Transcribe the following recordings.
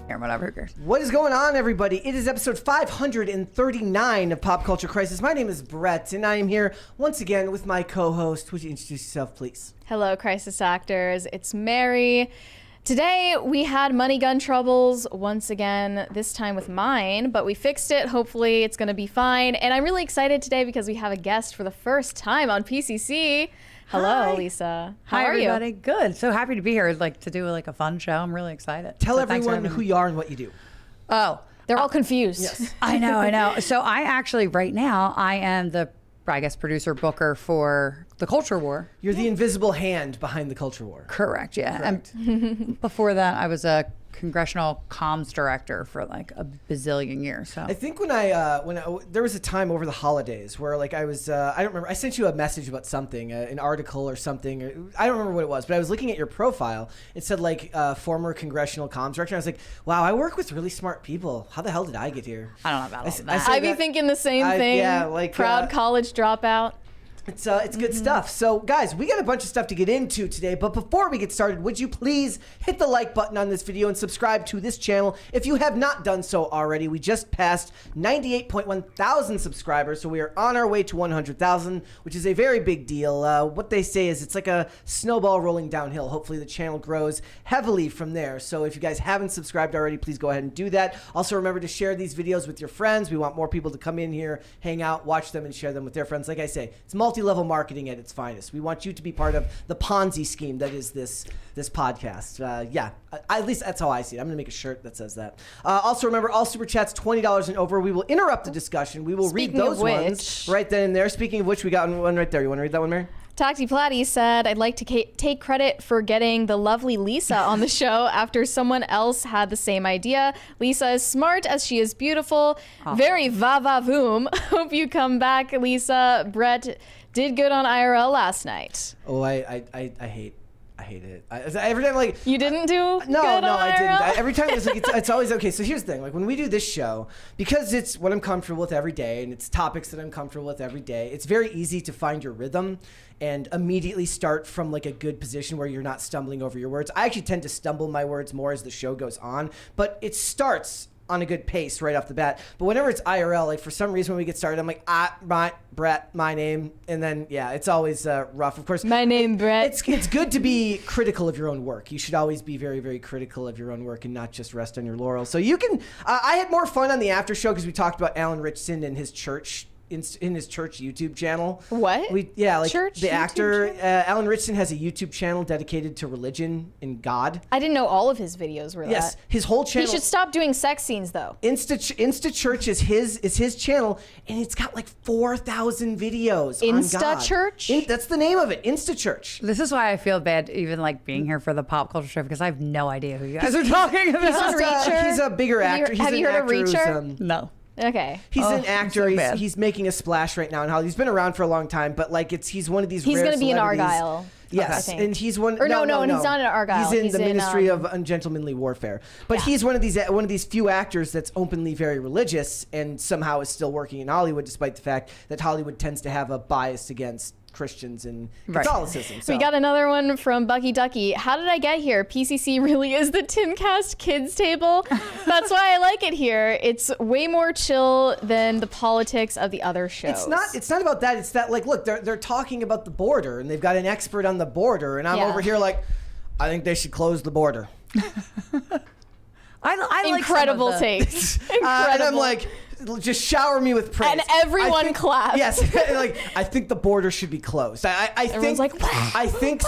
Whatever, who cares? What is going on, everybody? It is episode 539 of Pop Culture Crisis. My name is Brett, and I am here once again with my co-host. Would you introduce yourself, please? Hello, Crisis Actors. It's Mary. Today, we had money gun troubles once again, this time with mine, but we fixed it. Hopefully, it's going to be fine. And I'm really excited today because we have a guest for the first time on PCC. Hello, Hi. Lisa. How Hi, are everybody. you? Good. So happy to be here, to do a fun show. I'm really excited. Tell So thanks for everyone having who me. you are and what you do. Oh, They're all confused. Yes. I know. So I actually, right now, I am the, producer, booker for The Culture War. You're the invisible hand behind the culture war. Correct, yeah. Correct. And before that, I was a congressional comms director for a bazillion years. So I think when there was a time over the holidays where I was I don't remember, I sent you a message about something, an article or something, I don't remember what it was, but I was looking at your profile. It said former congressional comms director. I was like, wow, I work with really smart people. How the hell did I get here? I don't know about all that. I'd be thinking the same thing. Yeah, proud college dropout. It's good stuff. So, guys, we got a bunch of stuff to get into today. But before we get started, would you please hit the like button on this video and subscribe to this channel if you have not done so already. We just passed 98.1 thousand subscribers, so we are on our way to 100,000, which is a very big deal. What they say is it's like a snowball rolling downhill. Hopefully, the channel grows heavily from there. So, if you guys haven't subscribed already, please go ahead and do that. Also, remember to share these videos with your friends. We want more people to come in here, hang out, watch them, and share them with their friends. Like I say, it's multi-level marketing at its finest. We want you to be part of the Ponzi scheme that is this podcast. At least that's how I see it. I'm going to make a shirt that says that. Also, remember, all Super Chats $20 and over. We will interrupt the discussion. We will read those ones right then and there. Speaking of which, we got one right there. You want to read that one, Mary? Taxi Platty said, I'd like to take credit for getting the lovely Lisa on the show after someone else had the same idea. Lisa is smart as she is beautiful. Very va-va-voom. Hope you come back, Lisa. Brett did good on IRL last night. Oh, I hate it. Every time, you didn't do no, good on I didn't. IRL? Every time it's always okay. So here's the thing: when we do this show, because it's what I'm comfortable with every day, and it's topics that I'm comfortable with every day, it's very easy to find your rhythm and immediately start from a good position where you're not stumbling over your words. I actually tend to stumble my words more as the show goes on, but it starts on a good pace right off the bat. But whenever it's IRL, for some reason when we get started, I'm like, Brett, my name. And then, it's always rough. Of course, my name, Brett. It's good to be critical of your own work. You should always be very, very critical of your own work and not just rest on your laurels. So you can, I had more fun on the after show because we talked about Alan Ritchson and his church in his church YouTube channel. What? Church the YouTube actor Alan Ritchson has a YouTube channel dedicated to religion and God. I didn't know all of his videos were Yes, that. his whole channel. He should stop doing sex scenes though. Insta Church is his channel, and it's got 4,000 videos. Insta on God. Church? That's the name of it. Insta Church. This is why I feel bad even being here for the pop culture show because I have no idea who you guys are talking about. Reacher? He's a bigger actor. Have you heard of Reacher? No. Okay. He's an actor. So He's making a splash right now in Hollywood. He's been around for a long time, but he's one of these. He's going to be in Argylle. Yes, okay. and he's one. Or no, he's not in Argylle. He's in the Ministry of Ungentlemanly Warfare. But he's one of these few actors that's openly very religious and somehow is still working in Hollywood, despite the fact that Hollywood tends to have a bias against Christians and Catholicism. We got another one from Bucky Ducky. How did I get here? PCC really is the Timcast kids table. That's why I like it here. It's way more chill than the politics of the other shows. It's not about that. It's that look, they're talking about the border and they've got an expert on the border, and I'm over here I think they should close the border. I like incredible takes. Incredible. And I'm like, just shower me with praise. And everyone claps. Yes, I think the border should be closed. I think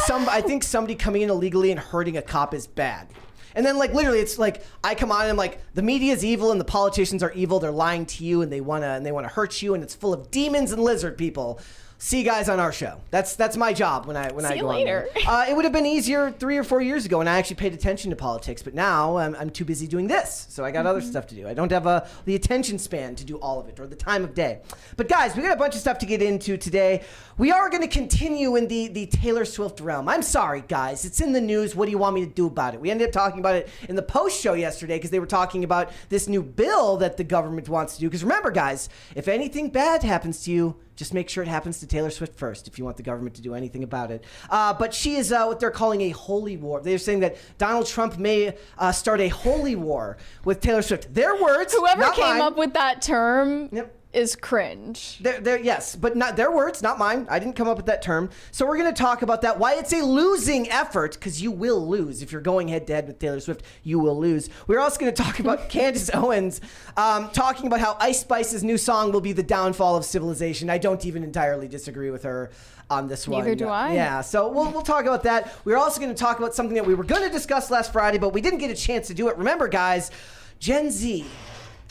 somebody coming in illegally and hurting a cop is bad. And then literally it's I come on and I'm like, the media is evil and the politicians are evil. They're lying to you and they wanna hurt you, and it's full of demons and lizard people. See you guys on our show. That's my job when I go on there. It would have been easier 3 or 4 years ago when I actually paid attention to politics, but now I'm too busy doing this, so I got other stuff to do. I don't have the attention span to do all of it or the time of day. But guys, we got a bunch of stuff to get into today. We are going to continue in the Taylor Swift realm. I'm sorry, guys. It's in the news. What do you want me to do about it? We ended up talking about it in the post show yesterday because they were talking about this new bill that the government wants to do. Because remember, guys, if anything bad happens to you, Just make sure it happens to Taylor Swift first if you want the government to do anything about it. But she is what they're calling a holy war. They're saying that Donald Trump may start a holy war with Taylor Swift. Their words. Whoever not came mine. up with that term Yep. is cringe. Yes, but not their words, not mine. I didn't come up with that term. So we're going to talk about that, why it's a losing effort, because you will lose. If you're going head-to-head with Taylor Swift, you will lose. We're also going to talk about Candace Owens talking about how Ice Spice's new song will be the downfall of civilization. I don't even entirely disagree with her on this one. Neither do I. Yeah, so we'll talk about that. We're also going to talk about something that we were going to discuss last Friday, but we didn't get a chance to do it. Remember, guys, Gen Z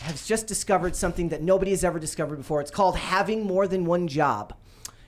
has just discovered something that nobody has ever discovered before. It's called having more than one job.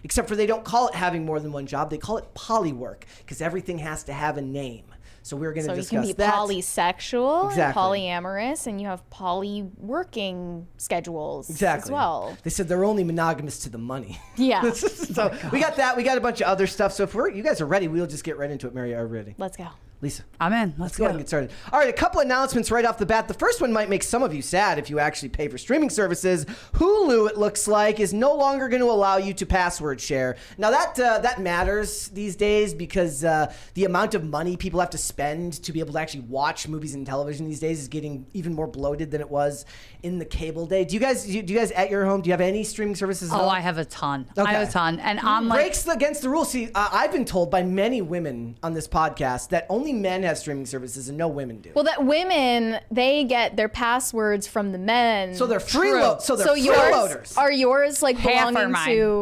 Except for they don't call it having more than one job. They call it POLYWORK because everything has to have a name. So we're going to discuss that. So you can be polysexual, Exactly. polyamorous, and you have polyworking schedules Exactly. as well. They said they're only monogamous to the money. Yeah. So we got that. We got a bunch of other stuff. So if you guys are ready, we'll just get right into it. Mary, are you ready? Let's go. Lisa. I'm in. Let's go ahead and get started. All right, a couple announcements right off the bat. The first one might make some of you sad if you actually pay for streaming services. Hulu, it looks like, is no longer going to allow you to password share. Now, that matters these days because the amount of money people have to spend to be able to actually watch movies and television these days is getting even more bloated than it was in the cable day. Do you guys at your home, do you have any streaming services at all? I have a ton. Okay. I have a ton. And I'm like... Breaks against the rules. See, I've been told by many women on this podcast that only men have streaming services and no women do. Well, that women, they get their passwords from the men. So they're True. freeloaders. Are yours like belonging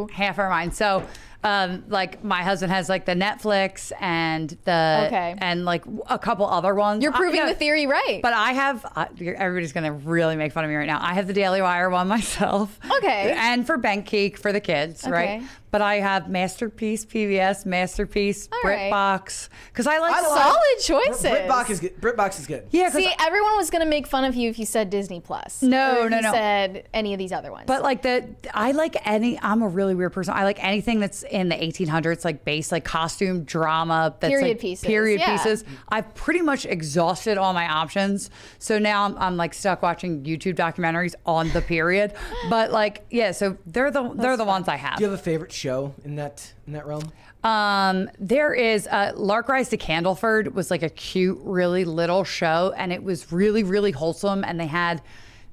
half are mine. So like my husband has like the Netflix and and like a couple other ones. You're proving the theory right. But I have everybody's gonna really make fun of me right now. I have the Daily Wire one myself. Okay. And for BankGeek for the kids, right? But I have Masterpiece, PBS, Masterpiece, BritBox, because I like solid choices. BritBox is good. BritBox is good. Yeah. See, everyone was gonna make fun of you if you said Disney Plus. No. Said any of these other ones. But like I'm a really weird person. I like anything that's in the 1800s, like based like costume drama. That's period like pieces. Period Yeah. pieces. I've pretty much exhausted all my options. So now I'm like stuck watching YouTube documentaries on the period. But like, yeah, so they're the ones I have. Do you have a favorite show in that realm? There is Lark Rise to Candleford was like a cute, really little show, and it was really, really wholesome, and they had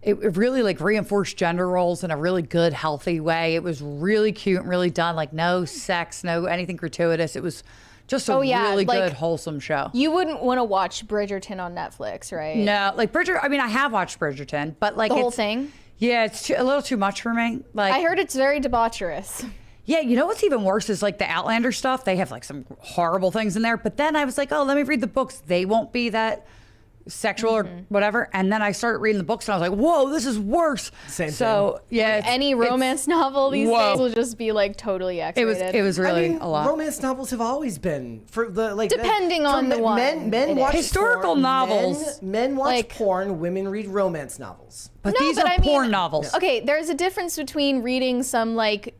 it really like reinforced gender roles in a really good, healthy way. It was really cute and really done, like no sex, no anything gratuitous. It was just a really good, wholesome show. You wouldn't want to watch Bridgerton on Netflix, right? No, like I mean, I have watched Bridgerton, but like the whole thing. Yeah, it's a little too much for me. Like I heard it's very debaucherous. Yeah, you know what's even worse is like the Outlander stuff. They have like some horrible things in there. But then I was like, oh, let me read the books. They won't be that sexual or whatever. And then I started reading the books and I was like, whoa, this is worse. Same thing. Yeah. Any romance novel these days will just be like totally X-rated. It was really a lot. Romance novels have always been for the like depending on the one. Men watch historical porn, novels. Men watch porn. Women read romance novels. But these are porn novels. Okay, there's a difference between reading some like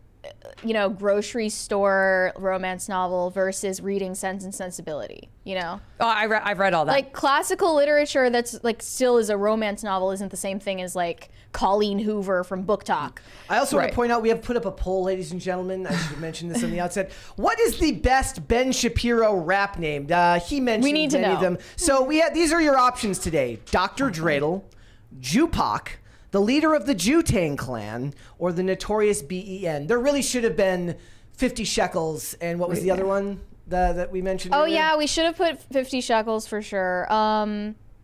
grocery store romance novel versus reading Sense and Sensibility, Oh, I've read all that. Like classical literature that's like still is a romance novel isn't the same thing as like Colleen Hoover from Book Talk. I also want to point out we have put up a poll, ladies and gentlemen. I should have mentioned this on the outset. What is the best Ben Shapiro rap name? He mentioned many of them. So these are your options today: Dr. Dreidel, Jupac, the leader of the Jutang clan, or the notorious Ben. There really should have been 50 shekels, and what was the other one that we mentioned? Oh yeah, we should have put 50 shekels for sure.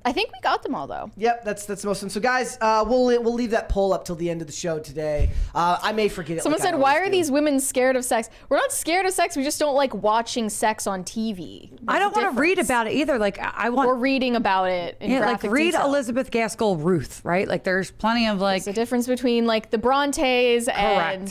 I think we got them all though. Yep, that's most of them. So guys, we'll leave that poll up till the end of the show today. I may forget it. Someone said, "Why are these women scared of sex?" We're not scared of sex. We just don't like watching sex on TV. I don't want to read about it either. Like I want. Or reading about it. In graphic read detail. Elizabeth Gaskell Ruth, right? Like there's plenty of like. There's a difference between like the Brontes and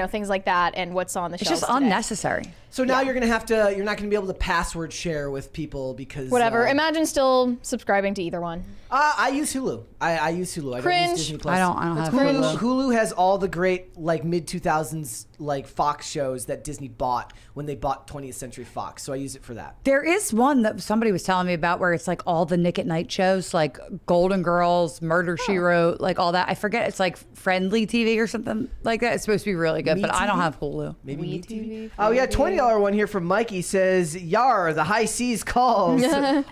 things like that, and what's on the shelves. It's just unnecessary. So now you're not gonna be able to password share with people because whatever. Imagine still subscribing subscribing to either one. I use Hulu. I use Hulu. I don't Cringe. use Disney Plus. I don't have Hulu. Hulu. Hulu has all the great like mid 2000s like Fox shows that Disney bought when they bought 20th Century Fox. So I use it for that. There is one that somebody was telling me about where it's like all the Nick at Night shows, like Golden Girls, Murder, She Wrote, like all that. I forget. It's like Friendly TV or something like that. It's supposed to be really good, but I don't have Hulu. Maybe We Me TV. TV. Oh, yeah, $20 one here from Mikey says, Yar, the high seas calls.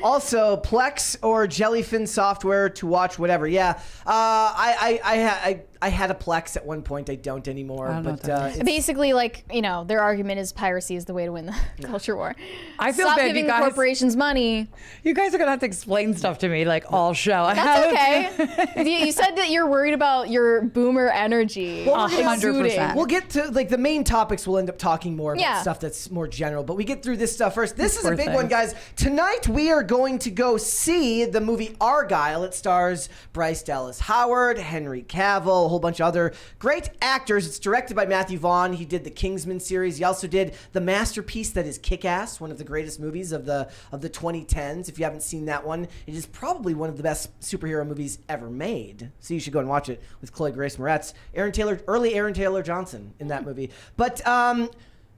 Also, Plex or Jellyfin software to watch whatever. Yeah, I had a Plex at one point. I don't anymore. I don't know But what that it's- Basically, like, you know, their argument is piracy is the way to win the culture war. I feel Stop bad, giving you guys. corporations money. You guys are gonna have to explain stuff to me like all show. That's okay. You said that you're worried about your boomer energy. Well, we're gonna- 100%. We'll get to like the main topics. We'll end up talking more about Yeah. stuff that's more general, but we get through this stuff first. This is a Poor big thing. one, guys. Tonight we are going to go see the movie Argylle. It stars Bryce Dallas Howard, Henry Cavill, a whole bunch of other great actors. It's directed by Matthew Vaughn. He did the Kingsman series. He also did the masterpiece that is Kick-Ass, one of the greatest movies of the 2010s. If you haven't seen that one, it is probably one of the best superhero movies ever made. So you should go and watch it with Chloe Grace Moretz, early Aaron Taylor Johnson in that movie. But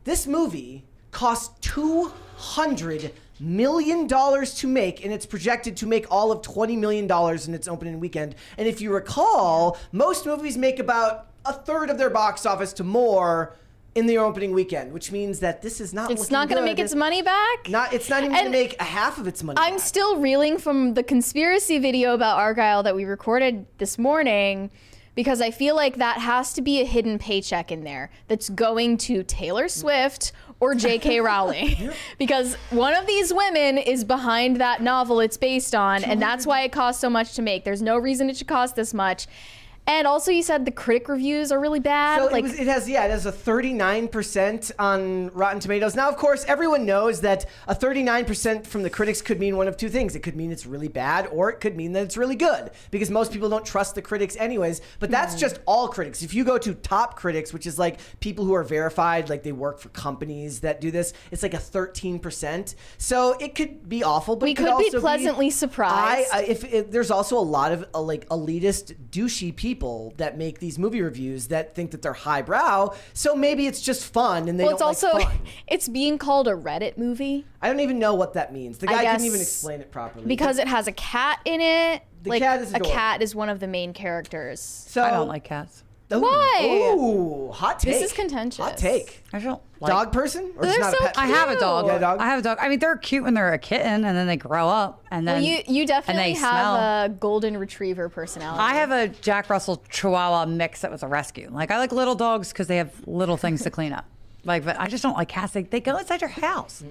this movie cost $200 million to make, and it's projected to make all of $20 million in its opening weekend. And if you recall, most movies make about a third of their box office to more in the opening weekend, which means that this is not. It's not going to make its money back. It's not even going to And make a half of its money. I'm back. still reeling from the conspiracy video about Argylle that we recorded this morning, because I feel like that has to be a hidden paycheck in there that's going to Taylor Swift or J.K. Rowling. Because one of these women is behind that novel it's based on, and that's why it costs so much to make. There's no reason it should cost this much. And also, you said the critic reviews are really bad. So like, it has a 39% on Rotten Tomatoes. Now, of course, everyone knows that a 39% from the critics could mean one of two things. It could mean it's really bad, or it could mean that it's really good, because most people don't trust the critics anyways. But that's just all critics. If you go to top critics, which is like people who are verified, like they work for companies that do this, it's like a 13%. So it could be awful, but we it could could be also pleasantly surprised. if there's also a lot of like elitist, douchey people that make these movie reviews that think that they're highbrow. So maybe it's just fun, and they well, don't it's also like fun. it's being called a Reddit movie I don't even know what that means. The I guy guess couldn't even explain it properly. because it has a cat in it. The like cat is a adorable. cat is one of the main characters. So I don't like cats. Ooh, Why? Ooh, hot take. This is contentious. Hot take. I don't like Dog person? Or They're just not so a pet? I have a dog. Yeah, dog. I have a dog. I mean, they're cute when they're a kitten, and then they grow up, and then Well, you definitely and they smell. have a golden retriever personality. I have a Jack Russell Chihuahua mix that was a rescue. Like I like little dogs because they have little things to clean up. Like, but I just don't like cats. They go inside your house.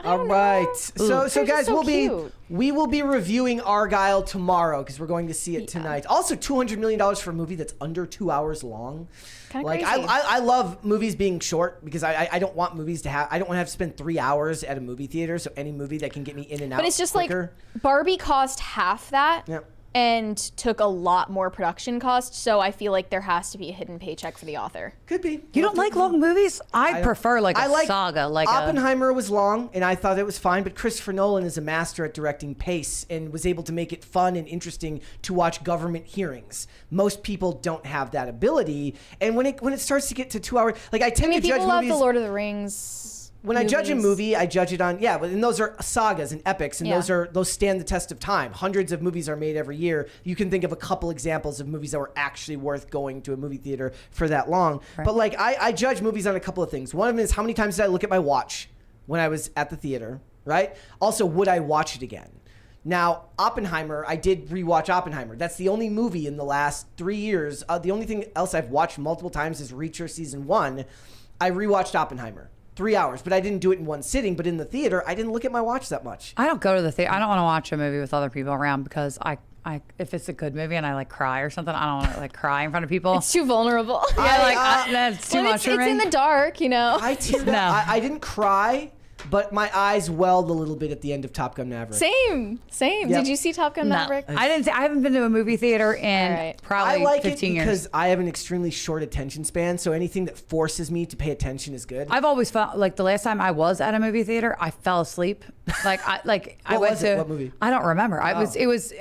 All right. So They're just guys, so we cute. will be reviewing Argylle tomorrow because we're going to see it tonight. Also, $200 million for a movie that's under 2 hours long. Kinda Like crazy. I love movies being short because I don't want movies to have I don't want to have to spend 3 hours at a movie theater. So any movie that can get me in and out. But it's just quicker. like Barbie cost half that. Yeah. And took a lot more production cost, so I feel like there has to be a hidden paycheck for the author. Could be. You don't like long movies? I prefer like a like saga, like Oppenheimer was long, and I thought it was fine. But Christopher Nolan is a master at directing pace, and was able to make it fun and interesting to watch government hearings. Most people don't have that ability, and when it starts to get to 2 hours, like I tend to judge People love movies. the Lord of the Rings. When I judge a movies. movie, I judge it on but and those are sagas and epics, and Yeah. those stand the test of time. Hundreds of movies are made every year. You can think of a couple examples of movies that were actually worth going to a movie theater for that long. Right. But like I judge movies on a couple of things. One of them is how many times did I look at my watch when I was at the theater, right? Also, would I watch it again? Now, Oppenheimer, I did rewatch Oppenheimer. That's the only movie in the last 3 years. The only thing else I've watched multiple times is Reacher season 1. I rewatched Oppenheimer. 3 hours, but I didn't do it in one sitting. But in the theater, I didn't look at my watch that much. I don't go to the theater. I don't want to watch a movie with other people around because I if it's a good movie and I like cry or something, I don't want to like cry in front of people. It's too vulnerable. That's too Well, much for it's me. in the dark, you know. I teared No. up. I didn't cry. but my eyes welled a little bit at the end of Top Gun Maverick. Same. Yep. Did you see Top Gun No, Maverick? I didn't. I haven't been to a movie theater in probably I like 15 it years. because I have an extremely short attention span, so anything that forces me to pay attention is good. I've always felt like the last time I was at a movie theater, I fell asleep. I What went was to. it? What movie? I don't remember. It was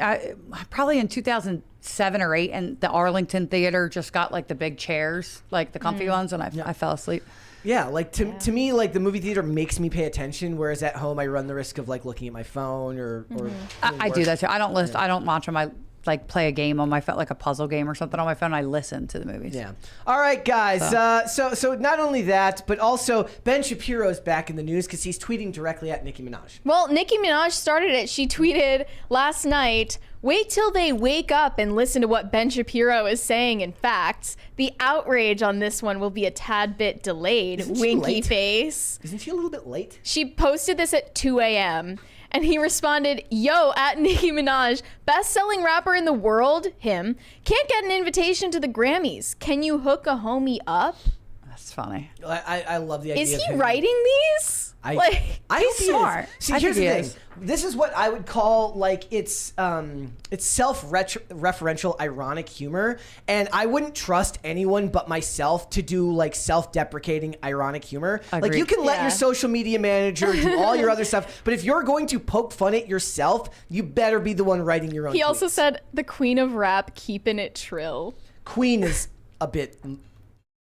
probably in 2007 or 8, and the Arlington Theater just got like the big chairs, like the comfy ones, and I fell asleep. Yeah, like to me, like the movie theater makes me pay attention, whereas at home I run the risk of like looking at my phone or I do that too. I don't listen. I don't watch on my play a game on my phone, like a puzzle game or something on my phone. I listen to the movies. Yeah. All right, guys. So not only that, but also Ben Shapiro's back in the news because he's tweeting directly at Nicki Minaj. Well, Nicki Minaj started it. She tweeted last night, "Wait till they wake up and listen to what Ben Shapiro is saying in facts. The outrage on this one will be a tad bit delayed." Isn't she Winky late? face. Isn't she a little bit late? She posted this at 2 a.m. and he responded, "Yo, at Nicki Minaj, best-selling rapper in the world, him, can't get an invitation to the Grammys. Can you hook a homie up?" That's funny. I love the idea. Is of he him. writing these? I He's hope he is. smart. See, I here's think the he thing. is. This is what I would call like it's self-referential ironic humor, and I wouldn't trust anyone but myself to do like self-deprecating ironic humor. Like Agreed. you can let Yeah. your social media manager do all your other stuff, but if you're going to poke fun at yourself, you better be the one writing your own. He also tweets. said, "The queen of rap, keeping it trill." Queen is a bit.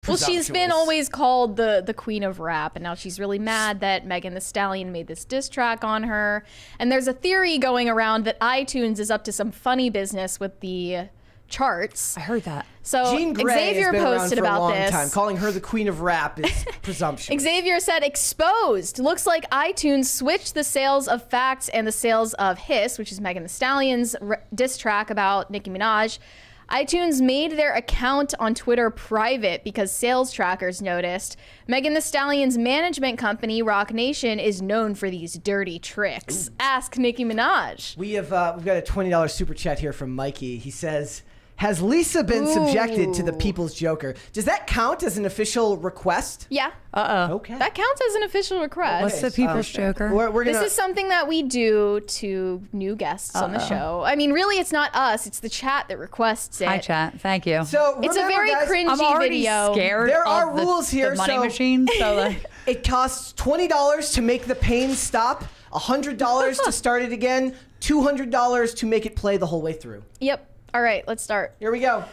Well, she's been presumptuous. always called the queen of rap, and now she's really mad that Megan Thee Stallion made this diss track on her. And there's a theory going around that iTunes is up to some funny business with the charts. I heard that. So Jean Grey Xavier has been posted around for about a long this. time. Calling her the queen of rap is presumptuous. Xavier said, "Exposed. Looks like iTunes switched the sales of Facts and the sales of Hiss," which is Megan Thee Stallion's diss track about Nicki Minaj. iTunes made their account on Twitter private because sales trackers noticed. Megan Thee Stallion's management company, Rock Nation, is known for these dirty tricks. Ask Nicki Minaj. We've got a $20 super chat here from Mikey. He says, "Has Lisa been subjected to the People's Joker? Does that count as an official request?" Yeah, Okay. that counts as an official request. What's the People's Joker? We're gonna, This is something that we do to new guests on the show. I mean, really, it's not us. It's the chat that requests it. Hi, chat. Thank you. so It's a remember, very guys, cringy I'm already video. scared. There are of the, rules here, The money so- machine. So like, It costs $20 to make the pain stop, $100 to start it again, $200 to make it play the whole way through. Yep. All right, let's start. Here we go.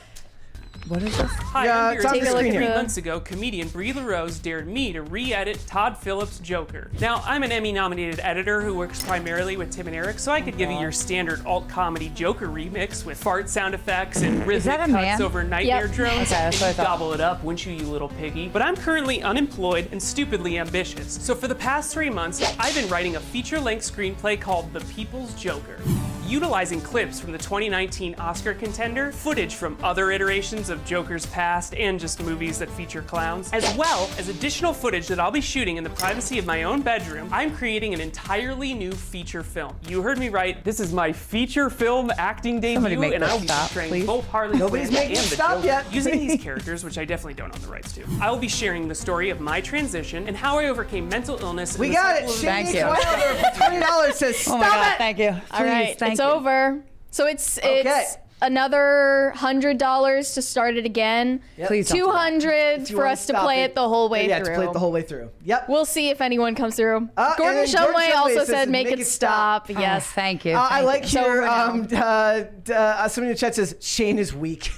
what is this? Hi, Yeah, I'm it's on here. the screen 3 here. months ago, comedian Brie LaRose dared me to re-edit Todd Phillips' Joker. Now, I'm an Emmy-nominated editor who works primarily with Tim and Eric, so I could give you your standard alt-comedy Joker remix with fart sound effects and rhythmic that a cuts man? over nightmare Yep. drones. Okay, that's what I and thought. gobble it up, wouldn't you little piggy? But I'm currently unemployed and stupidly ambitious. So for the past 3 months, I've been writing a feature-length screenplay called The People's Joker. Utilizing clips from the 2019 Oscar contender, footage from other iterations of Joker's past, and just movies that feature clowns, as well as additional footage that I'll be shooting in the privacy of my own bedroom, I'm creating an entirely new feature film. You heard me right. This is my feature film acting Somebody debut, make and this I'll be stop, portraying please. both Harley Nobody's Quinn making and it the stop Joker. yet. Using these characters, which I definitely don't own the rights to, I will be sharing the story of my transition and how I overcame mental illness. We and the got cycle it. of Thank Shane you. Wilder for $20 says, Oh "Stop my God! it." Thank you. All right, thank it's you. over. So it's Okay. another $100 to start it again. Please don't do that. $200 If you for wanna us to stop play it the whole way yeah, through. to play it the whole way through. Yep. We'll see if anyone comes through. and Gordon then Gordon Shumway Shumway also says said, "Make it stop." Yes. Thank you. I Thank like you. It's here. over Somebody in the chat says Shane is weak.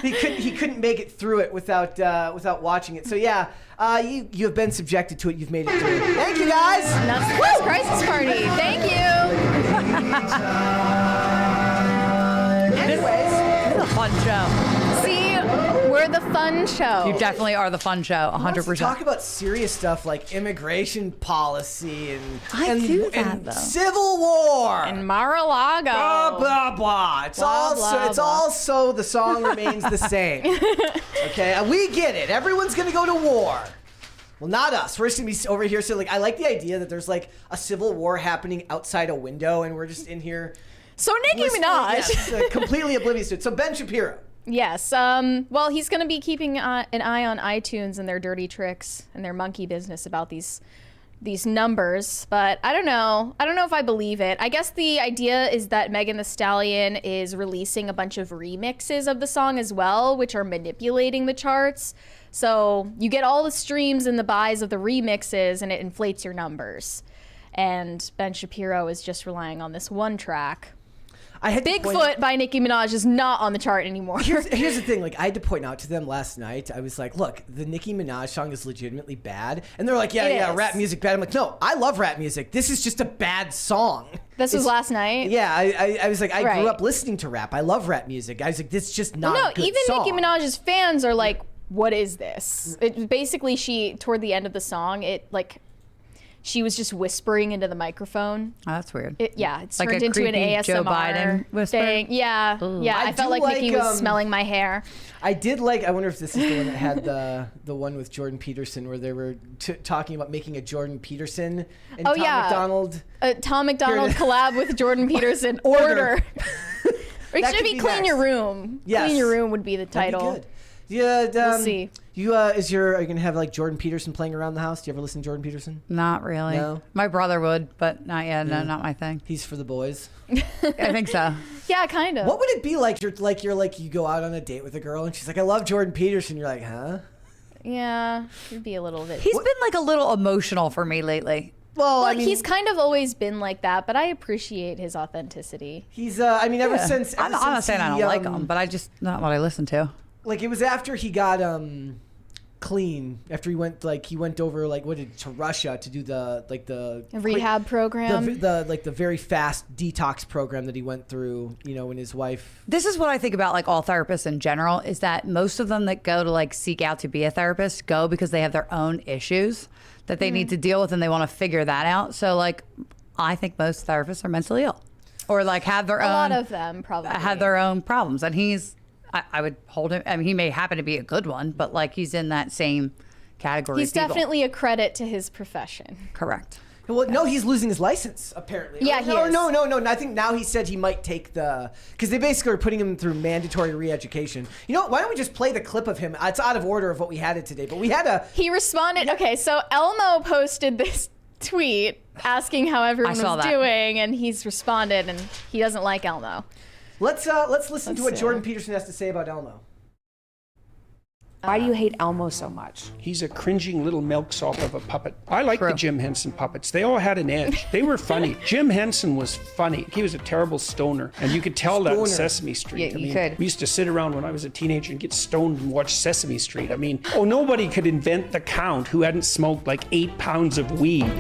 he couldn't make it through it without watching it. So yeah, you have been subjected to it. You've made it through. Thank you guys. That's the Best Crisis Party. Thank you. Anyways, This is a fun show. See, we're the fun show. You definitely are the fun show. let's 100%. talk about serious stuff like immigration policy and I do that, and though. civil war. And Mar-a-Lago. Blah blah blah. It's Blah, all blah, so, it's blah. all so the song remains the same. Okay, we get it. Everyone's gonna go to war. Well, not us. We're just gonna be over here. So like, I like the idea that there's like a civil war happening outside a window, and we're just in here. So Nicki listening- Minaj. yes, completely oblivious to it. So Ben Shapiro. Yes. Well, he's going to be keeping an eye on iTunes and their dirty tricks and their monkey business about these these numbers, but I don't know if I believe it. I guess the idea is that Megan Thee Stallion is releasing a bunch of remixes of the song as well, which are manipulating the charts. So you get all the streams and the buys of the remixes, and it inflates your numbers. And Ben Shapiro is just relying on this one track. Bigfoot by Nicki Minaj is not on the chart anymore. Here's the thing. Like, I had to point out to them last night. I was like, look, the Nicki Minaj song is legitimately bad. And they're like, yeah, rap music bad. I'm like, no, I love rap music. This is just a bad song. This was last night? Yeah, I was like, I grew up listening to rap. I love rap music. I was like, this is just not a good even song. Nicki Minaj's fans are like, what is this? It basically, toward the end of the song, she was just whispering into the microphone. Oh, that's weird. It's like turned a into an creepy ASMR Joe Biden whisper? thing. Yeah, yeah. I felt like Nicki was smelling my hair. I did like. I wonder if this is the one that had the one with Jordan Peterson, where they were talking about making a Jordan Peterson and Tom McDonald. Tom McDonald collab with Jordan Peterson. Order. Or it should be Clean Your Room. Yes. Clean Your Room would be the title. That'd be good. Yeah, we'll see. Are you gonna have like Jordan Peterson playing around the house? Do you ever listen to Jordan Peterson? Not really. No? My brother would, but not yet. No, not my thing. He's for the boys. I think so. Yeah, kind of. What would it be like? You go out on a date with a girl and she's like, "I love Jordan Peterson." You're like, "Huh?" Yeah, it'd be a little bit. He's been like a little emotional for me lately. Well, I mean, he's kind of always been like that, but I appreciate his authenticity. He's, ever since I'm not saying I don't like him, but I just not what I listen to. Like, it was after he got clean, after he went over to Russia to do the rehab program, the very fast detox program that he went through, and his wife. This is what I think about like all therapists in general, is that most of them that go to like seek out to be a therapist go because they have their own issues that they need to deal with and they want to figure that out. So like, I think most therapists are mentally ill or like have their own. A lot of them probably have their own problems, and I would hold him. I mean, he may happen to be a good one, but like he's in that same category. He's definitely a credit to his profession. Correct. Well, no, he's losing his license apparently. Yeah, he is. No. I think now he said he might take because they basically are putting him through mandatory re-education. You know what? Why don't we just play the clip of him? It's out of order of what we had it today, but we had He responded. Okay, so Elmo posted this tweet asking how everyone was doing, and he's responded, and he doesn't like Elmo. Let's listen to what Jordan Peterson has to say about Elmo. Why do you hate Elmo so much? He's a cringing little milksop of a puppet. I like the Jim Henson puppets. They all had an edge. They were funny. Jim Henson was funny. He was a terrible stoner. And you could tell that in Sesame Street. Yeah, you could. We used to sit around when I was a teenager and get stoned and watch Sesame Street. I mean, nobody could invent the Count who hadn't smoked like 8 pounds of weed.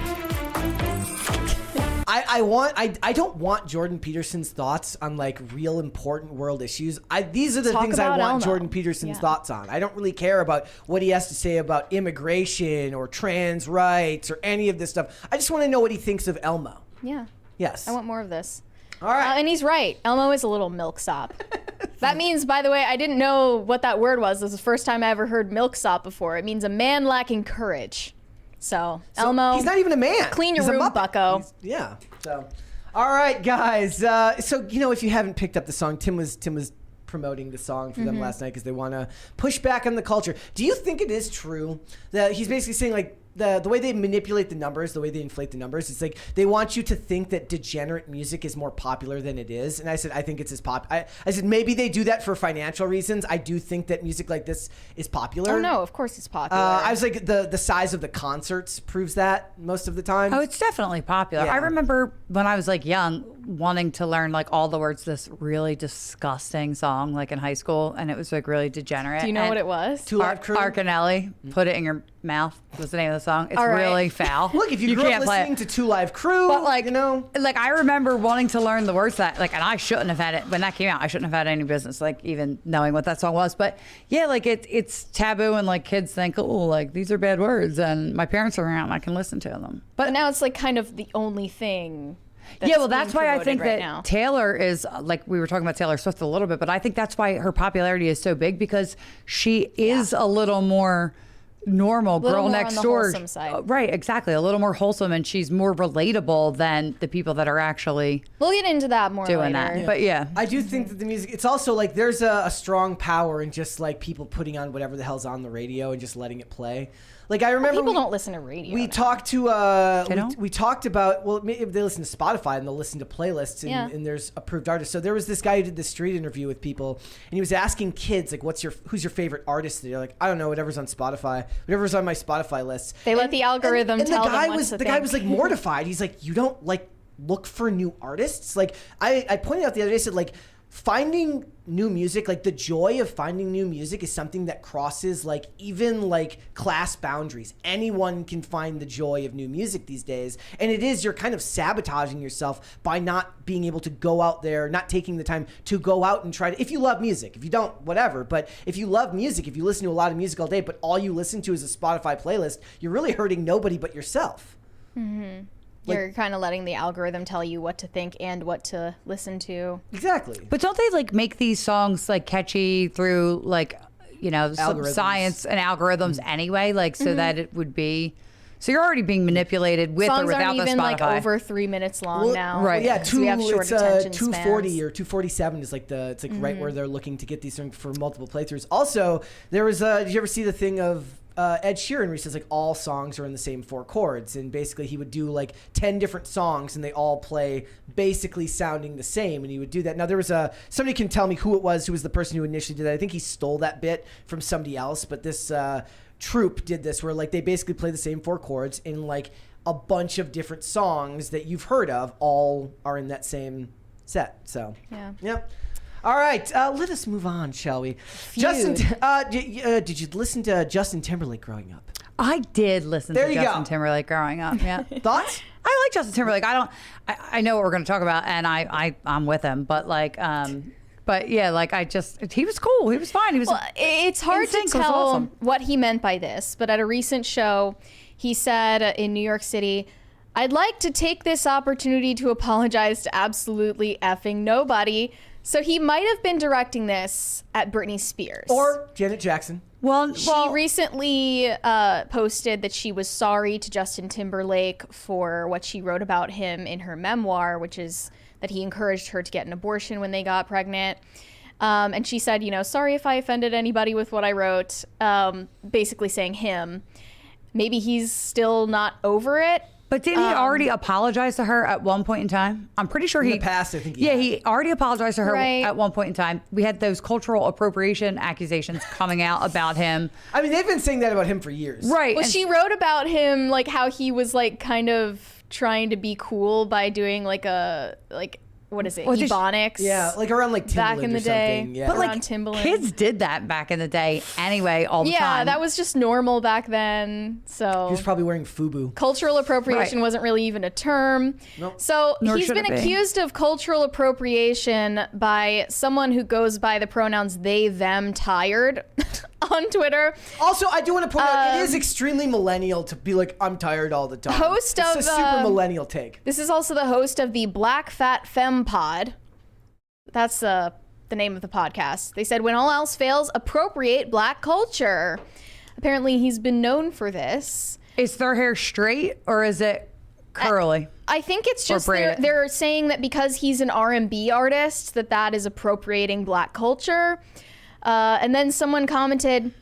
I don't want Jordan Peterson's thoughts on like real important world issues. These are the things I want Elmo. Jordan Peterson's thoughts on. I don't really care about what he has to say about immigration or trans rights or any of this stuff. I just want to know what he thinks of Elmo. Yeah. Yes. I want more of this. All right. And he's right. Elmo is a little milksop. That means, by the way, I didn't know what that word was. This is the first time I ever heard milksop before. It means a man lacking courage. So Elmo, he's not even a man. Clean your room, bucko. Yeah. So, all right, guys. So if you haven't picked up the song, Tim was promoting the song for them last night because they want to push back on the culture. Do you think it is true that he's basically saying like the way they manipulate the numbers, the way they inflate the numbers, it's like they want you to think that degenerate music is more popular than it is. And I said, I think it's as I said, maybe they do that for financial reasons. I do think that music like this is popular. Oh no, of course it's popular. I was like, the size of the concerts proves that most of the time. Oh, it's definitely popular. Yeah. I remember when I was like young wanting to learn like all the words to this really disgusting song like in high school, and it was like really degenerate. Do you know what it was? Two Live Crew? Argylle, Put It in Your Mouth was the name of the song. It's really foul. Look, if you grew up listening to Two Live Crew, but like, like I remember wanting to learn the words to that, like, and I shouldn't have had it when that came out. I shouldn't have had any business like even knowing what that song was. But yeah, like it's taboo, and like kids think, oh, like these are bad words, and my parents are around, I can listen to them. But now it's like kind of the only thing. Yeah, well, that's why I think that now. Taylor is, like we were talking about Taylor Swift a little bit, but I think that's why her popularity is so big, because she is a little more normal, girl next door. Right, exactly. A little more wholesome, and she's more relatable than the people that are actually We'll get into that more doing later. that. But yeah. I do think that the music, it's also like there's a strong power in just like people putting on whatever the hell's on the radio and just letting it play. Like I remember People don't listen to radio. We now. talked to we talked about, well, maybe they listen to Spotify and they'll listen to playlists and there's approved artists. So there was this guy who did the street interview with people and he was asking kids like, who's your favorite artist? And they're like, I don't know, whatever's on Spotify, whatever's on my Spotify list. They let the algorithm tell them what to think. The guy was like mortified. He's like, you don't like look for new artists? Like I pointed out the other day, I said like, finding new music, like the joy of finding new music is something that crosses like even like class boundaries. Anyone can find the joy of new music these days. And it is, you're kind of sabotaging yourself by not being able to go out there, not taking the time to go out and try to, if you love music, if you don't, whatever. But if you love music, if you listen to a lot of music all day, but all you listen to is a Spotify playlist, you're really hurting nobody but yourself. Mm-hmm. You're kind of letting the algorithm tell you what to think and what to listen to. Exactly. But don't they like make these songs like catchy through like, you know, some science and algorithms anyway, like so that it would be, so you're already being manipulated with Songs or without aren't the even Spotify. like over 3 minutes long now. Right. Yeah, because we have short attention 240 spans. or 247 is like it's like right where they're looking to get these things for multiple playthroughs. Also, there was did you ever see the thing of Ed Sheeran where he says like all songs are in the same 4 chords, and basically he would do like 10 different songs and they all play basically sounding the same, and he would do that. Now there was somebody can tell me who it was who was the person who initially did that. I think he stole that bit from somebody else, but this troupe did this where like they basically play the same 4 chords in like a bunch of different songs that you've heard of, all are in that same set. So yep. All right, let us move on, shall we? Justin, did you listen to Justin Timberlake growing up? I did listen to Justin Timberlake growing up. Yeah. Thoughts? I like Justin Timberlake. I know what we're going to talk about, and I'm with him. But like, but yeah, like he was cool. He was fine. He was. Well, it's hard to tell awesome. what he meant by this, but at a recent show, he said in New York City, "I'd like to take this opportunity to apologize to absolutely effing nobody." So he might have been directing this at Britney Spears. Or Janet Jackson. She recently posted that she was sorry to Justin Timberlake for what she wrote about him in her memoir, which is that he encouraged her to get an abortion when they got pregnant. And she said, you know, sorry if I offended anybody with what I wrote, basically saying him. Maybe he's still not over it. But didn't he already apologize to her at one point in time? I'm pretty sure in the past, I think he already apologized to her at one point in time. We had those cultural appropriation accusations coming out about him. I mean, they've been saying that about him for years. Right. Well, she wrote about him, like how he was like kind of trying to be cool by doing like what is it? Ebonics. Yeah, like around like Timberland back in the day. Yeah. But like around Timberland. kids did that back in the day anyway, all the time. Yeah, that was just normal back then. So he was probably wearing FUBU. Cultural appropriation wasn't really even a term. Nope. So Nor he's should been it be. accused of cultural appropriation by someone who goes by the pronouns they, them, tired on Twitter. Also, I do want to point out, it is extremely millennial to be like, I'm tired all the time. Host it's of a super millennial take. This is also the host of the Black Fat Femme Pod. That's the name of the podcast. They said, when all else fails, appropriate black culture. Apparently, he's been known for this. Is their hair straight or is it curly? I think it's just they're saying that because he's an R&B artist, that is appropriating black culture. And then someone commented,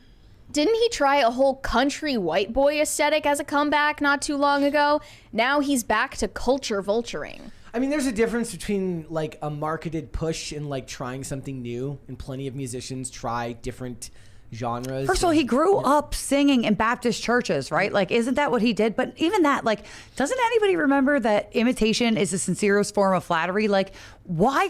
didn't he try a whole country white boy aesthetic as a comeback not too long ago? Now he's back to culture vulturing. I mean, there's a difference between like a marketed push and like trying something new, and plenty of musicians try different genres. First of all, he grew up singing in Baptist churches, right? Like, isn't that what he did? But even that, like, doesn't anybody remember that imitation is the sincerest form of flattery? Like, why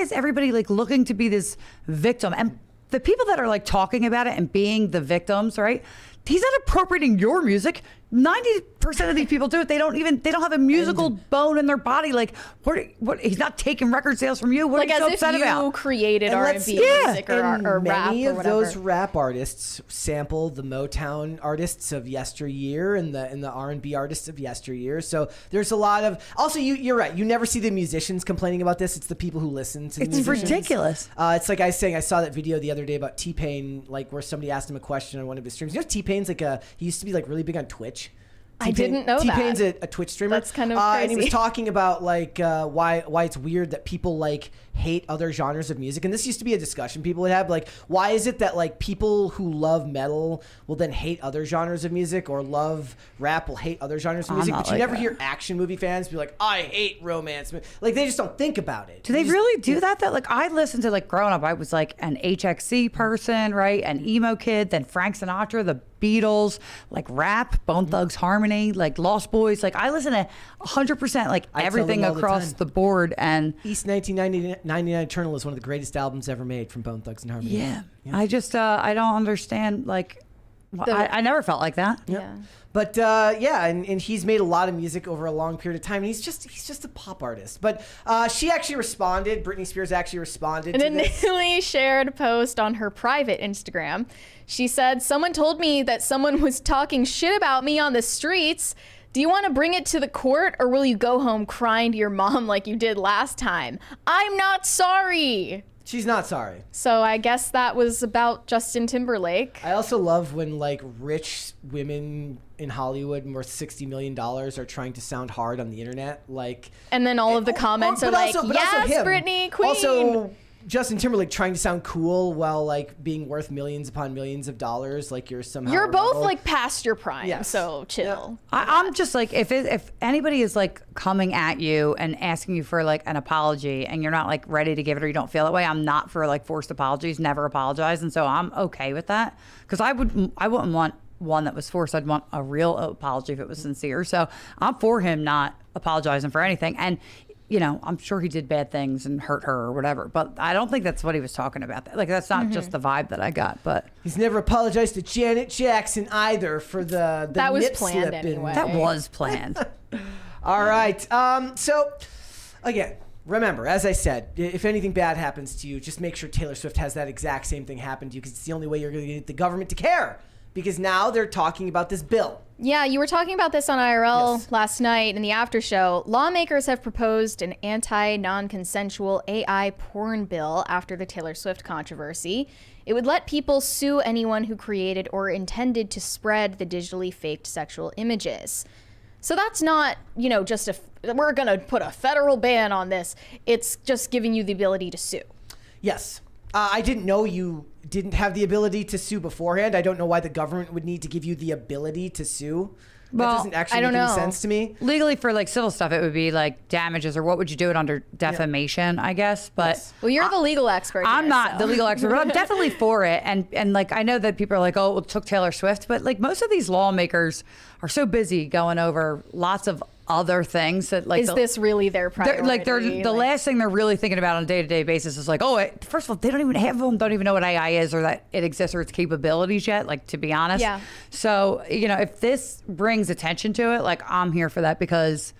is everybody like looking to be this victim? And the people that are like talking about it and being the victims, right? He's not appropriating your music. 90% of these people do it. They don't have a musical bone in their body. Like, what? He's not taking record sales from you. What like are you so as upset if you about? created R&B music or rap or whatever. Many of those rap artists sample the Motown artists of yesteryear and the R&B artists of yesteryear. So there's a lot of. Also, you're right. You never see the musicians complaining about this. It's the people who listen to. It's ridiculous. It's like I was saying. I saw that video the other day about T-Pain, like where somebody asked him a question on one of his streams. You know, T-Pain's like he used to be like really big on Twitch. I didn't know that. T-Pain's a Twitch streamer. That's kind of crazy. And he was talking about like why it's weird that people like hate other genres of music. And this used to be a discussion people would have. Like, why is it that like people who love metal will then hate other genres of music, or love rap will hate other genres of music? But you never hear action movie fans be like, I hate romance. Like, they just don't think about it. Do they really do that? That like, I listened to like growing up, I was like an HXC person, right? An emo kid, then Frank Sinatra, the Beatles, like rap, Bone Thugs Harmony, like Lost Boys. Like, I listen to 100% like everything across the board. And East 1999 Eternal is one of the greatest albums ever made from Bone Thugs and Harmony. Yeah. I just I don't understand, like, I never felt like that. Yeah. But and he's made a lot of music over a long period of time, and he's just a pop artist. But she actually responded. Britney Spears actually responded to this. Initially shared a post on her private Instagram. She said, "Someone told me that someone was talking shit about me on the streets. Do you want to bring it to the court, or will you go home crying to your mom like you did last time? I'm not sorry." She's not sorry. So I guess that was about Justin Timberlake. I also love when like rich women in Hollywood worth $60 million are trying to sound hard on the internet, like. And then all of the comments are like, "Yes, him. Britney, queen." Also, Justin Timberlake trying to sound cool while like being worth millions upon millions of dollars, like you're somehow. You're both rebel. like past your prime, Yes. so chill. I'm just like, if anybody is like coming at you and asking you for like an apology and you're not like ready to give it, or you don't feel that way, I'm not for like forced apologies. Never apologize, and so I'm okay with that, because I wouldn't want one that was forced. I'd want a real apology if it was sincere. So I'm for him not apologizing for anything. And you know, I'm sure he did bad things and hurt her or whatever, but I don't think that's what he was talking about. Like, that's not just the vibe that I got. But he's never apologized to Janet Jackson either for the that was nip planned slip anyway. that was planned. All right. So again, remember, as I said, if anything bad happens to you, just make sure Taylor Swift has that exact same thing happen to you, because it's the only way you're going to get the government to care. Because now they're talking about this bill. Yeah, you were talking about this on IRL last night in the after show. Lawmakers have proposed an anti-non-consensual AI porn bill after the Taylor Swift controversy. It would let people sue anyone who created or intended to spread the digitally faked sexual images. So that's not, you know, just we're going to put a federal ban on this. It's just giving you the ability to sue. Yes. I didn't know you didn't have the ability to sue beforehand. I don't know why the government would need to give you the ability to sue. Well, that doesn't actually make any sense to me. Legally, for like civil stuff, it would be like damages, or what would you do it under? Defamation, I guess. But well, you're the legal expert. I'm here, not so. the legal expert, but I'm definitely for it. And like, I know that people are like, oh, it took Taylor Swift, but like most of these lawmakers are so busy going over lots of other things that like, is this really their priority? They're the last thing they're really thinking about on a day-to-day basis is like, oh, first of all, they don't even have them, don't even know what AI is, or that it exists, or its capabilities yet, like, to be honest. Yeah. So, you know, if this brings attention to it, like, I'm here for that, because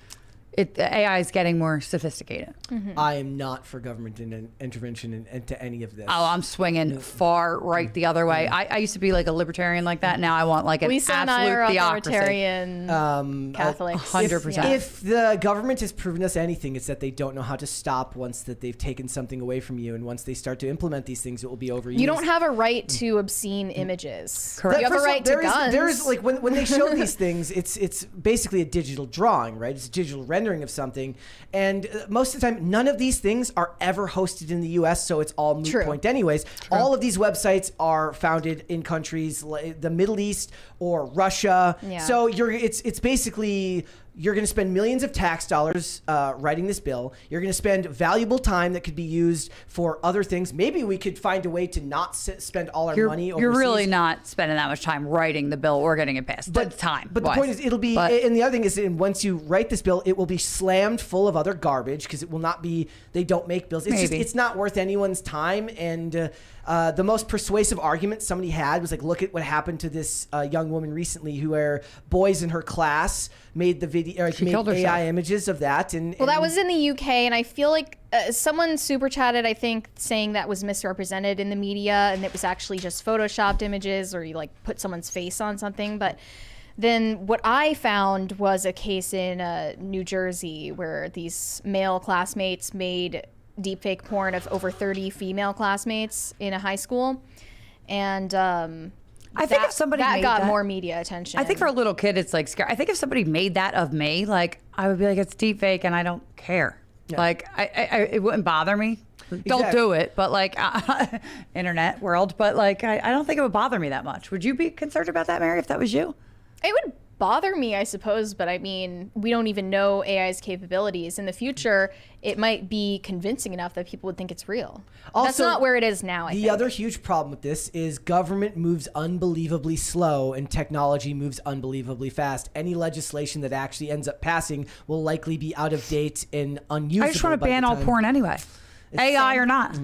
AI is getting more sophisticated. Mm-hmm. I am not for government intervention into any of this. Oh, I'm swinging far right the other way. I used to be like a libertarian like that. Now I want like an Lisa and I absolute are theocracy. authoritarian Catholics. 100%. If the government has proven us anything, it's that they don't know how to stop once that they've taken something away from you, and once they start to implement these things, it will be overused. You don't have a right to obscene images. Correct. You have a right to guns. There is like when they show these things, it's basically a digital drawing, right? It's a digital rendering of something, and most of the time none of these things are ever hosted in the US, so it's all moot point anyways. All of these websites are founded in countries like the Middle East or Russia. So it's basically you're going to spend millions of tax dollars writing this bill. You're going to spend valuable time that could be used for other things. Maybe we could find a way to not spend all our money overseas. You're really not spending that much time writing the bill or getting it passed. But time. But the point is, it'll be, and the other thing is, once you write this bill, it will be slammed full of other garbage, because it will not be, they don't make bills. It's just, it's not worth anyone's time. And the most persuasive argument somebody had was like, look at what happened to this young woman recently, where boys in her class made the video, made AI images of that. Well, that was in the UK, and I feel like someone super chatted, I think, saying that was misrepresented in the media, and it was actually just photoshopped images, or you like put someone's face on something. But then what I found was a case in New Jersey where these male classmates made deepfake porn of over 30 female classmates in a high school, and I think if somebody that made got that, more media attention. I think for a little kid, it's like scary. I think if somebody made that of me, like I would be like, it's deep fake, and I don't care. Yeah. Like it wouldn't bother me. Exactly. Don't do it, but like internet world. But like I don't think it would bother me that much. Would you be concerned about that, Mary, if that was you? It would bother me, I suppose, but I mean, we don't even know AI's capabilities. In the future, it might be convincing enough that people would think it's real. Also, that's not where it is now, I think. The other huge problem with this is government moves unbelievably slow and technology moves unbelievably fast. Any legislation that actually ends up passing will likely be out of date and unusable. I just want to ban all porn anyway, AI or not.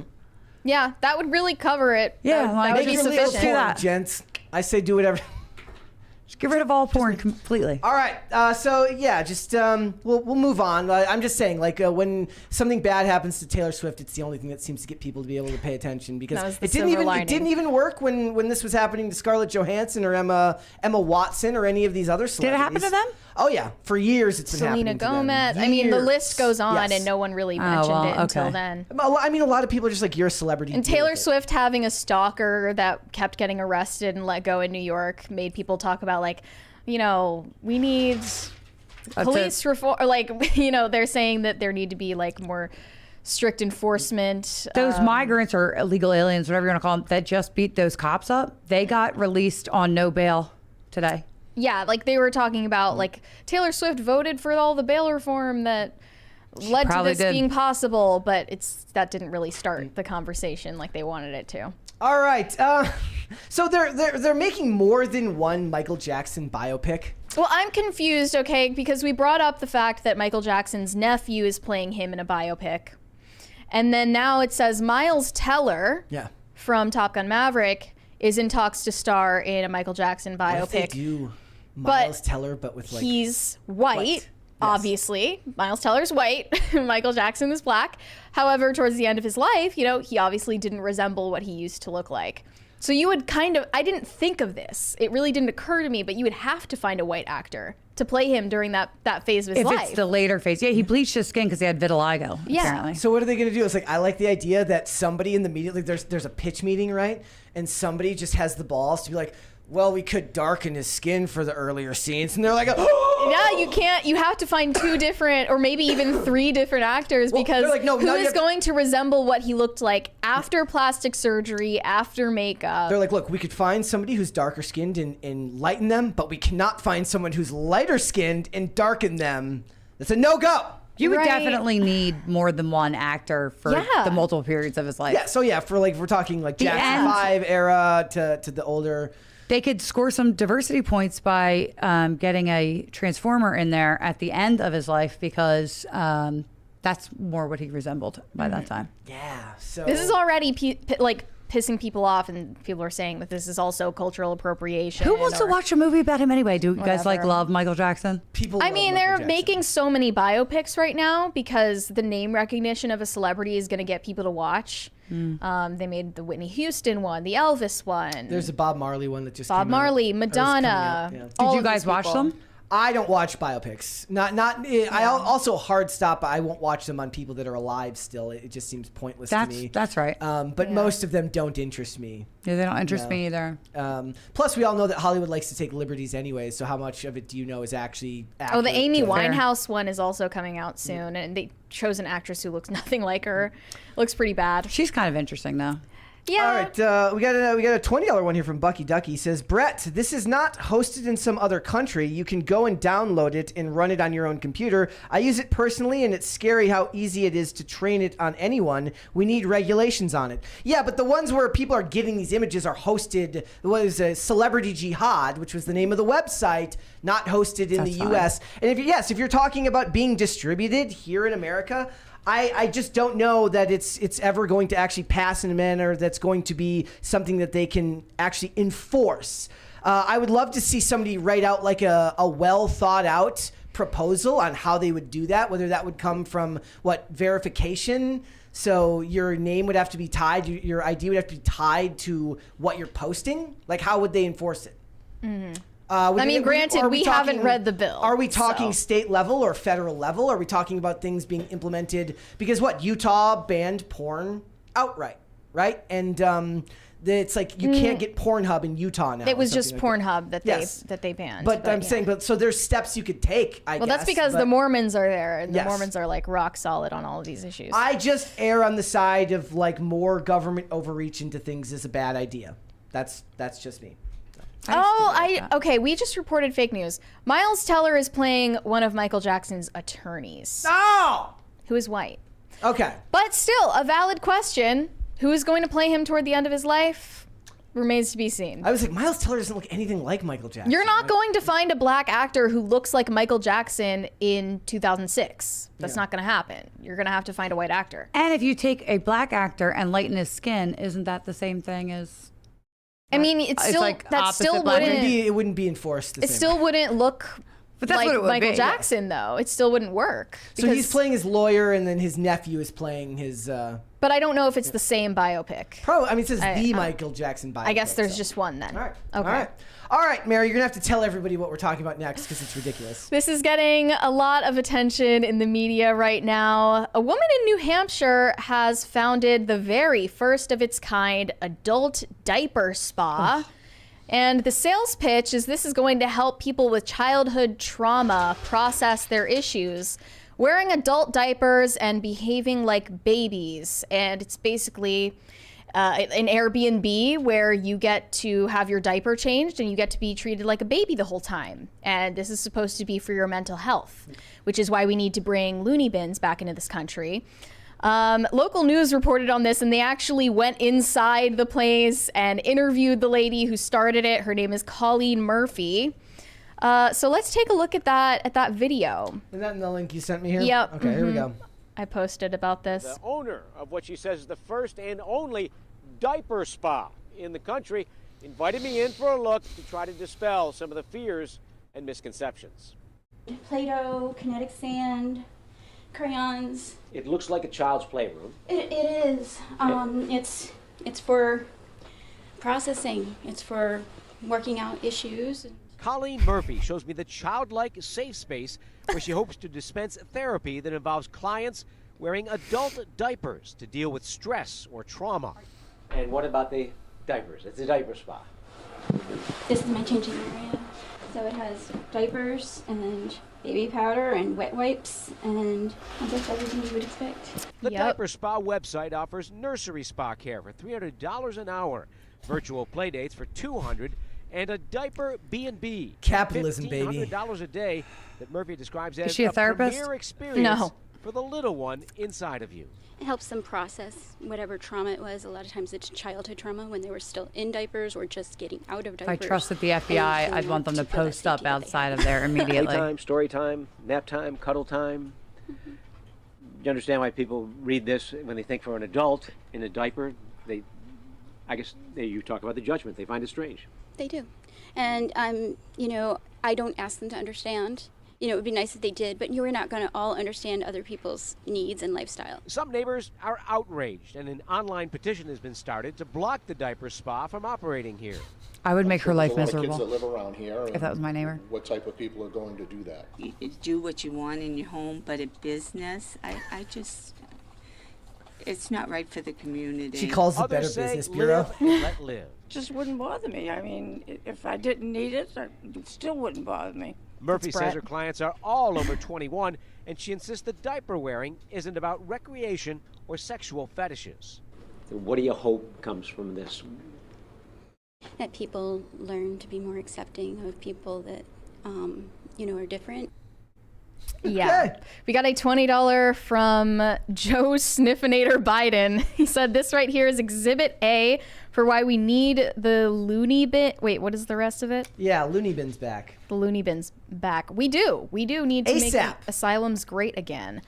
Yeah, that would really cover it. Yeah, that would be sufficient. Do that. Gents, I say do whatever. Get rid of all porn completely. All right. So yeah, just we'll move on. I'm just saying, like when something bad happens to Taylor Swift, it's the only thing that seems to get people to be able to pay attention because it didn't even work when this was happening to Scarlett Johansson or Emma Watson or any of these other celebrities. Did it happen to them? Oh yeah, for years it's been Selena happening Gomez. to them. I mean, the list goes on, Yes. and no one really mentioned it until then. I mean, a lot of people are just like, you're a celebrity. And Taylor Swift having a stalker that kept getting arrested and let go in New York made people talk about like, you know, we need police reform, or like, you know, they're saying that there need to be like more strict enforcement. Those migrants or illegal aliens, whatever you want to call them, that just beat those cops up, they got released on no bail today. Yeah, like they were talking about like Taylor Swift voted for all the bail reform that led to this being possible, but that didn't really start the conversation like they wanted it to. All right. So they're making more than one Michael Jackson biopic. Well, I'm confused, okay, because we brought up the fact that Michael Jackson's nephew is playing him in a biopic. And then now it says Miles Teller from Top Gun Maverick is in talks to star in a Michael Jackson biopic. What if they do Miles Teller, but with like... He's white. Obviously, Miles Teller's white, Michael Jackson is black. However, towards the end of his life, you know, he obviously didn't resemble what he used to look like. So you would I didn't think of this. It really didn't occur to me, but you would have to find a white actor to play him during that phase of his life. If it's the later phase. Yeah, he bleached his skin because he had vitiligo, apparently. So what are they going to do? It's like, I like the idea that somebody in the media, like there's a pitch meeting, right? And somebody just has the balls to be like, well, we could darken his skin for the earlier scenes. And they're like, oh! Yeah, you can't. You have to find 2 different or maybe even 3 different actors because like, no, who is going to resemble what he looked like after plastic surgery, after makeup? They're like, look, we could find somebody who's darker skinned and lighten them, but we cannot find someone who's lighter skinned and darken them. That's a no-go. You would definitely need more than one actor for the multiple periods of his life. Yeah, so yeah, for like, if we're talking like Jackson 5 era to the older... They could score some diversity points by getting a Transformer in there at the end of his life because that's more what he resembled by that time. Yeah. So this is already pissing people off, and people are saying that this is also cultural appropriation. Who wants to watch a movie about him anyway? Do you guys like love Michael Jackson? I mean, they're making so many biopics right now because the name recognition of a celebrity is going to get people to watch. They made the Whitney Houston one, the Elvis one. There's a Bob Marley one that just Bob came Marley, out, Madonna. Did you guys watch them? I don't watch biopics. I also hard stop. I won't watch them on people that are alive still. It just seems pointless to me. That's right. But most of them don't interest me. Yeah, they don't interest me either. Plus, we all know that Hollywood likes to take liberties anyway. So how much of it do you know is actually accurate? Oh, the Amy Winehouse one is also coming out soon, and they chose an actress who looks nothing like her. Looks pretty bad. She's kind of interesting though. Yeah. All right, we got a $20 one here from Bucky Ducky. He says, Brett, this is not hosted in some other country. You can go and download it and run it on your own computer. I use it personally, and it's scary how easy it is to train it on anyone. We need regulations on it. Yeah, but the ones where people are getting these images are hosted. Was Celebrity Jihad, which was the name of the website, not hosted in the U.S. And if you're talking about being distributed here in America, I just don't know that it's ever going to actually pass in a manner that's going to be something that they can actually enforce. I would love to see somebody write out like a well thought out proposal on how they would do that, whether that would come from verification. So your name would have to be tied, your ID would have to be tied to what you're posting. Like, how would they enforce it? Mm-hmm. Granted, we haven't read the bill. Are we talking state level or federal level? Are we talking about things being implemented? Because Utah banned porn outright, right? And It's like you can't get Pornhub in Utah now. It was just like Pornhub that they banned. But I'm saying, so there's steps you could take, I guess. Well, that's because the Mormons are there, and the Mormons are like rock solid on all of these issues. I just err on the side of like more government overreach into things is a bad idea. That's just me. Okay, we just reported fake news. Miles Teller is playing one of Michael Jackson's attorneys. Oh! Who is white. Okay. But still, a valid question. Who is going to play him toward the end of his life? Remains to be seen. I was like, Miles Teller doesn't look anything like Michael Jackson. You're not going to find a black actor who looks like Michael Jackson in 2006. That's not going to happen. You're going to have to find a white actor. And if you take a black actor and lighten his skin, isn't that the same thing as... I mean, it's still like that opposite still black. wouldn't. It wouldn't be enforced the It same still way. wouldn't look But that's like what it would Michael be, Jackson, though. It still wouldn't work. So he's playing his lawyer, and then his nephew is playing his... But I don't know if it's the same biopic. I mean, it says the Michael Jackson biopic. I guess there's just one then. All right. Okay. All right, Mary, you're going to have to tell everybody what we're talking about next because it's ridiculous. This is getting a lot of attention in the media right now. A woman in New Hampshire has founded the very first of its kind adult diaper spa. And the sales pitch is this is going to help people with childhood trauma process their issues, wearing adult diapers and behaving like babies. And it's basically an Airbnb where you get to have your diaper changed and you get to be treated like a baby the whole time. And this is supposed to be for your mental health, which is why we need to bring loony bins back into this country. Local news reported on this, and they actually went inside the place and interviewed the lady who started it. Her name is Colleen Murphy. So let's take a look at that video. Isn't that in the link you sent me here? Yep. Okay, here we go. I posted about this. The owner of what she says is the first and only diaper spa in the country invited me in for a look to try to dispel some of the fears and misconceptions. Play-Doh, kinetic sand, crayons. It looks like a child's playroom. It is. It's for processing. It's for working out issues. Colleen Murphy shows me the childlike safe space where she hopes to dispense therapy that involves clients wearing adult diapers to deal with stress or trauma. And what about the diapers? It's a diaper spa. This is my changing area. So it has diapers and baby powder and wet wipes and just everything you would expect. The Diaper Spa website offers nursery spa care for $300 an hour, virtual play dates for $200, and a diaper B&B. Capitalism, baby. $1,500 a day that Murphy describes as she a therapist? premier experience No. for the little one inside of you. It helps them process whatever trauma it was. A lot of times it's childhood trauma when they were still in diapers or just geting out of If diapers. I trusted the FBI, I'd want them to post up outside of there immediately. Playtime, story time, nap time, cuddle time. Mm-hmm. You understand why people read this when they think for an adult in a diaper, you talk about the judgment. They find it strange. They do. And, I don't ask them to understand. It would be nice if they did, but you're not going to all understand other people's needs and lifestyle. Some neighbors are outraged, and an online petition has been started to block the diaper spa from operating here. I would make her life There's a lot miserable of kids that live around here. if that was my neighbor. What type of people are going to do that? You do what you want in your home, but in business, it's not right for the community. She calls the Others Better say Business Bureau. live and let live. Just wouldn't bother me. I mean, if I didn't need it, it still wouldn't bother me. Murphy Brett. says her clients are all over 21, and she insists that diaper wearing isn't about recreation or sexual fetishes. What do you hope comes from this? That people learn to be more accepting of people that, are different. Yeah. Okay. We got a $20 from Joe Sniffinator Biden. He said this right here is Exhibit A for why we need the loony bin. Wait, what is the rest of it? Yeah, loony bin's back. The loony bins back. We do need to make ASAP. asylums great again.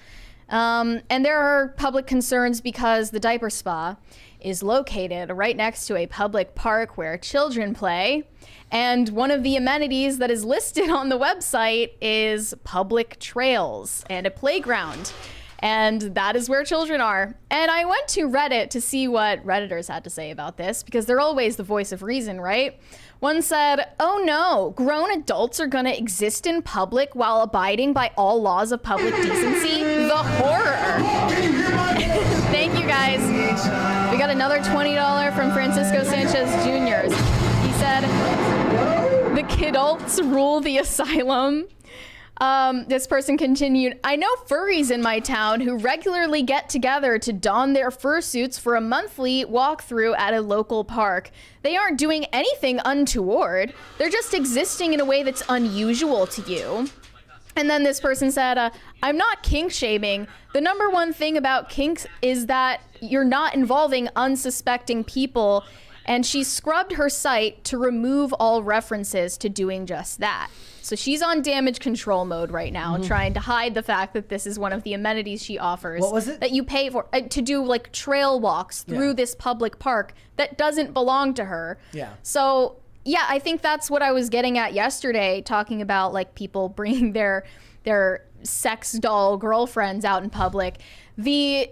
And there are public concerns because the diaper spa is located right next to a public park where children play. And one of the amenities that is listed on the website is public trails and a playground. And that is where children are. And I went to Reddit to see what Redditors had to say about this, because they're always the voice of reason, right? One said, "Oh no, grown adults are gonna exist in public while abiding by all laws of public decency? The horror." Thank you guys. We got got another $20 from Francisco Sanchez Jr. He said, the kidults rule the asylum. This person continued, I know furries in my town who regularly get together to don their fursuits for a monthly walkthrough at a local park. They aren't doing anything untoward. They're just existing in a way that's unusual to you. And then this person said, I'm not kink shaming. The number one thing about kinks is that you're not involving unsuspecting people. And she scrubbed her site to remove all references to doing just that. So she's on damage control mode right now, trying to hide the fact that this is one of the amenities she offers. What was it? That you pay for, to do like trail walks through this public park that doesn't belong to her. Yeah. So yeah, I think that's what I was getting at yesterday, talking about like people bringing their sex doll girlfriends out in public. The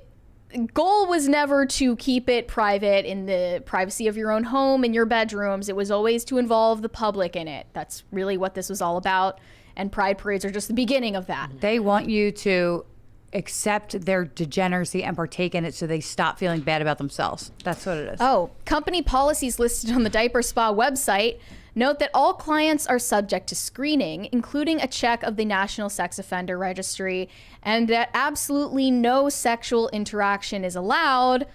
goal was never to keep it private in the privacy of your own home and your bedrooms. It was always to involve the public in it. That's really what this was all about. And pride parades are just the beginning of that. They want you to accept their degeneracy and partake in it so they stop feeling bad about themselves. That's what it is. Oh, company policies listed on the Diaper Spa website note that all clients are subject to screening, including a check of the National Sex Offender Registry, and that absolutely no sexual interaction is allowed.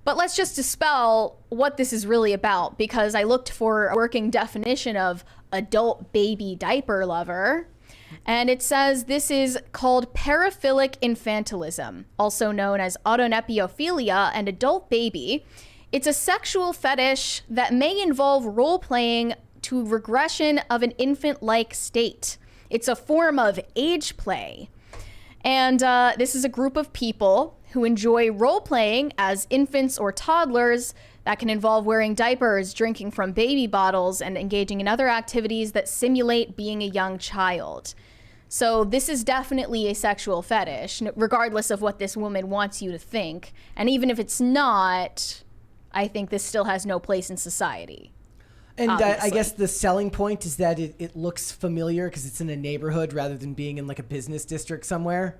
But let's just dispel what this is really about, because I looked for a working definition of adult baby diaper lover, and it says this is called paraphilic infantilism, also known as autonepiophilia and adult baby. It's a sexual fetish that may involve role-playing to regression of an infant-like state. It's a form of age play. And this is a group of people who enjoy role-playing as infants or toddlers that can involve wearing diapers, drinking from baby bottles, and engaging in other activities that simulate being a young child. So this is definitely a sexual fetish, regardless of what this woman wants you to think. And even if it's not, I think this still has no place in society. And I guess the selling point is that it looks familiar because it's in a neighborhood rather than being in like a business district somewhere.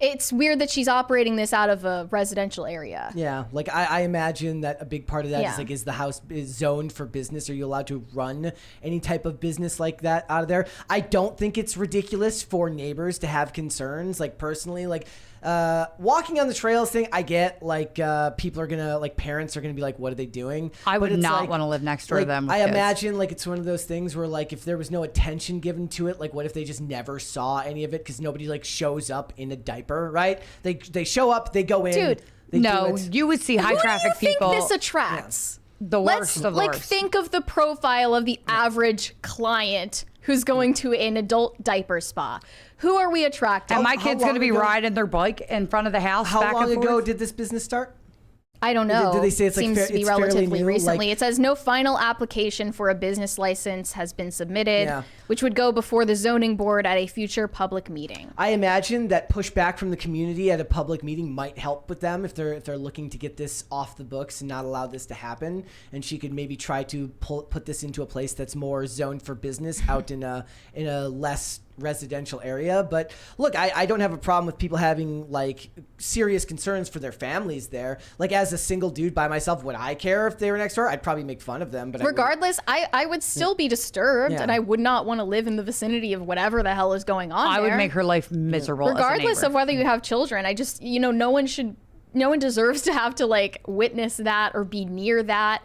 It's weird that she's operating this out of a residential area. Yeah, like I imagine that a big part of that is like, is the house is zoned for business? Are you allowed to run any type of business like that out of there? I don't think it's ridiculous for neighbors to have concerns. Like personally, like walking on the trails thing, I get like people are gonna, like parents are gonna be like, what are they doing? I would not want to live next door to them. I imagine like it's one of those things where like if there was no attention given to it, like what if they just never saw any of it because nobody like shows up in a diaper, right? They show up, they go in. Dude, no, you would see high traffic people. Who do you think this attracts? The worst of the worst. Think of the profile of the average client who's going to an adult diaper spa. Who are we attracting? And my kid's going to be riding their bike in front of the house. How long ago did this business start? I don't know. Did they say it's like Seems to be relatively new? recently. Like, it says no final application for a business license has been submitted, which would go before the zoning board at a future public meeting. I imagine that pushback from the community at a public meeting might help with them if they're looking to get this off the books and not allow this to happen. And she could maybe try to put this into a place that's more zoned for business out in a less residential area. But look, I don't have a problem with people having like serious concerns for their families there. Like as a single dude by myself, would I care if they were next door? I'd probably make fun of them. But regardless, I would still be disturbed, and I would not want to live in the vicinity of whatever the hell is going on I would make her life miserable. Regardless of whether you have children, I just, no one deserves to have to like witness that or be near that.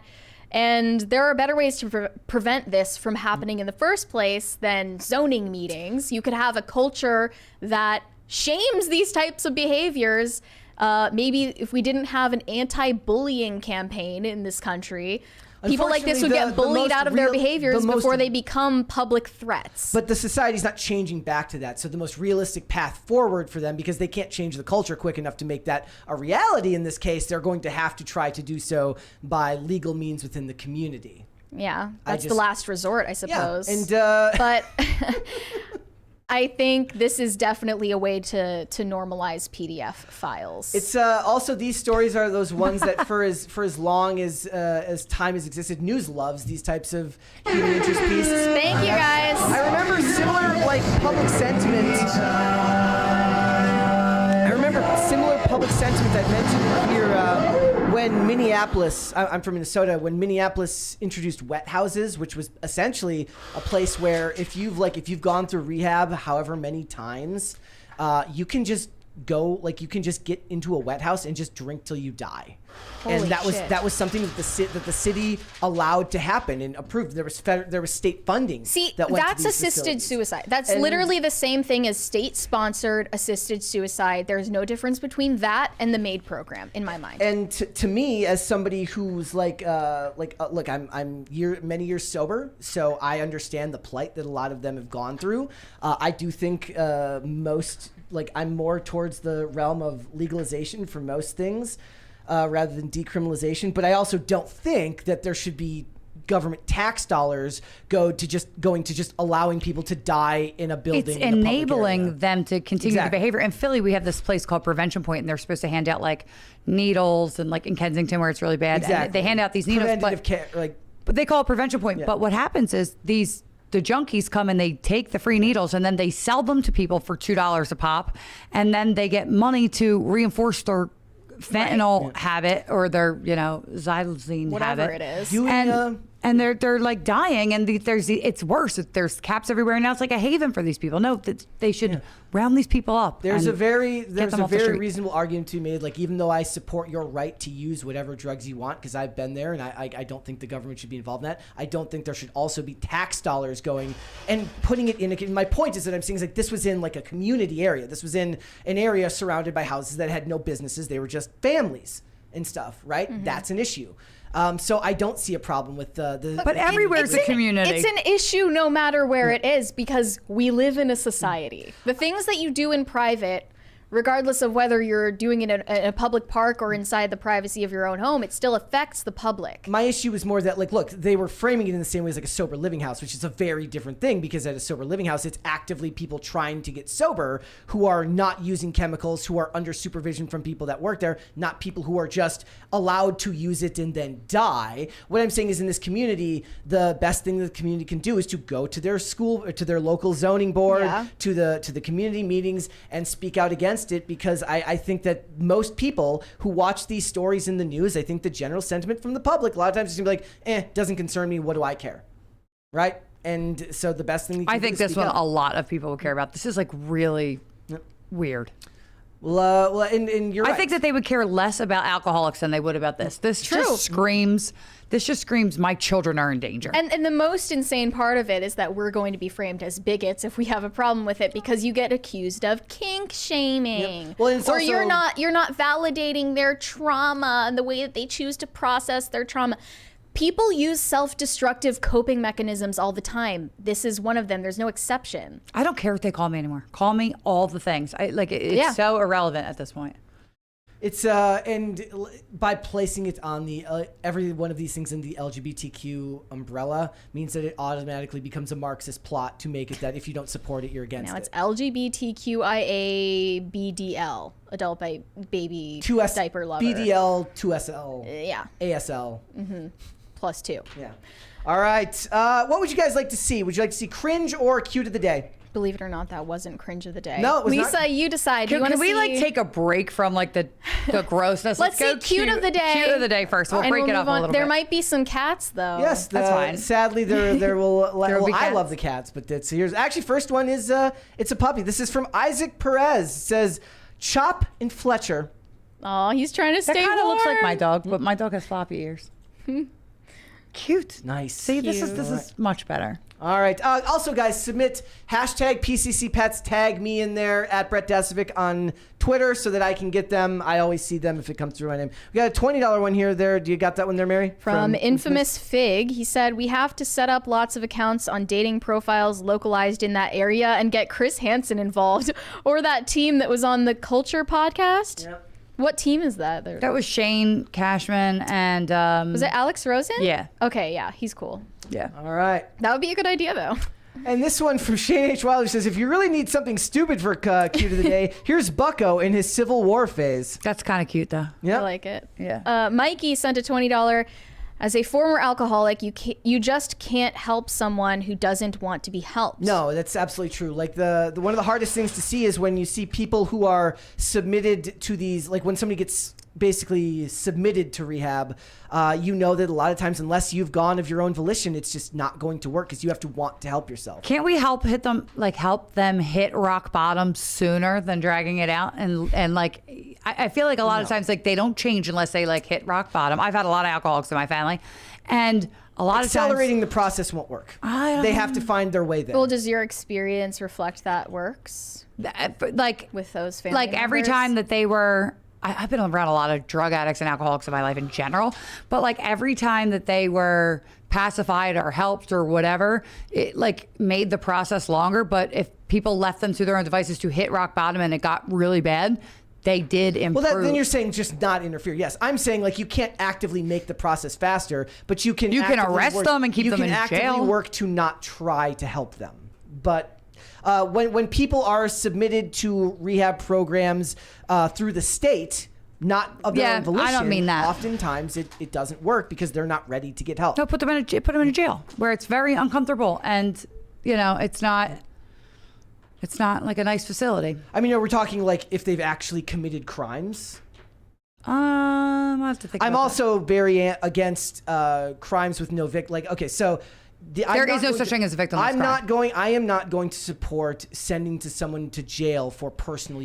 And there are better ways to prevent this from happening in the first place than zoning meetings. You could have a culture that shames these types of behaviors. Maybe if we didn't have an anti-bullying campaign in this country, people like this would get bullied out of their behaviors before they become public threats. But the society's not changing back to that. So the most realistic path forward for them, because they can't change the culture quick enough to make that a reality in this case, they're going to have to try to do so by legal means within the community. Yeah, that's the last resort, I suppose. Yeah, and but I think this is definitely a way to normalize PDF files. It's also, these stories are those ones that for as long as time has existed, news loves these types of human interest pieces. Thank you, guys. I remember similar public sentiment. I remember similar public sentiment I mentioned here when Minneapolis, I'm from Minnesota, when Minneapolis introduced wet houses, which was essentially a place where if you've gone through rehab however many times, you can just you can just get into a wet house and just drink till you die. Holy and that shit. was something that the city allowed to happen and approved. There was state funding. See, that went to that's these assisted facilities. suicide. That's literally the same thing as state-sponsored assisted suicide. There's no difference between that and the MAID program, in my mind. And to me, as somebody who's look, I'm many years sober, so I understand the plight that a lot of them have gone through. I do think I'm more towards the realm of legalization for most things, rather than decriminalization. But I also don't think that there should be government tax dollars going to just allowing people to die in a building. It's in a public area. enabling them to continue the behavior. In Philly, we have this place called Prevention Point, and they're supposed to hand out like needles, and like in Kensington where it's really bad, Exactly. and they hand out these needles, Preventative but, care, but they call it Prevention Point. Yeah. But what happens is the junkies come and they take the free needles and then they sell them to people for $2 a pop, and then they get money to reinforce their fentanyl habit or their xylazine Whatever habit. it is. And they're like dying, and it's worse. There's caps everywhere, and now it's like a haven for these people. No, they should round these people up. There's a very street. reasonable argument to be made. Like, even though I support your right to use whatever drugs you want, because I've been there, and I don't think the government should be involved in that. I don't think there should also be tax dollars going and putting it in. My point is that I'm saying is like this was in like a community area. This was in an area surrounded by houses that had no businesses. They were just families and stuff, right? Mm-hmm. That's an issue. So I don't see a problem with the. But everywhere's a community. It's an issue no matter where it is, because we live in a society. The things that you do in private, regardless of whether you're doing it in a public park or inside the privacy of your own home, it still affects the public. My issue is more that, like, look, they were framing it in the same way as like a sober living house, which is a very different thing, because at a sober living house, it's actively people trying to get sober who are not using chemicals, who are under supervision from people that work there, not people who are just allowed to use it and then die. What I'm saying is, in this community, the best thing that the community can do is to go to their school or to their local zoning board, to the community meetings, and speak out against it, because I think that most people who watch these stories in the news, I think the general sentiment from the public a lot of times is gonna be like, doesn't concern me, what do I care, right? And so the best thing I think this one a lot of people will care about. This is like really weird. Well, and you're right. I think that they would care less about alcoholics than they would about this. This just screams my children are in danger. And the most insane part of it is that we're going to be framed as bigots if we have a problem with it, because you get accused of kink shaming. Yep. Well, it's or also, you're not validating their trauma and the way that they choose to process their trauma. People use self-destructive coping mechanisms all the time. This is one of them. There's no exception. I don't care what they call me anymore. Call me all the things. It's so irrelevant at this point. It's and by placing it on the every one of these things in the LGBTQ umbrella means that it automatically becomes a Marxist plot to make it that if you don't support it, you're against it. Now it's LGBTQIABDL, adult baby 2S, diaper lover. BDL, 2SL, yeah, ASL. Mm-hmm. +2. Yeah. All right. What would you guys like to see? Would you like to see cringe or cute of the day? Believe it or not, that wasn't cringe of the day. No, it was Lisa, not. you decide. Can we like take a break from like the grossness? Let's go see cute of the day. Cute of the day first. We'll break it up a little bit. There might be some cats though. Yes, that's fine. Sadly, there will. There will be I cats. love the cats, but here's actually first one is it's a puppy. This is from Isaac Perez. It says Chop and Fletcher. Oh, he's trying to stay warm. That kind of looks like my dog, but my dog has floppy ears. Cute. Nice. See, this is much better. All right. Also, guys, submit hashtag PCC Pets. Tag me in there at Brett Dasovic on Twitter so that I can get them. I always see them if it comes through my name. We got a $20 one here. There, do you got that one there, Mary? From Infamous Fig. He said, we have to set up lots of accounts on dating profiles localized in that area and get Chris Hansen involved, or that team that was on the Culture podcast. Yep. What team is that? That was Shane Cashman and was it Alex Rosen? Yeah. Okay, yeah, he's cool. Yeah. All right. That would be a good idea though. And this one from Shane H. Wilder says, if you really need something stupid for cute of the day, here's Bucko in his Civil War phase. That's kind of cute though. Yeah. I like it. Yeah. Mikey sent a $20 As a former alcoholic, you just can't help someone who doesn't want to be helped. No, that's absolutely true. Like the one of the hardest things to see is when you see people who are submitted to these, like when somebody gets basically submitted to rehab, you know that a lot of times, unless you've gone of your own volition, it's just not going to work because you have to want to help yourself. Can't we help them hit rock bottom sooner than dragging it out? And like, I feel like a lot of times, like, they don't change unless they like hit rock bottom. I've had a lot of alcoholics in my family, and a lot of times accelerating the process won't work. They have to find their way there. Well, does your experience reflect that works? Like with those family like every members? time that they were, I've been around a lot of drug addicts and alcoholics in my life in general, but like every time that they were pacified or helped or whatever, it like made the process longer. But if people left them to their own devices to hit rock bottom and it got really bad, they did improve. Well, then you're saying just not interfere. Yes, I'm saying like you can't actively make the process faster, but you can arrest them and keep them in jail. You can actively work to not try to help them. But when people are submitted to rehab programs through the state, not of their own volition, I don't mean that. Oftentimes it doesn't work because they're not ready to get help. No, put them in a jail where it's very uncomfortable, and you know it's not like a nice facility. I mean, we're talking like if they've actually committed crimes. I have to think. I'm also very against crimes with no victim. Like, okay, so. There is no such thing as a victimless crime. I am not going to support sending someone to jail for personal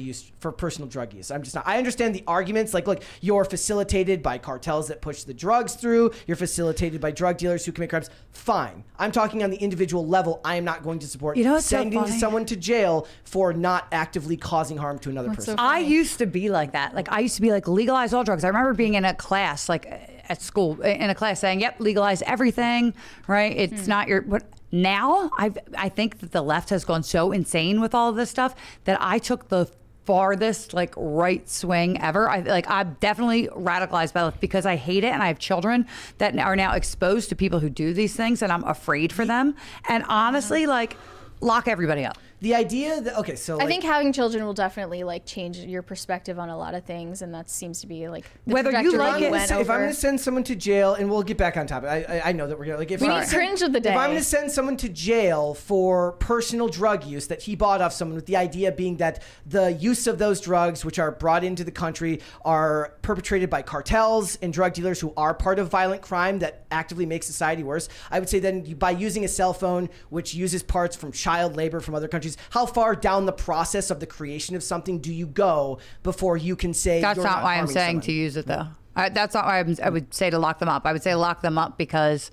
drug use. I'm just not. I understand the arguments. Like, look, you're facilitated by cartels that push the drugs through. You're facilitated by drug dealers who commit crimes. Fine. I'm talking on the individual level. I am not going to support sending someone to jail for not actively causing harm to another person. So I used to be like that. Like, I used to be like, legalize all drugs. I remember being in a class, like at school, in a class saying, yep, legalize everything, right? It's not your, but now I think that the left has gone so insane with all of this stuff that I took the farthest like right swing ever. I'm definitely radicalized by it because I hate it, and I have children that are now exposed to people who do these things, and I'm afraid for them. And honestly, like, lock everybody up. The idea that, okay, so I think having children will definitely like change your perspective on a lot of things, and that seems to be like the whether you like it. If I'm going to send someone to jail, and we'll get back on topic. I know that we're going to like. We need cringe of the day. If I'm going to send someone to jail for personal drug use that he bought off someone, with the idea being that the use of those drugs, which are brought into the country, are perpetrated by cartels and drug dealers who are part of violent crime that actively makes society worse, I would say then by using a cell phone which uses parts from child labor from other countries, how far down the process of the creation of something do you go before you can say that's you're not why I'm saying someone? To use it though. That's not why I would say to lock them up. I would say lock them up because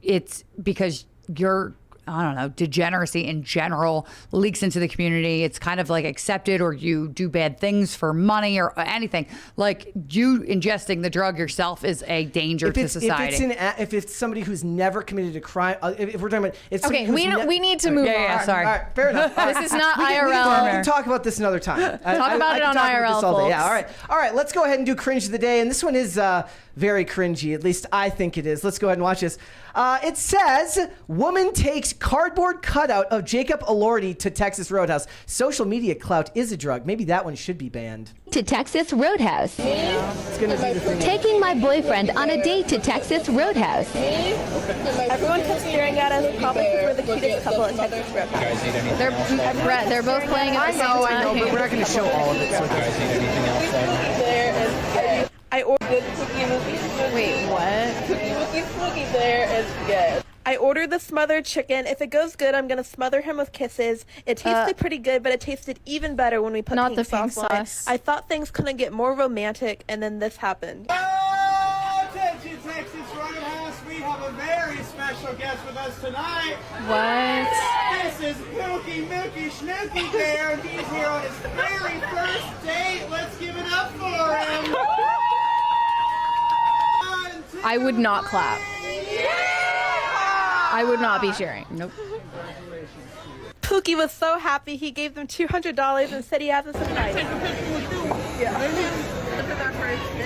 you're, I don't know, degeneracy in general leaks into the community. It's kind of like accepted, or you do bad things for money or anything. Like, you ingesting the drug yourself is a danger to society. If it's somebody who's never committed a crime, if we're talking about, okay, we need to move on. Yeah, sorry. All right, fair enough. This is not IRL. We can talk about this another time. Talk about it on IRL, folks. Yeah, all right. Let's go ahead and do cringe of the day, and this one is very cringy. At least I think it is. Let's go ahead and watch this. It says, woman takes cardboard cutout of Jacob Elordi to Texas Roadhouse. Social media clout is a drug. Maybe that one should be banned. To Texas Roadhouse. It's gonna be the thing. Taking my boyfriend on a date to Texas Roadhouse. Everyone keeps staring at us probably because we're the cutest couple at Texas Roadhouse. They're both playing at the same time. I know, but we're not going to show all of it. So I ordered Cookie Wookie Smoothie. Wait, what? Cookie Wookie Smoothie there is good. I ordered the smothered chicken. If it goes good, I'm going to smother him with kisses. It tasted pretty good, but it tasted even better when we put pink sauce on it. I thought things couldn't get more romantic, and then this happened. Attention, Texas Roadhouse. We have a very special guest with us tonight. What? This is Pookie Mookie Schnookie Bear, and he's here on his very first date. Let's give it up for him. I would not clap. I would not be cheering. Nope. Pookie was so happy he gave them $200 and said he has a surprise.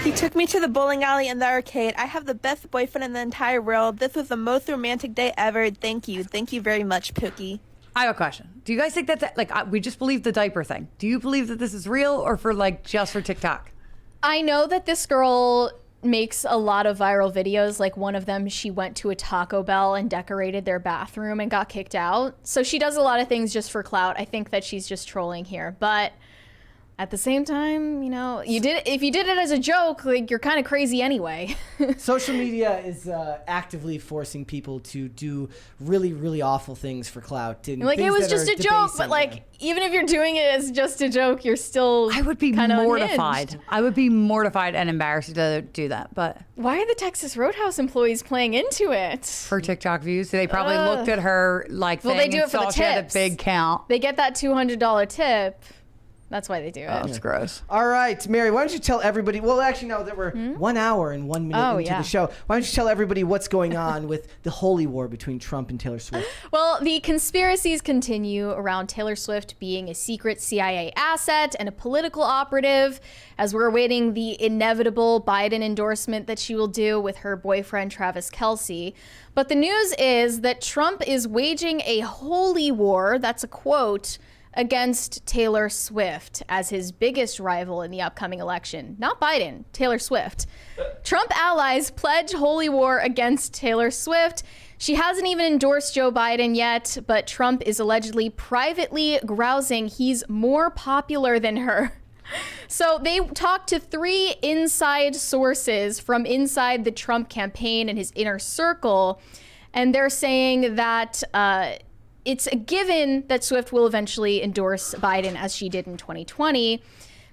He took me to the bowling alley and the arcade. I have the best boyfriend in the entire world. This was the most romantic day ever. Thank you. Thank you very much, Pookie. I have a question. Do you guys think that's like, we just believe the diaper thing? Do you believe that this is real, or for like just for TikTok? I know that this girl makes a lot of viral videos. Like one of them, she went to a Taco Bell and decorated their bathroom and got kicked out. So she does a lot of things just for clout. I think that she's just trolling here. But at the same time, you know, if you did it as a joke, like, you're kind of crazy anyway. Social media is actively forcing people to do really, really awful things for clout. And like, it was just a joke, but like, even if you're doing it as just a joke, you're still I would be mortified. I would be mortified and embarrassed to do that. But why are the Texas Roadhouse employees playing into it? For TikTok views? So they probably looked at her like well, they do it for the tips. She had a big count. They get that $200 tip. That's why they do it. Oh, it's gross. All right, Mary, why don't you tell everybody, well, actually, no, that we're 1 hour and 1 minute into the show. Why don't you tell everybody what's going on with the holy war between Trump and Taylor Swift? Well, the conspiracies continue around Taylor Swift being a secret CIA asset and a political operative, as we're awaiting the inevitable Biden endorsement that she will do with her boyfriend, Travis Kelce. But the news is that Trump is waging a holy war, that's a quote, against Taylor Swift as his biggest rival in the upcoming election. Not Biden, Taylor Swift. Trump allies pledge holy war against Taylor Swift. She hasn't even endorsed Joe Biden yet, but Trump is allegedly privately grousing he's more popular than her. So they talked to 3 inside sources from inside the Trump campaign and his inner circle, and they're saying that it's a given that Swift will eventually endorse Biden as she did in 2020.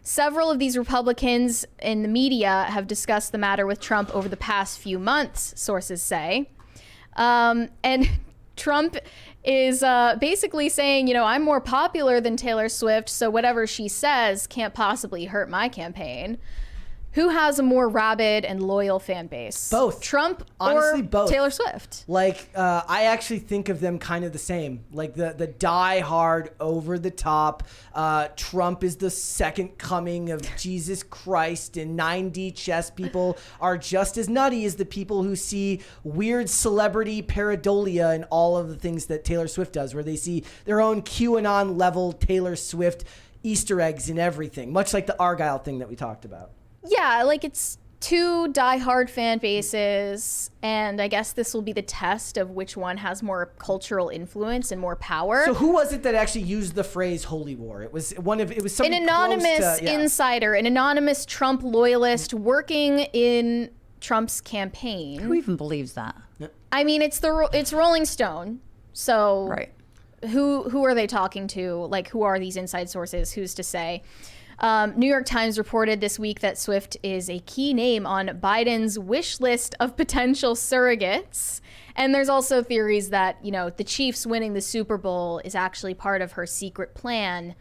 Several of these Republicans in the media have discussed the matter with Trump over the past few months, sources say. And Trump is basically saying, you know, I'm more popular than Taylor Swift, so whatever she says can't possibly hurt my campaign. Who has a more rabid and loyal fan base? Both. Trump Honestly, or both. Taylor Swift? Like, I actually think of them kind of the same. Like the die-hard, over-the-top. Trump is the second coming of Jesus Christ, and 9D chess people are just as nutty as the people who see weird celebrity pareidolia in all of the things that Taylor Swift does, where they see their own QAnon-level Taylor Swift Easter eggs in everything, much like the Argylle thing that we talked about. Yeah, like it's 2 diehard fan bases, and I guess this will be the test of which one has more cultural influence and more power. So who was it that actually used the phrase "holy war"? It was an anonymous insider, an anonymous Trump loyalist working in Trump's campaign. Who even believes that? I mean, it's Rolling Stone. So right. Who are they talking to? Like, who are these inside sources? Who's to say? New York Times reported this week that Swift is a key name on Biden's wish list of potential surrogates. And there's also theories that, you know, the Chiefs winning the Super Bowl is actually part of her secret plan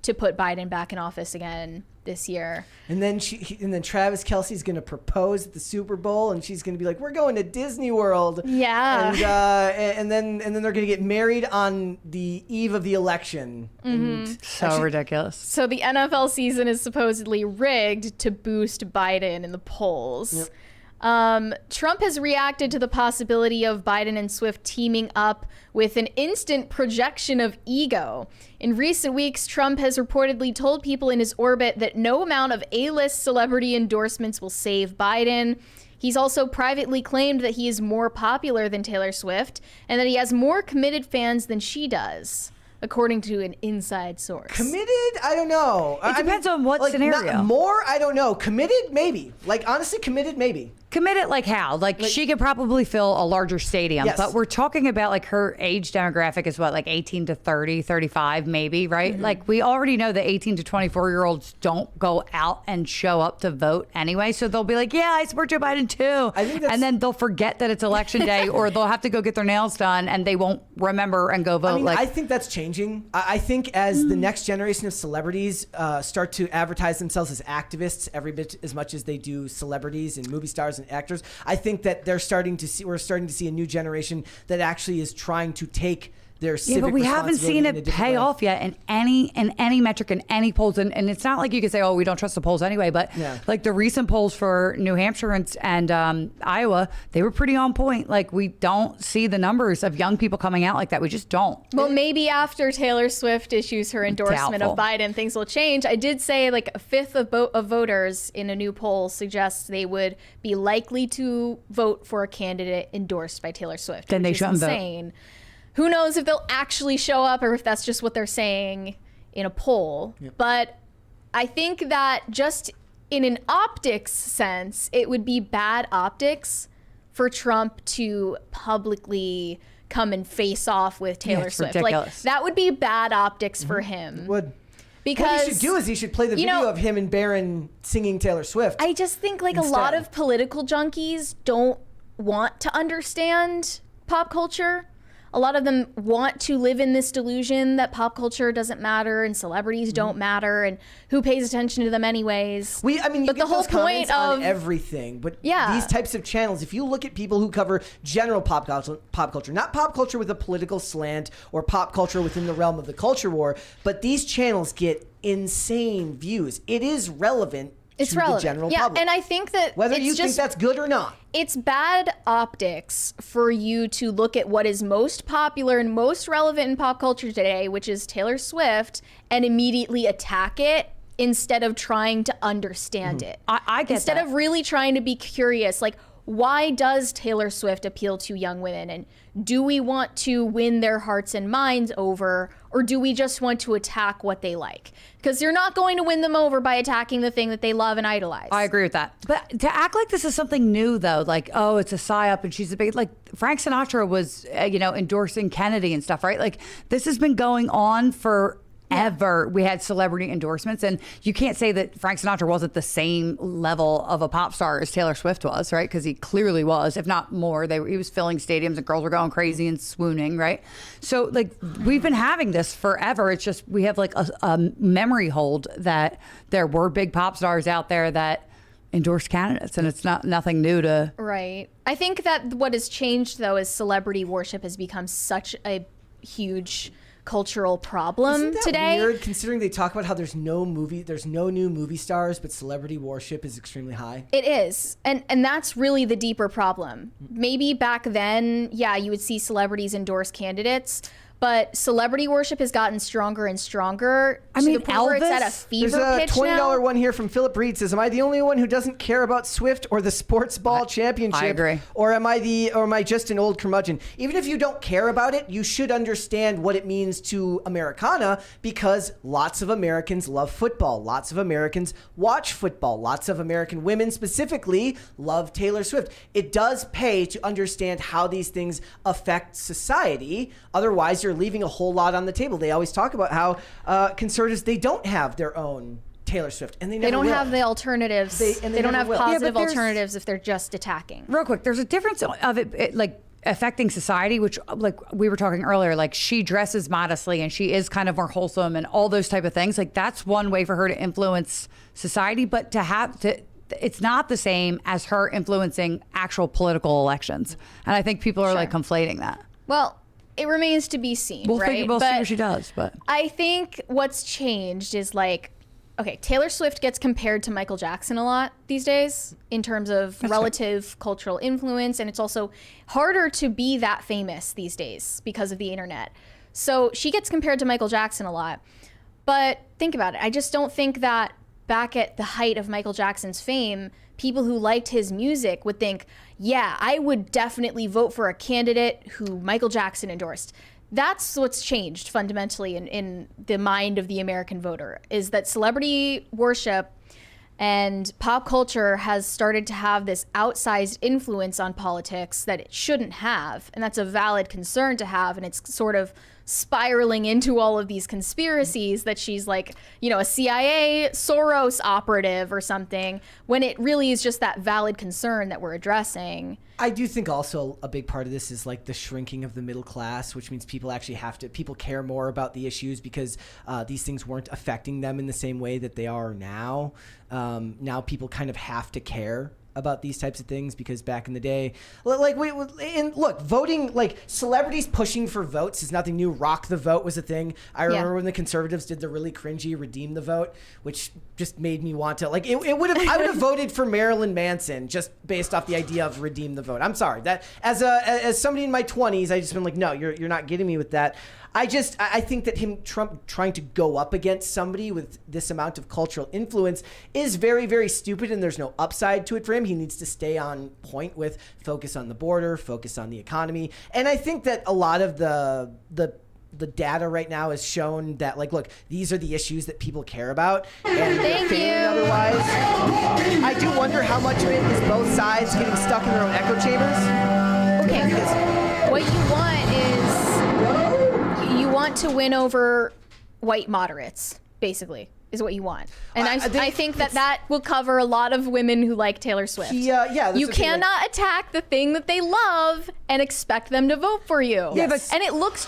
to put Biden back in office again this year. And then Travis Kelce's going to propose at the Super Bowl, and she's going to be like, "We're going to Disney World." Yeah. And then they're going to get married on the eve of the election. So ridiculous. So the NFL season is supposedly rigged to boost Biden in the polls. Yep. Trump has reacted to the possibility of Biden and Swift teaming up with an instant projection of ego. In recent weeks, Trump has reportedly told people in his orbit that no amount of A-list celebrity endorsements will save Biden. He's also privately claimed that he is more popular than Taylor Swift and that he has more committed fans than she does, according to an inside source. Committed? I don't know. It depends on what scenario. More? I don't know. Committed? Maybe. Like, honestly, committed? Maybe. Committed like how? Like she could probably fill a larger stadium, Yes. but we're talking about like her age demographic is what, like 18 to 30, 35 maybe, right? Like we already know that 18 to 24-year-olds don't go out and show up to vote anyway. So they'll be like, yeah, I support Joe Biden too. And then they'll forget that it's election day or they'll have to go get their nails done and they won't remember and go vote. I mean, I think that's changing. I think as the next generation of celebrities start to advertise themselves as activists every bit as much as they do celebrities and movie stars and actors, I think that we're starting to see a new generation that actually is trying to take their civic but we haven't seen responsibility it pay off yet in any metric, in any polls. And it's not like you can say, oh, we don't trust the polls anyway. But like the recent polls for New Hampshire and Iowa, they were pretty on point. Like we don't see the numbers of young people coming out like that. We just don't. Well, maybe after Taylor Swift issues her endorsement of Biden, things will change. I did say like a fifth of voters in a new poll suggests they would be likely to vote for a candidate endorsed by Taylor Swift. Then they shouldn't vote. Who knows if they'll actually show up or if that's just what they're saying in a poll. Yep. But I think that just in an optics sense, it would be bad optics for Trump to publicly come and face off with Taylor Swift. Ridiculous. Like that would be bad optics for him. It would. Because what he should do is he should play the video of him and Barron singing Taylor Swift. I just think like a lot of political junkies don't want to understand pop culture. A lot of them want to live in this delusion that pop culture doesn't matter and celebrities don't matter and who pays attention to them anyways. I mean, you but get the whole those comments point on of everything, but these types of channels, if you look at people who cover general pop culture, not pop culture with a political slant or pop culture within the realm of the culture war, but these channels get insane views. It is relevant. It's relevant. The general public. And I think that whether you think that's good or not, it's bad optics for you to look at what is most popular and most relevant in pop culture today, which is Taylor Swift, and immediately attack it instead of trying to understand it. I get instead that. of really trying to be curious, like, why does Taylor Swift appeal to young women? And do we want to win their hearts and minds over, or do we just want to attack what they like? Because you're not going to win them over by attacking the thing that they love and idolize. I agree with that. But to act like this is something new, though, like, oh, it's a psyop and she's a big, like Frank Sinatra was, endorsing Kennedy and stuff, right? Like this has been going on for ever. We had celebrity endorsements, and you can't say that Frank Sinatra wasn't the same level of a pop star as Taylor Swift was, right? Because he clearly was, if not more. He was filling stadiums and girls were going crazy and swooning, right? So like we've been having this forever. It's just we have like a memory hold that there were big pop stars out there that endorsed candidates, and it's nothing new to. Right. I think that what has changed though is celebrity worship has become such a huge cultural problem Isn't that today. Weird, considering they talk about how there's no new movie stars, but celebrity worship is extremely high. It is, and that's really the deeper problem. Maybe back then, you would see celebrities endorse candidates, but celebrity worship has gotten stronger and stronger. I mean, to the point where it's at a fever There's a pitch $20 now. one here from Philip Reed. Says, "Am I the only one who doesn't care about Swift or the sports ball championship? I agree. Or am I just an old curmudgeon? Even if you don't care about it, you should understand what it means to Americana, because lots of Americans love football. Lots of Americans watch football. Lots of American women specifically love Taylor Swift. It does pay to understand how these things affect society. Otherwise, you're leaving a whole lot on the table. They always talk about how conservatives, they don't have their own Taylor Swift, and they don't have the alternatives. They don't have will. positive alternatives if they're just attacking. Real quick, there's a difference of it like affecting society, which like we were talking earlier, like she dresses modestly and she is kind of more wholesome and all those type of things. Like that's one way for her to influence society, but it's not the same as her influencing actual political elections. And I think people are like conflating that. Well, it remains to be seen, We'll right? see what she does, but I think what's changed is like, okay, Taylor Swift gets compared to Michael Jackson a lot these days in terms of relative cultural influence, and it's also harder to be that famous these days because of the internet. So she gets compared to Michael Jackson a lot. But think about it. I just don't think that back at the height of Michael Jackson's fame, people who liked his music would think, yeah, I would definitely vote for a candidate who Michael Jackson endorsed. That's what's changed fundamentally in the mind of the American voter, is that celebrity worship and pop culture has started to have this outsized influence on politics that it shouldn't have. And that's a valid concern to have. And it's sort of spiraling into all of these conspiracies that she's like, a CIA Soros operative or something, when it really is just that valid concern that we're addressing. I do think also a big part of this is like the shrinking of the middle class, which means people actually people care more about the issues because these things weren't affecting them in the same way that they are now. Now people kind of have to care about these types of things because back in the day, look, voting, like celebrities pushing for votes is nothing new. Rock the vote was a thing. I remember when the conservatives did the really cringy redeem the vote, which just made me want to I would have voted for Marilyn Manson just based off the idea of redeem the vote. I'm sorry that as somebody in my 20s, I just been like, no, you're not getting me with that. I think that Trump trying to go up against somebody with this amount of cultural influence is very, very stupid, and there's no upside to it for him. He needs to stay on point with focus on the border, focus on the economy. And I think that a lot of the data right now has shown that, like, look, these are the issues that people care about. And Thank you. Otherwise, I do wonder how much of it is both sides getting stuck in their own echo chambers. Okay, what you want is you want to win over white moderates, basically, is what you want. And I think that will cover a lot of women who like Taylor Swift. You cannot attack the thing that they love and expect them to vote for you. Yes. And it looks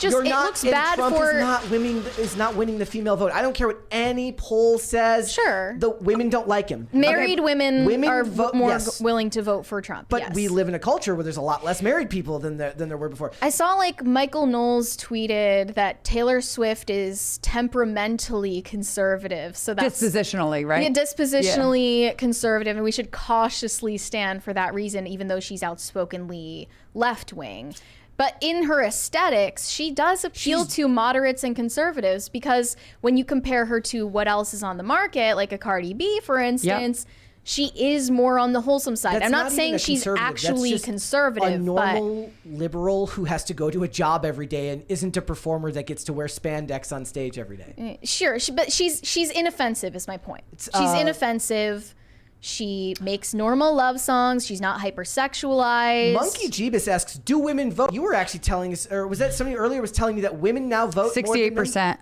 bad Trump for... is not winning the female vote. I don't care what any poll says. Sure. The women don't like him. Married women are more yes. willing to vote for Trump. But yes. we live in a culture where there's a lot less married people than there were before. I saw Michael Knowles tweeted that Taylor Swift is temperamentally conservative. So that's dispositionally, right? Yeah, dispositionally conservative, and we should cautiously stand for that reason, even though she's outspokenly left-wing. But in her aesthetics, she does appeal to moderates and conservatives, because when you compare her to what else is on the market, like a Cardi B, for instance, she is more on the wholesome side. I'm not saying she's actually conservative. A normal liberal who has to go to a job every day and isn't a performer that gets to wear spandex on stage every day. Sure, but she's inoffensive is my point. She's inoffensive. She makes normal love songs. She's not hypersexualized. Monkey Jeebus asks, do women vote? You were actually telling us, or was that somebody earlier was telling me that women now vote 68%.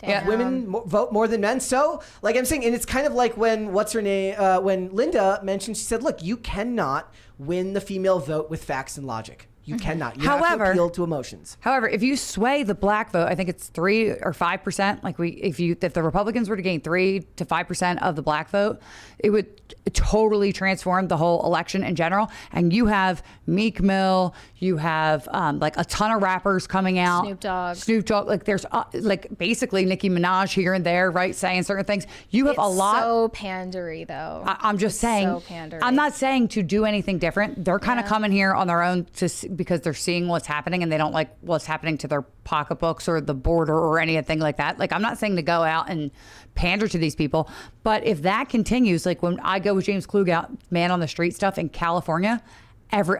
Yeah, women vote more than men. So, like I'm saying, and it's kind of like when when Linda mentioned, she said, "Look, you cannot win the female vote with facts and logic. You cannot. You have to appeal to emotions." However, if you sway the black vote, I think it's 3 or 5%. Like if the Republicans were to gain 3 to 5% of the black vote, it would totally transform the whole election in general. And you have Meek Mill, you have like a ton of rappers coming out. Snoop Dogg. Like there's like basically Nicki Minaj here and there, right, saying certain things. You have a lot. So pandery though. I'm just saying. So pandery. I'm not saying to do anything different. They're kind of coming here on their own because they're seeing what's happening and they don't like what's happening to their pocketbooks or the border or anything like that. Like I'm not saying to go out and pander to these people, but if that continues, like when I go with James Klug out man on the street stuff in California,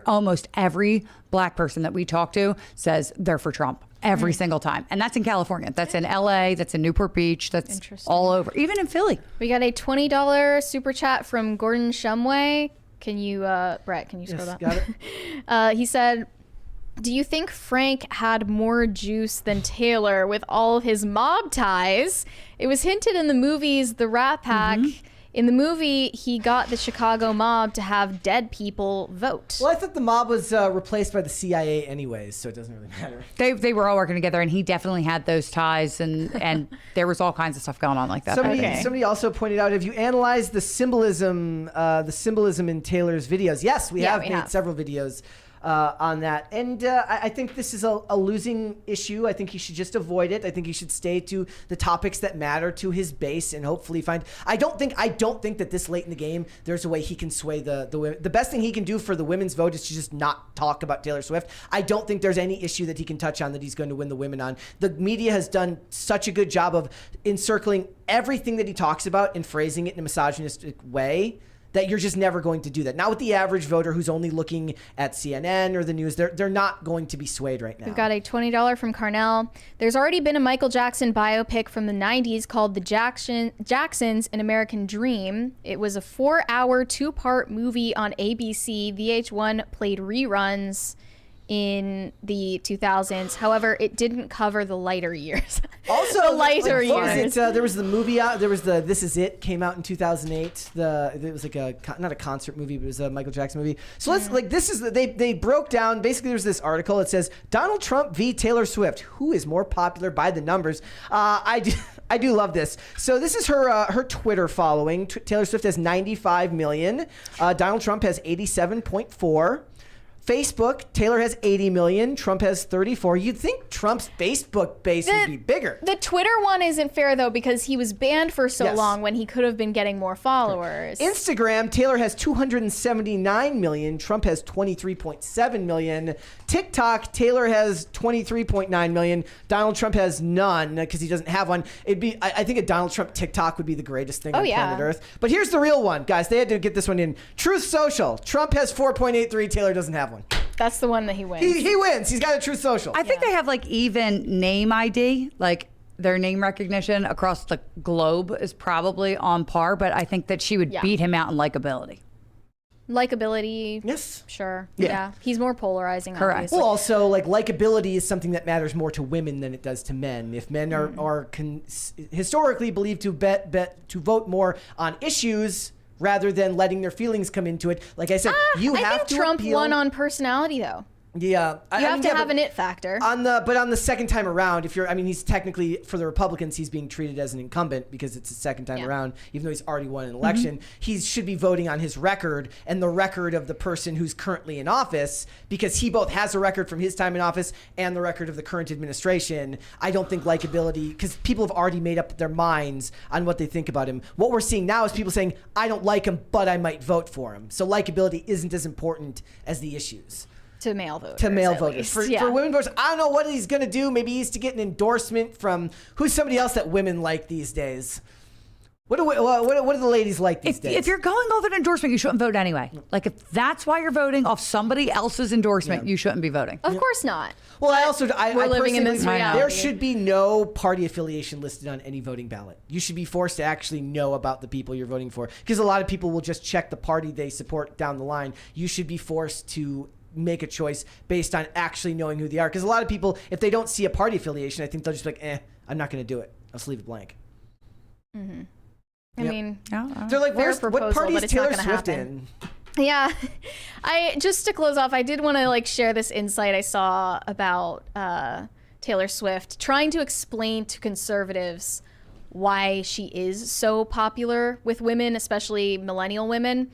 almost every black person that we talk to says they're for Trump every single time. And that's in California. That's in LA. That's in Newport Beach. That's all over, even in Philly. We got a $20 super chat from Gordon Shumway. Can you, Brett, can you scroll down? Got it. He said, do you think Frank had more juice than Taylor with all of his mob ties? It was hinted in the movies The Rat Pack. In the movie, he got the Chicago mob to have dead people vote. Well, I thought the mob was replaced by the CIA anyways, so it doesn't really matter. They were all working together, and he definitely had those ties, and there was all kinds of stuff going on like that. Somebody also pointed out, have you analyzed the symbolism in Taylor's videos? Yes, we have made several videos on that. And I think this is a losing issue. I think he should just avoid it. I think he should stay to the topics that matter to his base and hopefully find... I don't think that this late in the game, there's a way he can sway the women. The best thing he can do for the women's vote is to just not talk about Taylor Swift. I don't think there's any issue that he can touch on that he's going to win the women on. The media has done such a good job of encircling everything that he talks about and phrasing it in a misogynistic way that you're just never going to do that. Not with the average voter who's only looking at CNN or the news. They're not going to be swayed right now. We've got a $20 from Carnell. There's already been a Michael Jackson biopic from the 90s called The Jacksons, An American Dream. It was a 4-hour, 2-part movie on ABC. VH1 played reruns. in the 2000s. However, it didn't cover the lighter years. Also, the lighter years. There was the movie out. There was the This Is It came out in 2008. It was like not a concert movie, but it was a Michael Jackson movie. So let's they broke down. Basically, there's this article. It says Donald Trump v. Taylor Swift. Who is more popular by the numbers? I do love this. So this is her Twitter following. Taylor Swift has 95 million. Donald Trump has 87.4. Facebook, Taylor has 80 million. Trump has 34. You'd think Trump's Facebook base would be bigger. The Twitter one isn't fair, though, because he was banned for so long when he could have been getting more followers. Instagram, Taylor has 279 million. Trump has 23.7 million. TikTok, Taylor has 23.9 million. Donald Trump has none because he doesn't have one. I think a Donald Trump TikTok would be the greatest thing on planet Earth. But here's the real one, guys. They had to get this one in. Truth Social. Trump has 4.83. Taylor doesn't have one. That's the one that he wins. He wins. He's got a Truth Social. I think they have like even name ID, like their name recognition across the globe is probably on par, but I think that she would beat him out in likability. Likability. Yes. Sure. Yeah. He's more polarizing. Correct. Obviously. Well, also, like, likability is something that matters more to women than it does to men. If men are historically believed to vote more on issues rather than letting their feelings come into it, like I said, I think Trump won on personality, though. Yeah, you have to have an it factor. On the second time around, he's technically, for the Republicans, he's being treated as an incumbent because it's his second time around, even though he's already won an election. He should be voting on his record and the record of the person who's currently in office, because he both has a record from his time in office and the record of the current administration. I don't think likability, because people have already made up their minds on what they think about him. What we're seeing now is people saying, I don't like him, but I might vote for him. So likability isn't as important as the issues. To male voters. For women voters, I don't know what he's going to do. Maybe he's to get an endorsement from who's somebody else that women like these days. What do the ladies like these days? If you're going off an endorsement, you shouldn't vote anyway. Like, if that's why you're voting off somebody else's endorsement, you shouldn't be voting. Of course not. Well, I we're living in this reality. There should be no party affiliation listed on any voting ballot. You should be forced to actually know about the people you're voting for, because a lot of people will just check the party they support down the line. You should be forced to make a choice based on actually knowing who they are, because a lot of people, if they don't see a party affiliation, I think they'll just be like, I'm not going to do it. I'll just leave it blank. I mean, they're like, what party is Taylor Swift in? Yeah. Just to close off, I did want to share this insight I saw about Taylor Swift trying to explain to conservatives why she is so popular with women, especially millennial women.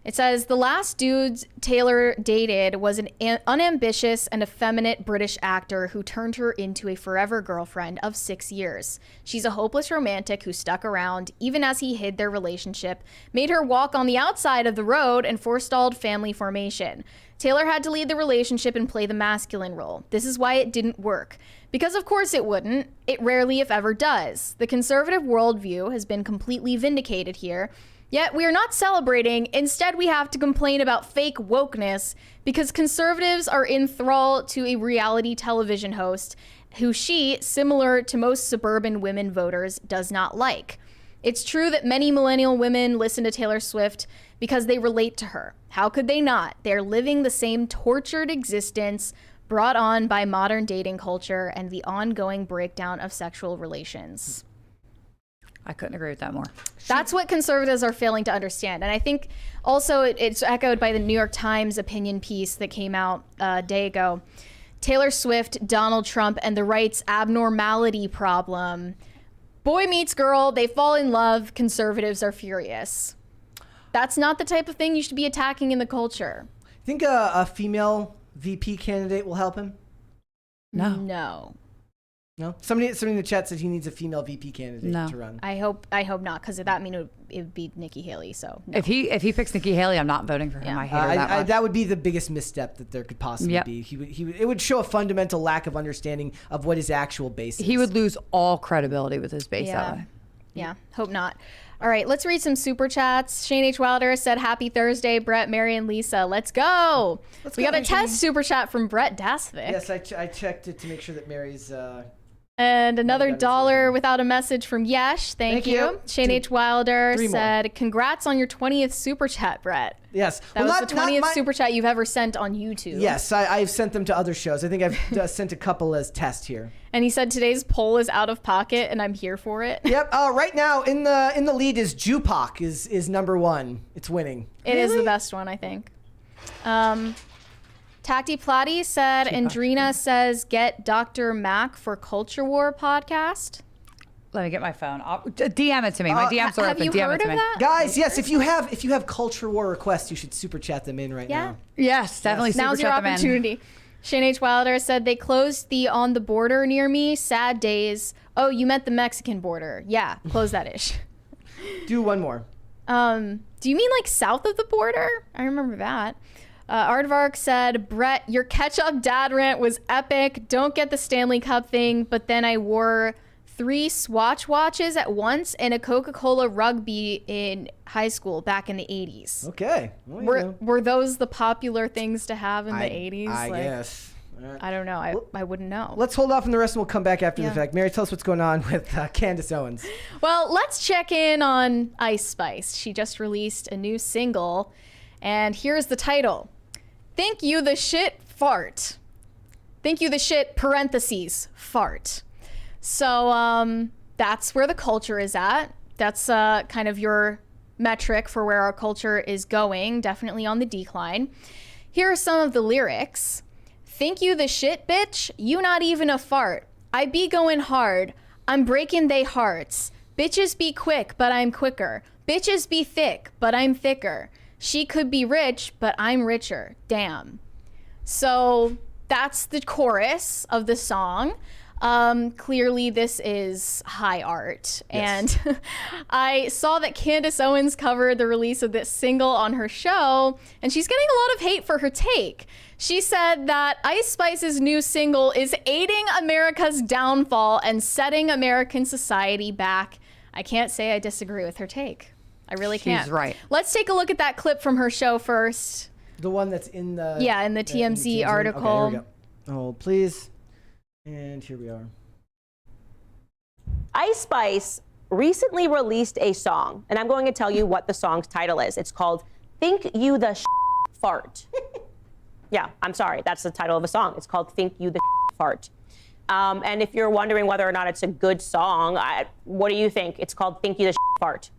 It says, the last dude Taylor dated was an unambitious and effeminate British actor who turned her into a forever girlfriend of 6 years. She's a hopeless romantic who stuck around, even as he hid their relationship, made her walk on the outside of the road, and forestalled family formation. Taylor had to lead the relationship and play the masculine role. This is why it didn't work. Because of course it wouldn't. It rarely, if ever, does. The conservative worldview has been completely vindicated here. Yet we are not celebrating. Instead, we have to complain about fake wokeness because conservatives are in thrall to a reality television host who she, similar to most suburban women voters, does not like. It's true that many millennial women listen to Taylor Swift because they relate to her. How could they not? They're living the same tortured existence brought on by modern dating culture and the ongoing breakdown of sexual relations. I couldn't agree with that more. That's what conservatives are failing to understand. And I think also it's echoed by the New York Times opinion piece that came out a day ago. Taylor Swift, Donald Trump, and the right's abnormality problem. Boy meets girl, they fall in love, conservatives are furious. That's not the type of thing you should be attacking in the culture. Think a female VP candidate will help him? No. No? Somebody in the chat said he needs a female VP candidate to run. I hope not, because that mean it would be Nikki Haley. So no. If he picks Nikki Haley, I'm not voting for him. I hate her that much. That would be the biggest misstep that there could possibly be. It would show a fundamental lack of understanding of what his actual base is. He would lose all credibility with his base that way. Yeah, hope not. All right, let's read some super chats. Shane H. Wilder said, "Happy Thursday, Brett, Mary, and Lisa. Let's go." We got a test super chat from Brett Dasvik. Yes, I checked it to make sure that Mary's And another $1 without a message from Yesh. Thank you. Shane H. Wilder said, congrats on your 20th Super Chat, Brett. Yes. That was the 20th Super Chat you've ever sent on YouTube. Yes, I've sent them to other shows. I think I've sent a couple as test here. And he said today's poll is out of pocket, and I'm here for it. Yep. Right now in the lead is Jupac is number 1. It's winning. It is the best one, I think. Tacti Plati said, Andrina says, get Dr. Mac for Culture War podcast. Let me get my phone. DM it to me. My DMs are open. Have you heard of that? Guys, yes, if you have Culture War requests, you should super chat them in right now. Yes, definitely super Now's chat your them opportunity. Shane H. Wilder said, they closed the On the Border near me. Sad days. Oh, you meant the Mexican border. Yeah, close that ish. Do one more. Do you mean like south of the border? I remember that. Aardvark said, Brett, your catch-up dad rant was epic. Don't get the Stanley Cup thing, but then I wore 3 Swatch watches at once and a Coca-Cola rugby in high school back in the 80s. Okay. Well, were those the popular things to have in the 80s? I guess. I don't know. I wouldn't know. Let's hold off on the rest and we'll come back after the fact. Mary, tell us what's going on with Candace Owens. Well, let's check in on Ice Spice. She just released a new single, and here's the title. Think you the shit fart. Think you the shit parentheses fart. So that's where the culture is at. That's kind of your metric for where our culture is going, definitely on the decline. Here are some of the lyrics. Think you the shit, bitch? You not even a fart. I be going hard. I'm breaking they hearts. Bitches be quick, but I'm quicker. Bitches be thick, but I'm thicker. She could be rich, but I'm richer. Damn. So that's the chorus of the song. Clearly this is high art. Yes. And I saw that Candace Owens covered the release of this single on her show, and she's getting a lot of hate for her take. She said that Ice Spice's new single is aiding America's downfall and setting American society back. I can't say I disagree with her take. I really can't. She's right. Let's take a look at that clip from her show first. The one that's in the... Yeah, in the TMZ article. Okay, here we go. Hold, please. And here we are. Ice Spice recently released a song, and I'm going to tell you what the song's title is. It's called Think You the Fart. Yeah, I'm sorry. That's the title of the song. It's called Think You the Fart. And if you're wondering whether or not it's a good song, what do you think? It's called Think You the Fart.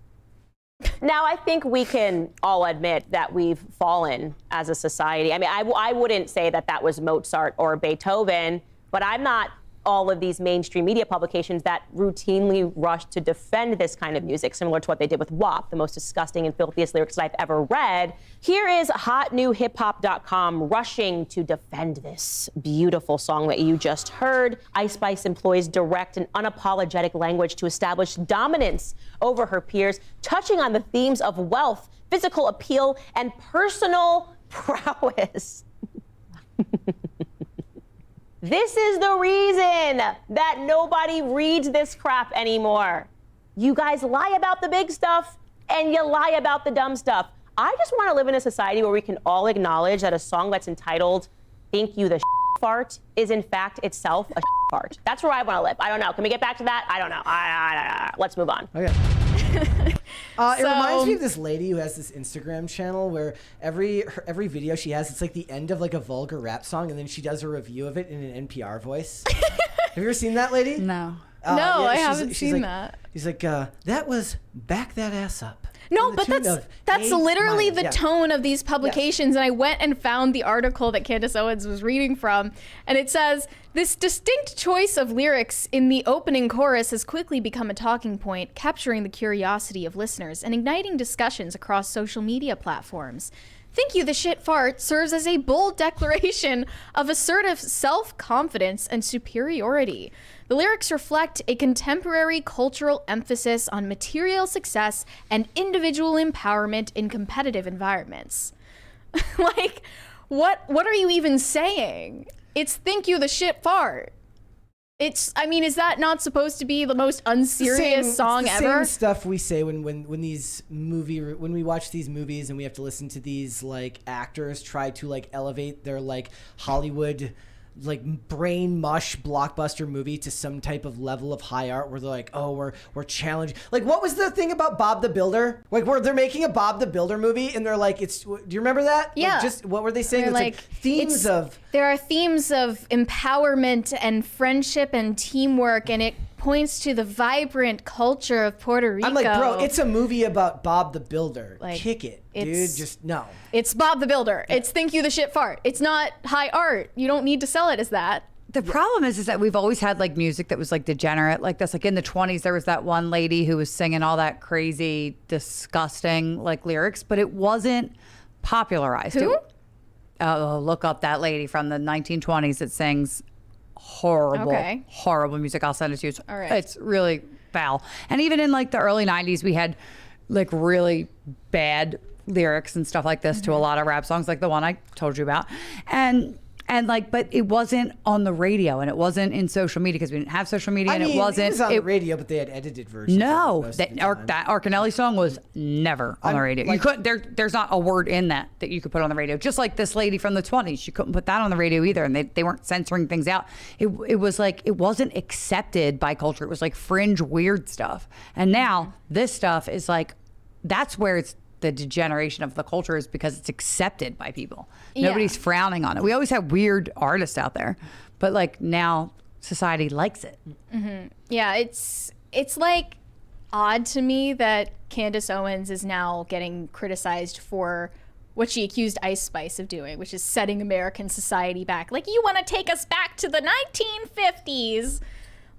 Now, I think we can all admit that we've fallen as a society. I mean, I wouldn't say that that was Mozart or Beethoven, but I'm not all of these mainstream media publications that routinely rush to defend this kind of music, similar to what they did with WAP, the most disgusting and filthiest lyrics that I've ever read. Here is hotnewhiphop.com rushing to defend this beautiful song that you just heard. Ice Spice employs direct and unapologetic language to establish dominance over her peers, touching on the themes of wealth, physical appeal, and personal prowess. This is the reason that nobody reads this crap anymore. You guys lie about the big stuff and you lie about the dumb stuff. I just want to live in a society where we can all acknowledge that a song that's entitled Think You the Fart is in fact itself a fart. That's where I want to live. I don't know. Can we get back to that? I don't know. Let's move on. Okay. It reminds me of this lady who has this Instagram channel where every video she has, it's like the end of like a vulgar rap song, and then she does a review of it in an NPR voice. Have you ever seen that lady? No. No, I haven't seen that. He's like, that was back that ass up. No, but that's literally the tone of these publications. And I went and found the article that Candace Owens was reading from. And it says, this distinct choice of lyrics in the opening chorus has quickly become a talking point, capturing the curiosity of listeners and igniting discussions across social media platforms. Think You the Shit Fart serves as a bold declaration of assertive self-confidence and superiority. The lyrics reflect a contemporary cultural emphasis on material success and individual empowerment in competitive environments. Like, what are you even saying? It's Think You the Shit Fart. I mean, is that not supposed to be the most unserious song ever? Same stuff we say when we watch these movies and we have to listen to these like actors try to like elevate their like Hollywood like brain mush blockbuster movie to some type of level of high art where they're like, oh, we're challenged. Like, what was the thing about Bob the Builder? Like, where they're making a Bob the Builder movie and they're like, do you remember that? Yeah. Like, just what were they saying? It's like themes of. There are themes of empowerment and friendship and teamwork, and it points to the vibrant culture of Puerto Rico. I'm like, bro, it's a movie about Bob the Builder. Like, kick it, dude. Just no. It's Bob the Builder. Yeah. It's Think You the Shit Fart. It's not high art. You don't need to sell it as that. The problem is that we've always had like music that was like degenerate like this. Like in the 20s, there was that one lady who was singing all that crazy, disgusting like lyrics, but it wasn't popularized. Who? Look up that lady from the 1920s that sings horrible music. I'll send it to you. All right. It's really foul. And even in like the early 90s, we had like really bad lyrics and stuff like this to a lot of rap songs, like the one I told you about. And like, but it wasn't on the radio and it wasn't in social media because we didn't have social media. I mean, it wasn't. It was on the radio, but they had edited versions. No, that Argylle song was never on the radio. Like, you couldn't. There's not a word in that you could put on the radio. Just like this lady from the 20s, she couldn't put that on the radio either, and they weren't censoring things out. It was like it wasn't accepted by culture. It was like fringe weird stuff. And now this stuff is like that's where it's. The degeneration of the culture is because it's accepted by people. Nobody's frowning on it. We always have weird artists out there, but like now society likes it. Mm-hmm. Yeah, it's like odd to me that Candace Owens is now getting criticized for what she accused Ice Spice of doing, which is setting American society back. Like, you want to take us back to the 1950s.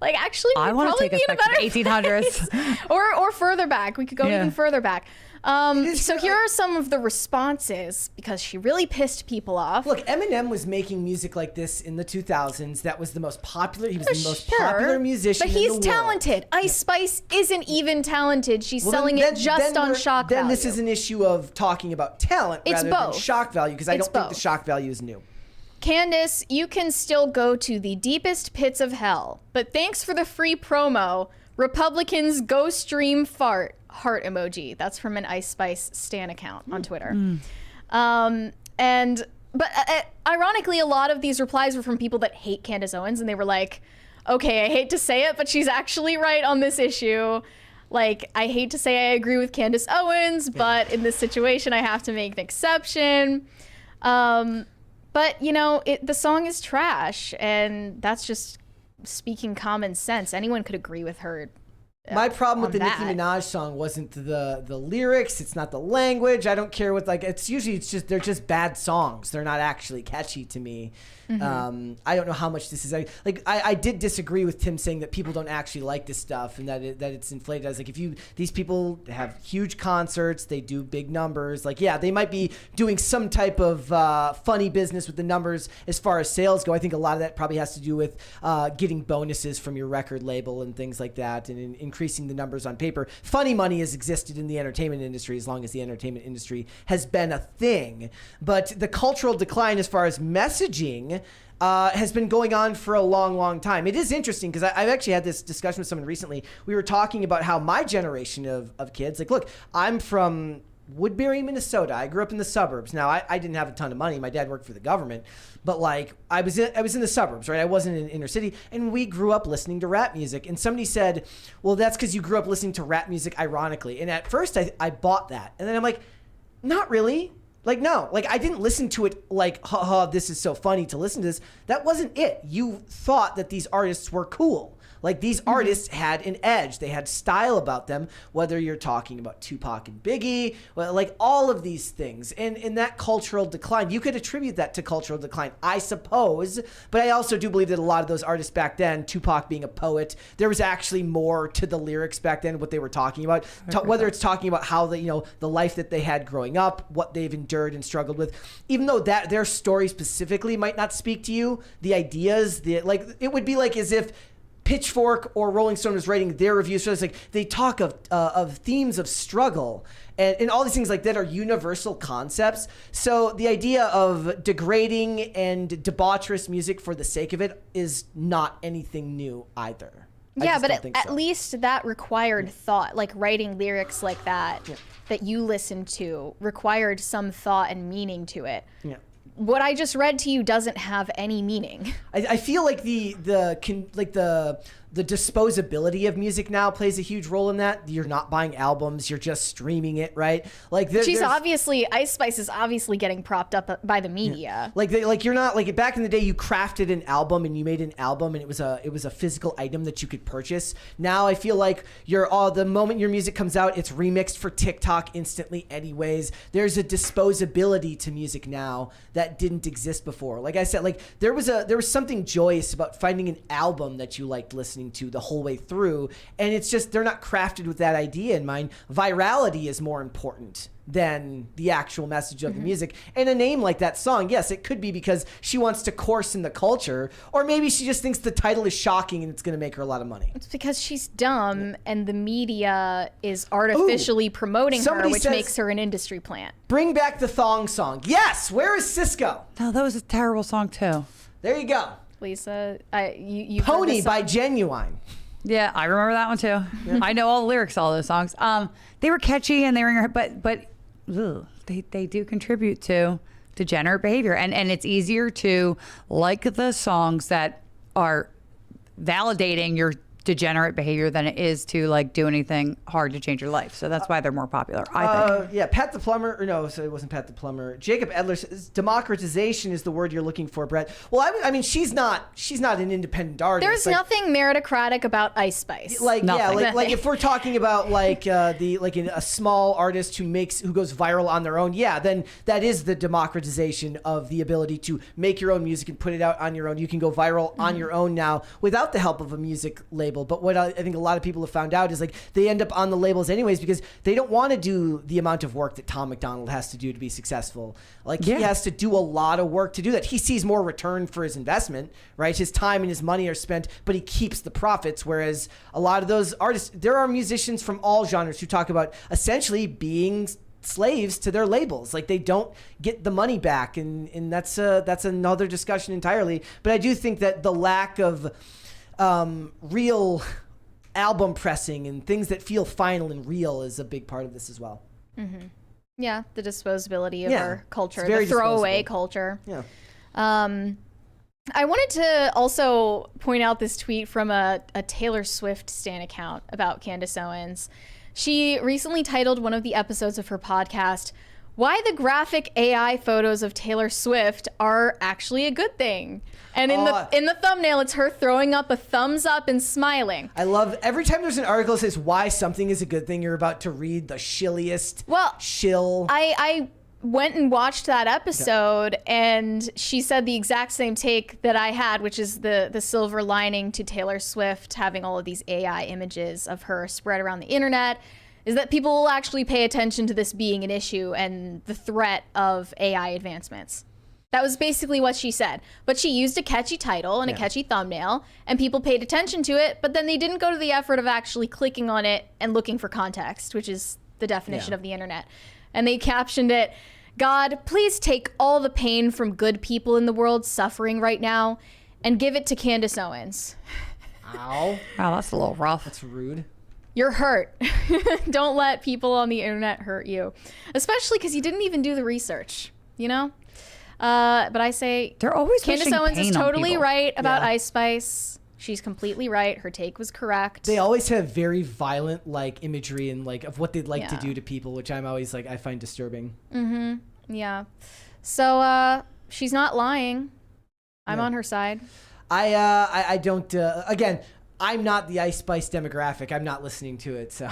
Like, actually, we'd probably be in a better to the 1800s. or further back. We could go even further back. So here are some of the responses because she really pissed people off. Look, Eminem was making music like this in the 2000s. That was the most popular. He was the most popular musician in the world. But he's talented. Ice Spice isn't even talented. She's selling it just on shock value. Then this is an issue of talking about talent rather than shock value because I don't think the shock value is new. Candace, you can still go to the deepest pits of hell, but thanks for the free promo. Republicans go stream fart. Heart emoji. That's from an Ice Spice Stan account on Twitter. But ironically, a lot of these replies were from people that hate Candace Owens, and they were like, okay, I hate to say it, but she's actually right on this issue. Like, I hate to say I agree with Candace Owens, but in this situation, I have to make an exception. But, you know, the song is trash, and that's just speaking common sense. Anyone could agree with her. My problem with the Nicki Minaj song wasn't the lyrics. It's not the language. I don't care what, like, it's just, they're just bad songs. They're not actually catchy to me. I don't know how much this is, like, I did disagree with Tim saying that people don't actually like this stuff and that it's inflated. I was like, these people have huge concerts, they do big numbers. Like, yeah, they might be doing some type of funny business with the numbers as far as sales go. I think a lot of that probably has to do with getting bonuses from your record label and things like that and increasing the numbers on paper. Funny money has existed in the entertainment industry as long as the entertainment industry has been a thing. But the cultural decline as far as messaging has been going on for a long, long time. It is interesting because I've actually had this discussion with someone recently. We were talking about how my generation of kids, like, look, I'm from Woodbury, Minnesota. I grew up in the suburbs. Now, I didn't have a ton of money. My dad worked for the government. But, like, I was in the suburbs, right? I wasn't in inner city. And we grew up listening to rap music. And somebody said, well, that's because you grew up listening to rap music ironically. And at first, I bought that. And then I'm like, not really. Like, no, like, I didn't listen to it like, haha, this is so funny to listen to this. That wasn't it. You thought that these artists were cool. Like, these artists had an edge. They had style about them, whether you're talking about Tupac and Biggie, well, like all of these things. And in that cultural decline, you could attribute that to cultural decline, I suppose. But I also do believe that a lot of those artists back then, Tupac being a poet, there was actually more to the lyrics back then, what they were talking about. Whether it's talking about how the life that they had growing up, what they've endured and struggled with, even though that their story specifically might not speak to you, the ideas, it would be like as if Pitchfork or Rolling Stone was writing their reviews. So it's like they talk of themes of struggle and all these things like that are universal concepts. So the idea of degrading and debaucherous music for the sake of it is not anything new either. Yeah, but at least that required thought, like writing lyrics like that that you listened to required some thought and meaning to it. Yeah. what I just read to you doesn't have any meaning. I feel like the disposability of music now plays a huge role in that. You're not buying albums, you're just streaming it, right? Like Ice Spice is obviously getting propped up by the media. You're not like back in the day you crafted an album and you made an album and it was a physical item that you could purchase. Now I feel like the moment your music comes out, it's remixed for TikTok instantly anyways. There's a disposability to music now that didn't exist before. Like I said, like there was something joyous about finding an album that you liked listening to the whole way through, and it's just they're not crafted with that idea in mind. Virality is more important than the actual message of the music. And a name like that song, yes, it could be because she wants to course in the culture, or maybe she just thinks the title is shocking and it's going to make her a lot of money. It's because she's dumb and the media is artificially promoting her, which makes her an industry plant. Bring back the thong song. Yes, where is Cisco? No, that was a terrible song too. There you go. Lisa, you Pony by Genuine. Yeah, I remember that one too. Yeah. I know all the lyrics to all those songs. They were catchy and they were, but they do contribute to degenerate behavior, and it's easier to like the songs that are validating your degenerate behavior than it is to like do anything hard to change your life. So that's why they're more popular, I think. Yeah, Pat the Plumber, or no, so it wasn't Pat the Plumber. Jacob Edler says democratization is the word you're looking for, Brett. Well, I mean, she's not an independent artist. There's nothing meritocratic about Ice Spice. Like if we're talking about a small artist who goes viral on their own, yeah, then that is the democratization of the ability to make your own music and put it out on your own. You can go viral on your own now without the help of a music label. But what I think a lot of people have found out is like they end up on the labels anyways because they don't want to do the amount of work that Tom McDonald has to do to be successful. Like he has to do a lot of work to do that. He sees more return for his investment, right? His time and his money are spent, but he keeps the profits. Whereas a lot of those artists, there are musicians from all genres who talk about essentially being slaves to their labels. Like they don't get the money back, and that's another discussion entirely. But I do think that the lack of real album pressing and things that feel final and real is a big part of this as well. Mm-hmm. Yeah, the disposability of our culture, the throwaway culture. Yeah. I wanted to also point out this tweet from a Taylor Swift stan account about Candace Owens. She recently titled one of the episodes of her podcast, "Why the graphic AI photos of Taylor Swift are actually a good thing." And in the thumbnail, it's her throwing up a thumbs up and smiling. I love every time there's an article that says why something is a good thing, you're about to read the shilliest shill. I went and watched that episode, and she said the exact same take that I had, which is the silver lining to Taylor Swift having all of these AI images of her spread around the internet is that people will actually pay attention to this being an issue and the threat of AI advancements. That was basically what she said. But she used a catchy title and a catchy thumbnail, and people paid attention to it, but then they didn't go to the effort of actually clicking on it and looking for context, which is the definition of the internet. And they captioned it, "God, please take all the pain from good people in the world suffering right now and give it to Candace Owens." Ow. Wow, that's a little rough. That's rude. You're hurt. Don't let people on the internet hurt you. Especially because you didn't even do the research, you know? But I say, they're always Candace Owens is totally right about Ice Spice. She's completely right. Her take was correct. They always have very violent imagery and of what they'd like to do to people, which I'm always I find disturbing. Mm-hmm. Yeah. So she's not lying. I'm on her side. I don't. Again, I'm not the Ice Spice demographic. I'm not listening to it, so.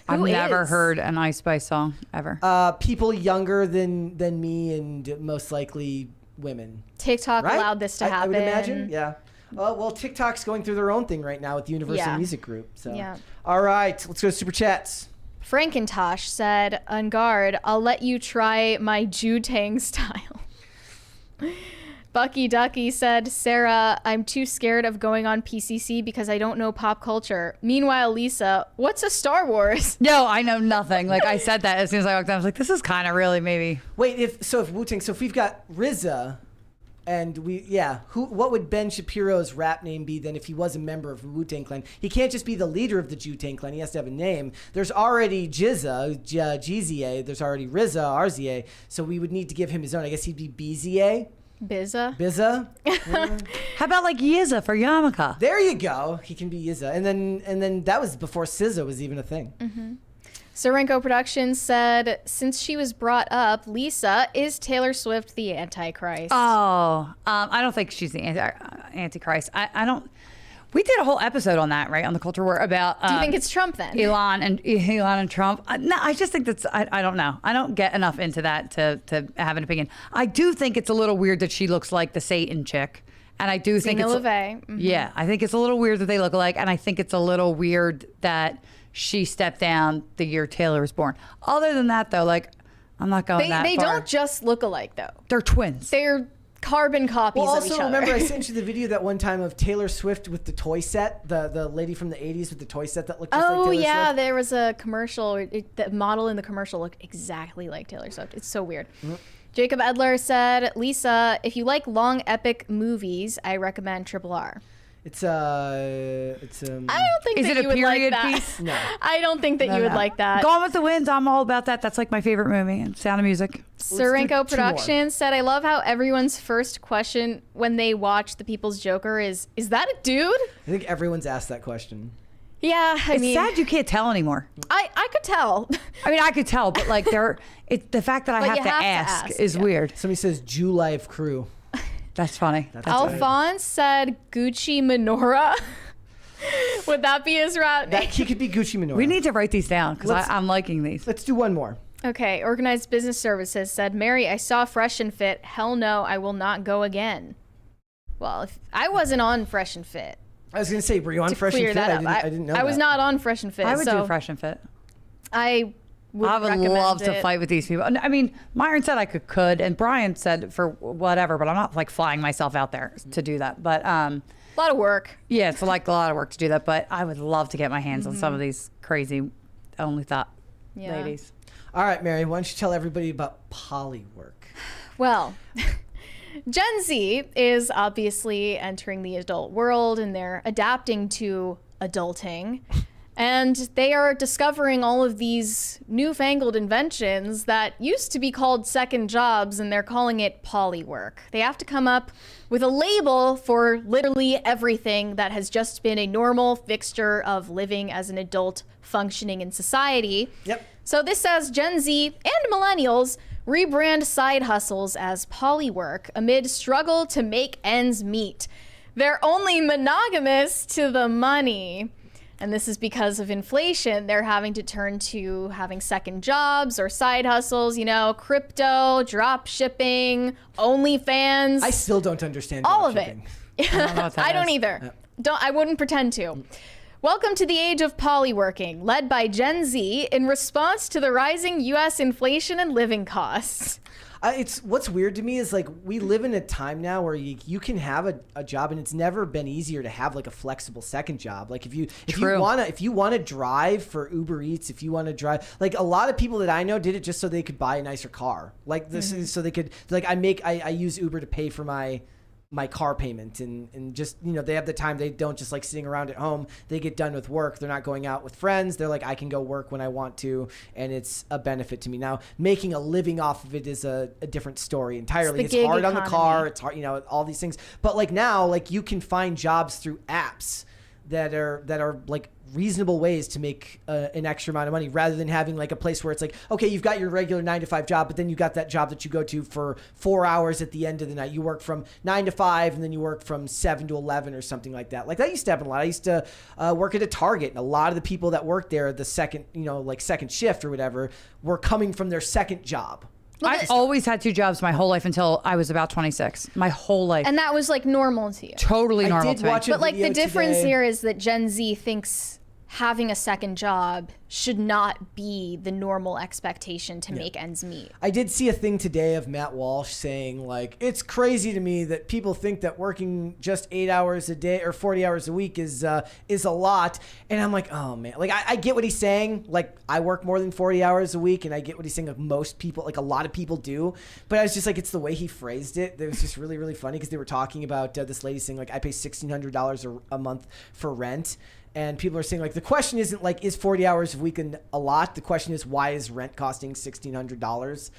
I've never heard an Ice Spice song ever. People younger than me, and most likely women. TikTok allowed this to happen. I would imagine. Yeah. Well, TikTok's going through their own thing right now with the Universal Music Group. So. Yeah. All right, let's go to Super Chats. Frankentosh said, "On guard, I'll let you try my Jutang style." Bucky Ducky said, "Sarah, I'm too scared of going on PCC because I don't know pop culture." Meanwhile, Lisa, what's a Star Wars? No, I know nothing. I said that as soon as I walked down. I was like, this is kind of really maybe. Wait, if Wu-Tang, so if we've got RZA, And what would Ben Shapiro's rap name be then if he was a member of the Wu-Tang Clan? He can't just be the leader of the Wu-Tang Clan. He has to have a name. There's already Jeezy, there's already RZA, Argylle, so we would need to give him his own. I guess he'd be BZA. Bizza. How about like Yizza for Yamaka? There you go. He can be Yizza. And then that was before SZA was even a thing. Mm-hmm. Sorenko Productions said, since she was brought up, Lisa, is Taylor Swift the Antichrist? Oh, I don't think she's the Antichrist. I don't. We did a whole episode on that, right, on the Culture War about. Do you think it's Trump then? Elon and Trump. No, I just think that's. I don't know. I don't get enough into that to have an opinion. I do think it's a little weird that she looks like the Satan chick, and I do think it's. Mm-hmm. Yeah, I think it's a little weird that they look alike, and I think it's a little weird that she stepped down the year Taylor was born. Other than that, though, like, I'm not going that far. They don't just look alike, though. They're twins. They're carbon copies of each other. Also, remember I sent you the video that one time of Taylor Swift with the toy set, the lady from the 80s with the toy set that looked just like Taylor Swift? Oh, yeah, there was a commercial. The model in the commercial looked exactly like Taylor Swift. It's so weird. Mm-hmm. Jacob Edler said, Lisa, if you like long, epic movies, I recommend Triple R. I don't think is that it you a would like period that. piece? No. I don't think that you would like that. Gone with the Wind, I'm all about that. That's like my favorite movie. And Sound of Music. Sorenko Productions said, I love how everyone's first question when they watch The People's Joker is that a dude? I think everyone's asked that question. Yeah, I mean, it's sad you can't tell anymore. I could tell. I mean, I could tell, but like the fact that I have to ask is weird. Somebody says Jew Life Crew. That's funny. Alphonse said Gucci Menorah. Would that be his rap name? He could be Gucci Menorah. We need to write these down because I'm liking these. Let's do one more. Okay, Organized Business Services said, Mary, I saw Fresh and Fit. Hell no, I will not go again. Well, if I wasn't on Fresh and Fit. I was going to say, were you on Fresh and Fit? I didn't know I was not on Fresh and Fit. I would do Fresh and Fit. I would love to fight with these people. I mean, Myron said I could, and Brian said for whatever, but I'm not like flying myself out there to do that. But a lot of work. Yeah, it's like a lot of work to do that. But I would love to get my hands on some of these crazy only thought ladies. All right, Mary, why don't you tell everybody about POLYWORK? Well, Gen Z is obviously entering the adult world, and they're adapting to adulting. And they are discovering all of these newfangled inventions that used to be called second jobs, and they're calling it polywork. They have to come up with a label for literally everything that has just been a normal fixture of living as an adult functioning in society. Yep. So this says Gen Z and millennials rebrand side hustles as polywork amid struggle to make ends meet. They're only monogamous to the money. And this is because of inflation. They're having to turn to having second jobs or side hustles, crypto, drop shipping, OnlyFans. I still don't understand all of shipping. it. I don't either. I wouldn't pretend to. Welcome to the age of polyworking, led by Gen Z in response to the rising U.S. inflation and living costs. It's what's weird to me is like we live in a time now where you can have a job, and it's never been easier to have like a flexible second job. Like if you want to drive for Uber Eats, if you want to drive, like a lot of people that I know did it just so they could buy a nicer car. Like this is so they could I use Uber to pay for my car payment and just they have the time. They don't just like sitting around at home. They get done with work. They're not going out with friends. They're like, I can go work when I want to, and it's a benefit to me. Now making a living off of it is a different story entirely. It's hard economy. On the car. It's hard, all these things. But like now, like you can find jobs through apps that are like reasonable ways to make an extra amount of money, rather than having like a place where it's like, okay, you've got your regular 9-to-5 job, but then you got that job that you go to for 4 hours at the end of the night. You work from 9 to 5, and then you work from 7 to 11 or something like that. Like that used to happen a lot. I used to work at a Target, and a lot of the people that worked there, the second, like second shift or whatever, were coming from their second job. I always had 2 jobs my whole life until I was about 26. My whole life. And that was like normal to you. Totally normal to me. But like the difference here is that Gen Z thinks having a second job should not be the normal expectation to make ends meet. I did see a thing today of Matt Walsh saying, like, it's crazy to me that people think that working just 8 hours a day or 40 hours a week is a lot. And I'm like, oh man, like I get what he's saying. Like, I work more than 40 hours a week, and I get what he's saying. Like, most people, like a lot of people do. But I was just like, it's the way he phrased it that was just really, really funny, because they were talking about this lady saying, like, I pay $1,600 a month for rent. And people are saying, like, the question isn't, like, is 40 hours a week a lot? The question is, why is rent costing $1,600?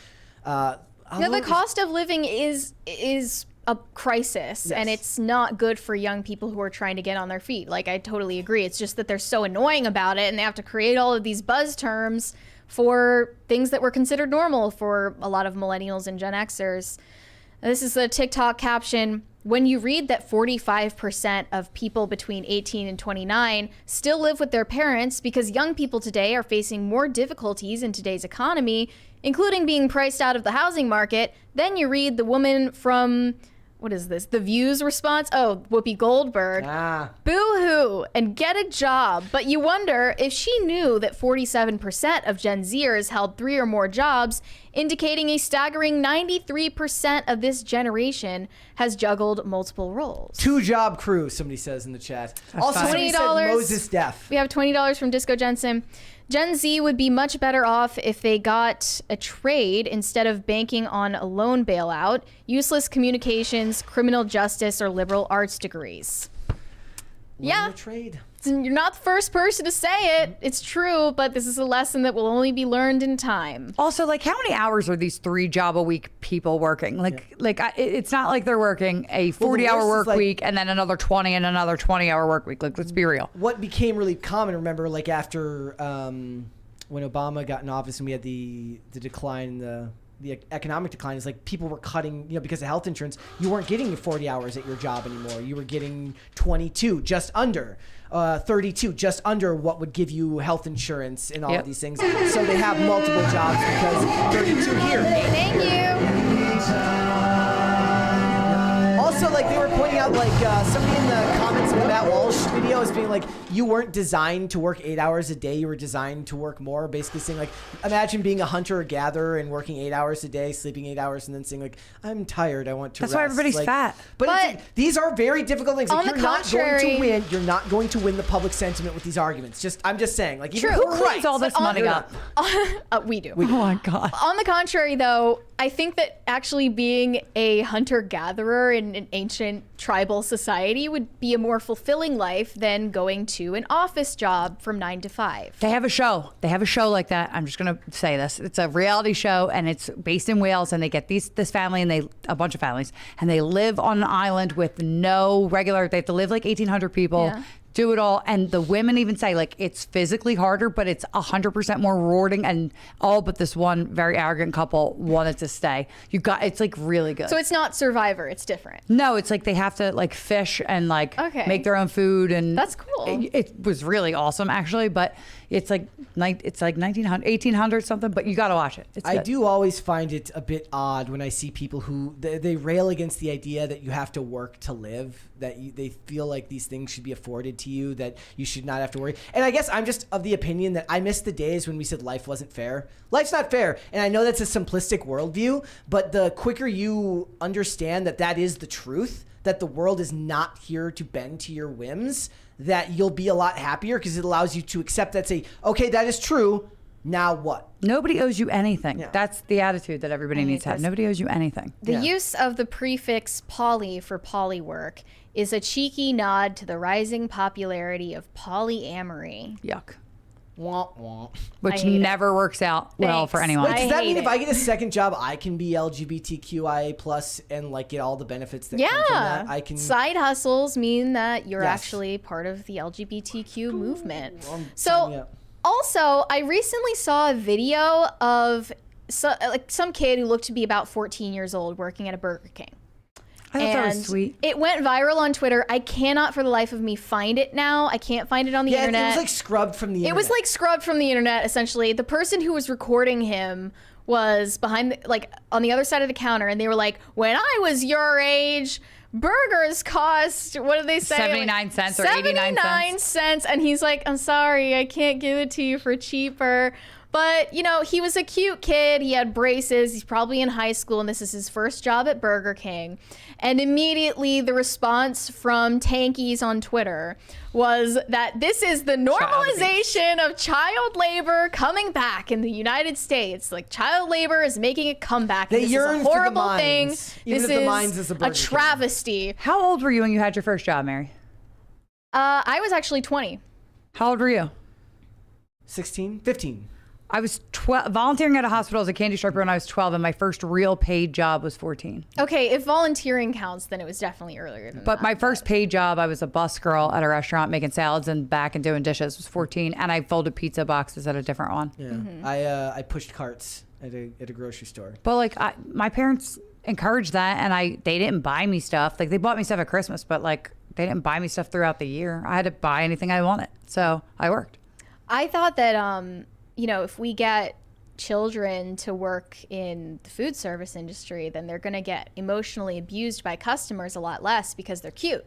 The cost of living is a crisis, and it's not good for young people who are trying to get on their feet. Like, I totally agree. It's just that they're so annoying about it, and they have to create all of these buzz terms for things that were considered normal for a lot of millennials and Gen Xers. This is a TikTok caption. When you read that 45% of people between 18 and 29 still live with their parents because young people today are facing more difficulties in today's economy, including being priced out of the housing market, then you read the woman from, what is this, The View's response? Oh, Whoopi Goldberg. Boo-hoo, and get a job. But you wonder if she knew that 47% of Gen Zers held 3 or more jobs, indicating a staggering 93% of this generation has juggled multiple roles. 2-job crew, somebody says in the chat. Also, $20. Moses Def. We have $20 from Disco Jensen. Gen Z would be much better off if they got a trade instead of banking on a loan bailout, useless communications, criminal justice, or liberal arts degrees. Learn a trade. You're not the first person to say it. It's true, but this is a lesson that will only be learned in time. Also, like, how many hours are these 3-job-a-week people working? It's not like they're working a 40-hour work week and then another 20 and another 20-hour work week. Like, let's be real. What became really common, remember, like after when Obama got in office and we had the decline in the economic decline, is like people were cutting, because of health insurance, you weren't getting 40 hours at your job anymore. You were getting 22, just under. 32, just under what would give you health insurance and all of these things. So they have multiple jobs because 32 here. Thank you. Also, like, they were pointing out, like, somebody in the comments of the Matt Walsh video is being like, you weren't designed to work 8 hours a day. You were designed to work more. Basically saying, like, imagine being a hunter or gatherer and working 8 hours a day, sleeping 8 hours, and then saying, like, I'm tired. I want to rest. That's why everybody's fat. But these are very difficult things. Like, On the contrary, you're not going to win the public sentiment with these arguments. I'm just saying. Like, True. Who cleans all this money up? We do. Oh my God. On the contrary, though, I think that actually being a hunter-gatherer in an ancient tribal society would be a more fulfilling life than going to an office job from 9 to 5. They have a show. They have a show like that. I'm just going to say this. It's a reality show, and it's based in Wales, and they get this family and a bunch of families, and they live on an island with no regular, they have to live like 1,800 people. Yeah. Do it all, and the women even say, like, it's physically harder, but it's 100% more rewarding, and all but this one very arrogant couple wanted to stay. It's like really good. So it's not Survivor, it's different. No, it's like they have to like fish and like make their own food, and that's cool. It was really awesome actually, but it's like 1900, 1800 something, but you got to watch it. It's I good. do always find it a bit odd when I see people who they rail against the idea that you have to work to live, that they feel like these things should be afforded to you, that you should not have to worry. And I guess I'm just of the opinion that I miss the days when we said life wasn't fair. Life's not fair. And I know that's a simplistic worldview, but the quicker you understand that that is the truth, that the world is not here to bend to your whims, that you'll be a lot happier, because it allows you to accept that, say, okay, that is true. Now what? Nobody owes you anything. Yeah. That's the attitude that everybody needs to have. Nobody owes you anything. The use of the prefix poly for polywork is a cheeky nod to the rising popularity of polyamory. Yuck. Wah, wah. Which never works out well for anyone. Wait, does that mean if I get a second job, I can be LGBTQIA plus and like get all the benefits that come from that? I can. Side hustles mean that you're actually part of the LGBTQ movement. So also, I recently saw a video of some kid who looked to be about 14 years old working at a Burger King. I thought that was sweet. It went viral on Twitter. I cannot for the life of me find it now. I can't find it on the internet. It was like scrubbed from the internet. It was like scrubbed from the internet, essentially. The person who was recording him was behind, on the other side of the counter, and they were like, when I was your age, burgers cost, what did they say? 79 cents or 89 cents. And he's like, I'm sorry, I can't give it to you for cheaper. But, you know, he was a cute kid. He had braces. He's probably in high school, and this is his first job at Burger King. And immediately the response from tankies on Twitter was that this is the normalization of child labor coming back in the United States. Like, child labor is making a comeback. They this yearn is a horrible for the thing. mines, even This if the is mines is a Burger King. travesty. How old were you when you had your first job, Mary? I was actually 20. How old were you? 16, 15. I was volunteering at a hospital as a candy striper when I was 12, and my first real paid job was 14. Okay, if volunteering counts, then it was definitely earlier than that. But my first paid job, I was a bus girl at a restaurant making salads and back and doing dishes, was 14, and I folded pizza boxes at a different one. Yeah, I pushed carts at a grocery store. But like my parents encouraged that, and they didn't buy me stuff. Like they bought me stuff at Christmas, but like they didn't buy me stuff throughout the year. I had to buy anything I wanted, so I worked. I thought that you know, if we get children to work in the food service industry, then they're going to get emotionally abused by customers a lot less because they're cute.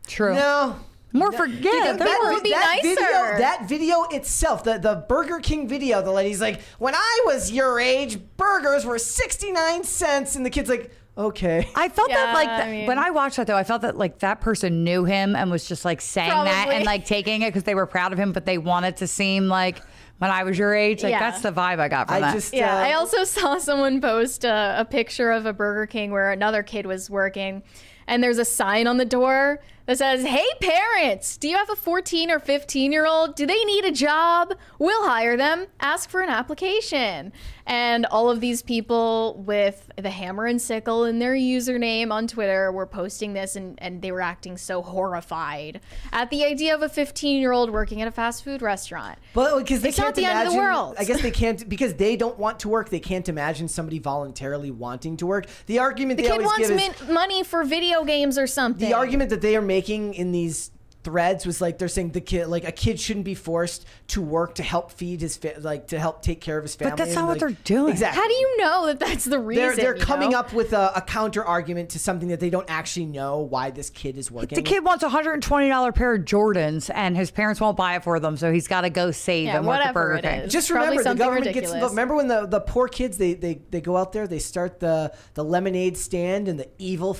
True. No. More forget. People would be nicer. That video itself, the Burger King video, the lady's like, when I was your age, burgers were 69 cents. And the kid's like, okay. I felt that like when I watched that though, I felt that like that person knew him and was just like saying that and like taking it because they were proud of him, but they wanted to seem like when I was your age. Like that's the vibe I got from that. I also saw someone post a picture of a Burger King where another kid was working, and there's a sign on the door that says, "Hey parents, do you have a 14 or 15-year-old? Do they need a job? We'll hire them. Ask for an application." And all of these people with the hammer and sickle in their username on Twitter were posting this, and they were acting so horrified at the idea of a 15-year-old working at a fast food restaurant. But because they it's can't not the imagine, end of the world. I guess they can't, because they don't want to work. They can't imagine somebody voluntarily wanting to work. The argument The they kid always wants give is money for video games or something. the argument that they are making in these threads was like they're saying a kid shouldn't be forced to work to help feed his to help take care of his family. But that's not and, what they're doing. Exactly. How do you know that that's the reason? They're coming up with a counter argument to something that they don't actually know why this kid is working. The kid wants a $120 pair of Jordans, and his parents won't buy it for them, so he's got to go save and work at Burger King. Just remember, the government gets involved. Remember when the poor kids they go out there, they start the lemonade stand, and the evil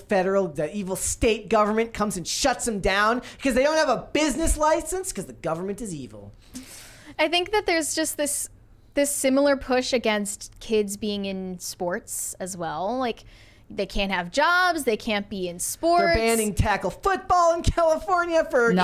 state government comes and shuts them down because they don't have a business license because the government is evil. I think that there's just this similar push against kids being in sports as well. Like, they can't have jobs, they can't be in sports. They're banning tackle football in California for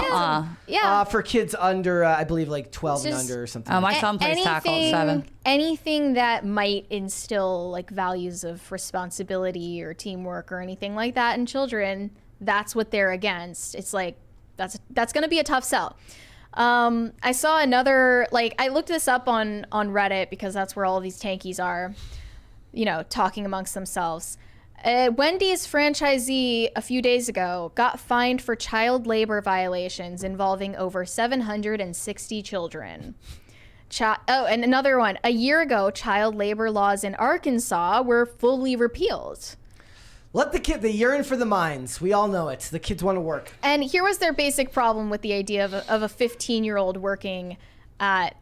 for kids under I believe like 12 and under or something. Oh, my son plays tackle at 7. Anything that might instill like values of responsibility or teamwork or anything like that in children, that's what they're against. It's like that's going to be a tough sell. I saw another, like, I looked this up on Reddit because that's where all of these tankies are, you know, talking amongst themselves. Wendy's franchisee a few days ago got fined for child labor violations involving over 760 children. And another one. A year ago, child labor laws in Arkansas were fully repealed. Let the kid, they yearn for the mines. We all know it. The kids want to work. And here was their basic problem with the idea of a 15-year-old working at,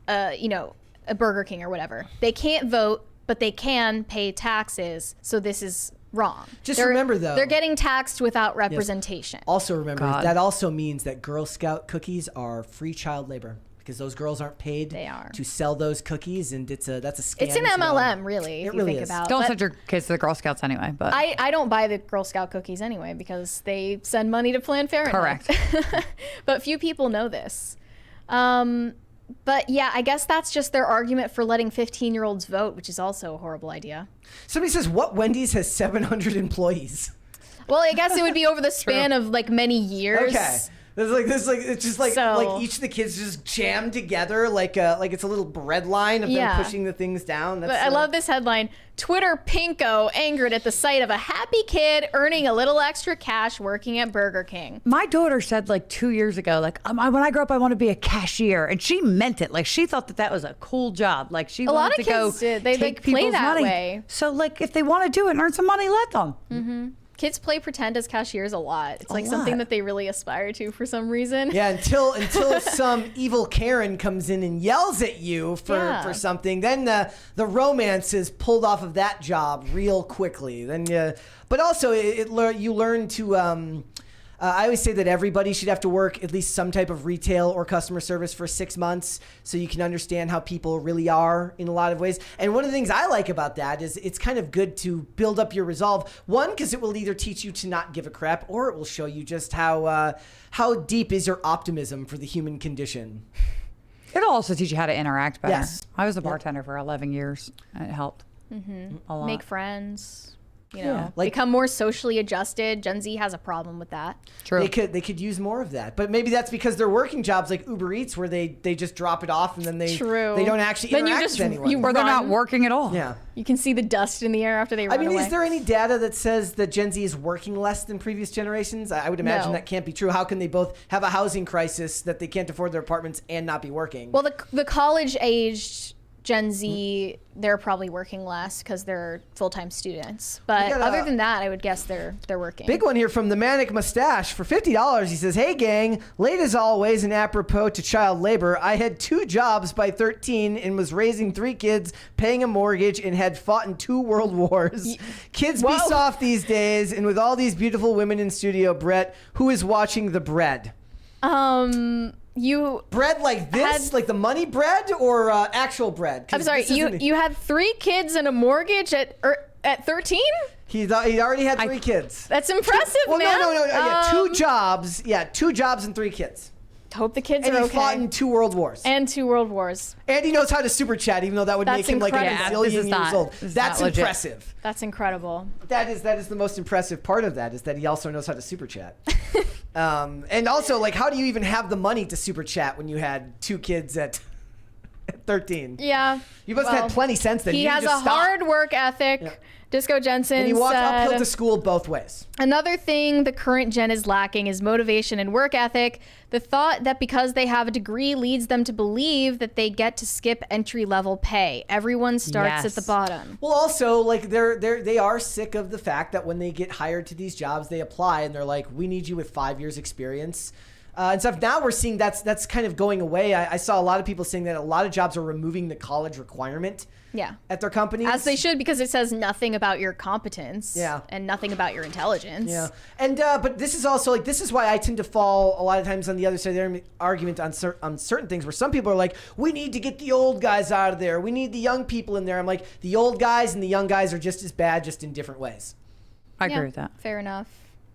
a Burger King or whatever. They can't vote, but they can pay taxes. So this is wrong. Remember, though. They're getting taxed without representation. Yes. Also remember, that also means that Girl Scout cookies are free child labor. Because those girls aren't paid to sell those cookies, and that's a scam. It's an MLM, really. If you think about it. Don't send your kids to the Girl Scouts anyway. But I don't buy the Girl Scout cookies anyway because they send money to Planned Parenthood. Correct. But few people know this. But yeah, I guess that's just their argument for letting 15-year-olds vote, which is also a horrible idea. Somebody says, what Wendy's has 700 employees? Well, I guess it would be over the span of like many years. Okay. It's just like each of the kids just jammed together like it's a little bread line of them pushing the things down. But I love this headline. Twitter pinko angered at the sight of a happy kid earning a little extra cash working at Burger King. My daughter said like 2 years ago, like, when I grow up, I want to be a cashier. And she meant it. Like, she thought that was a cool job. Like, she wanted to go did. They take play people's that money. way. So, like, if they want to do it and earn some money, let them. Mm-hmm. Kids play pretend as cashiers a lot. It's like something that they really aspire to for some reason. Yeah, until some evil Karen comes in and yells at you for something, then the romance is pulled off of that job real quickly. Then, but also you learn to. I always say that everybody should have to work at least some type of retail or customer service for 6 months so you can understand how people really are in a lot of ways. And one of the things I like about that is it's kind of good to build up your resolve. One, because it will either teach you to not give a crap, or it will show you just how deep is your optimism for the human condition. It'll also teach you how to interact better. Yes. I was a bartender for 11 years, and it helped a lot. Make friends. You know, become more socially adjusted. Gen Z has a problem with that. True. They could use more of that, but maybe that's because they're working jobs like Uber Eats, where they just drop it off and then they don't actually interact with anyone, or they're not working at all. Yeah, you can see the dust in the air after they run away. Is there any data that says that Gen Z is working less than previous generations? I would imagine that can't be true. How can they both have a housing crisis that they can't afford their apartments and not be working? Well, the college-aged Gen Z, they're probably working less because they're full-time students. But other than that, I would guess they're working. Big one here from the Manic Mustache. For $50, he says, "Hey gang, late as always and apropos to child labor, I had 2 jobs by 13 and was raising 3 kids, paying a mortgage, and had fought in 2 world wars. Kids be soft these days, and with all these beautiful women in studio, Brett, who is watching the bread?" You bread like this, like the money bread, or actual bread? I'm sorry, you had 3 kids and a mortgage at 13? He already had 3 kids. That's impressive, man. No. Yeah, 2 jobs. Yeah, 2 jobs and 3 kids. Hope the kids are okay. okay. And he fought in 2 world wars. And 2 world wars. And he knows how to super chat, even though that would make him like a bazillion years old. That's impressive. That's incredible. That is the most impressive part of that, is that he also knows how to super chat. And also, like, how do you even have the money to super chat when you had 2 kids at 13? Yeah. You must have had plenty since then. He has a hard work ethic. Yeah. Disco Jensen and he walked uphill to school both ways. Another thing the current gen is lacking is motivation and work ethic. The thought that because they have a degree leads them to believe that they get to skip entry-level pay. Everyone starts at the bottom. Well, also, like, they are sick of the fact that when they get hired to these jobs, they apply and they're like, "We need you with 5 years experience." And stuff. Now we're seeing that's kind of going away. I saw a lot of people saying that a lot of jobs are removing the college requirement. Yeah. At their companies. As they should, because it says nothing about your competence. Yeah. And nothing about your intelligence. Yeah. And but this is also like, this is why I tend to fall a lot of times on the other side of the argument on certain things, where some people are like, "We need to get the old guys out of there. We need the young people in there." I'm like, the old guys and the young guys are just as bad, just in different ways. I agree with that. Fair enough.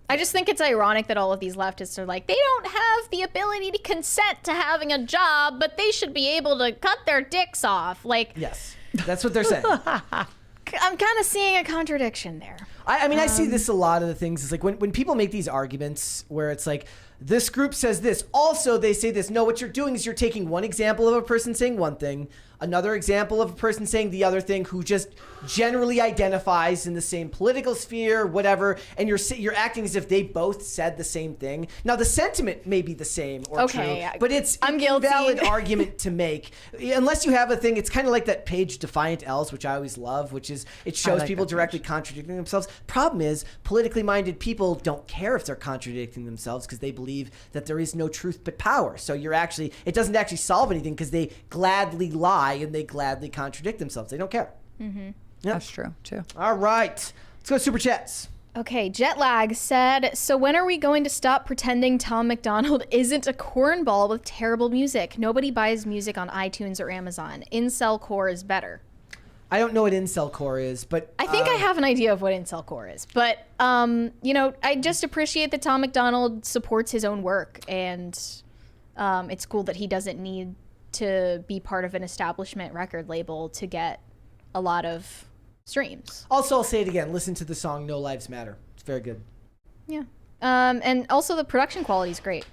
I just think it's ironic that all of these leftists are like, they don't have the ability to consent to having a job, but they should be able to cut their dicks off. Like, yes, that's what they're saying. I'm kind of seeing a contradiction there. I mean, I see this a lot of the things. It's like when people make these arguments where it's like, this group says this, also they say this. No, what you're doing is you're taking one example of a person saying one thing, another example of a person saying the other thing, who just generally identifies in the same political sphere, whatever, and you're acting as if they both said the same thing. Now, the sentiment may be the same or true, but it's an invalid argument to make. Unless you have a thing, it's kind of like that page Defiant L's, which I always love, which is it shows people directly contradicting themselves. Problem is, politically minded people don't care if they're contradicting themselves because they believe that there is no truth but power. So it doesn't actually solve anything because they gladly lie and they gladly contradict themselves. They don't care. Mm-hmm. Yep. That's true, too. All right. Let's go Super Chats. Okay, Jetlag said, "So when are we going to stop pretending Tom McDonald isn't a cornball with terrible music? Nobody buys music on iTunes or Amazon. Incel core is better." I don't know what incel core is, but I think I have an idea of what incel core is. But I just appreciate that Tom McDonald supports his own work, and it's cool that he doesn't need to be part of an establishment record label to get a lot of streams. Also, I'll say it again. Listen to the song "No Lives Matter." It's very good. Yeah. And also the production quality is great.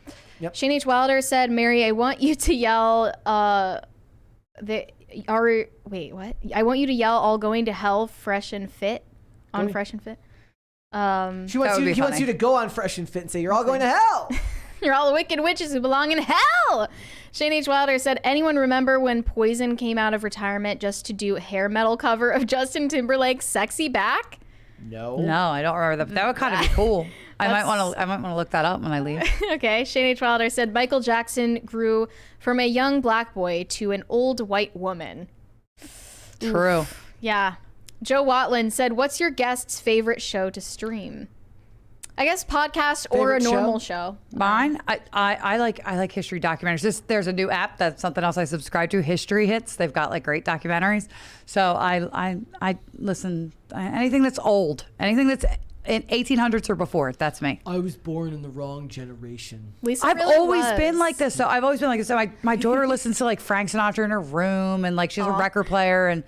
Yep. Shane H. Wilder said, "Mary, I want you to yell wait, what? I want you to yell, 'All going to hell, fresh and fit,' on Fresh and Fit." He wants you to go on Fresh and Fit and say, "You're all going to hell." You're all the wicked witches who belong in hell. Shane H. Wilder said, "Anyone remember when Poison came out of retirement just to do a hair metal cover of Justin Timberlake's Sexy Back?" No. No, I don't remember that. That would kind of be cool. I might want to look that up when I leave. Okay, Shane H. Wilder said Michael Jackson grew from a young black boy to an old white woman. True. Oof. Yeah. Joe Watland said, what's your guest's favorite show to stream? I guess podcast or a normal show. Mine, I like history documentaries. There's a new app that's something else I subscribe to, History Hits. They've got like great documentaries. So I listen anything that's old, anything that's in 1800s or before. That's me. I was born in the wrong generation. Lisa I've really always was. been like this. So I've always been like this. So my daughter listens to like Frank Sinatra in her room, and like she's a record player, and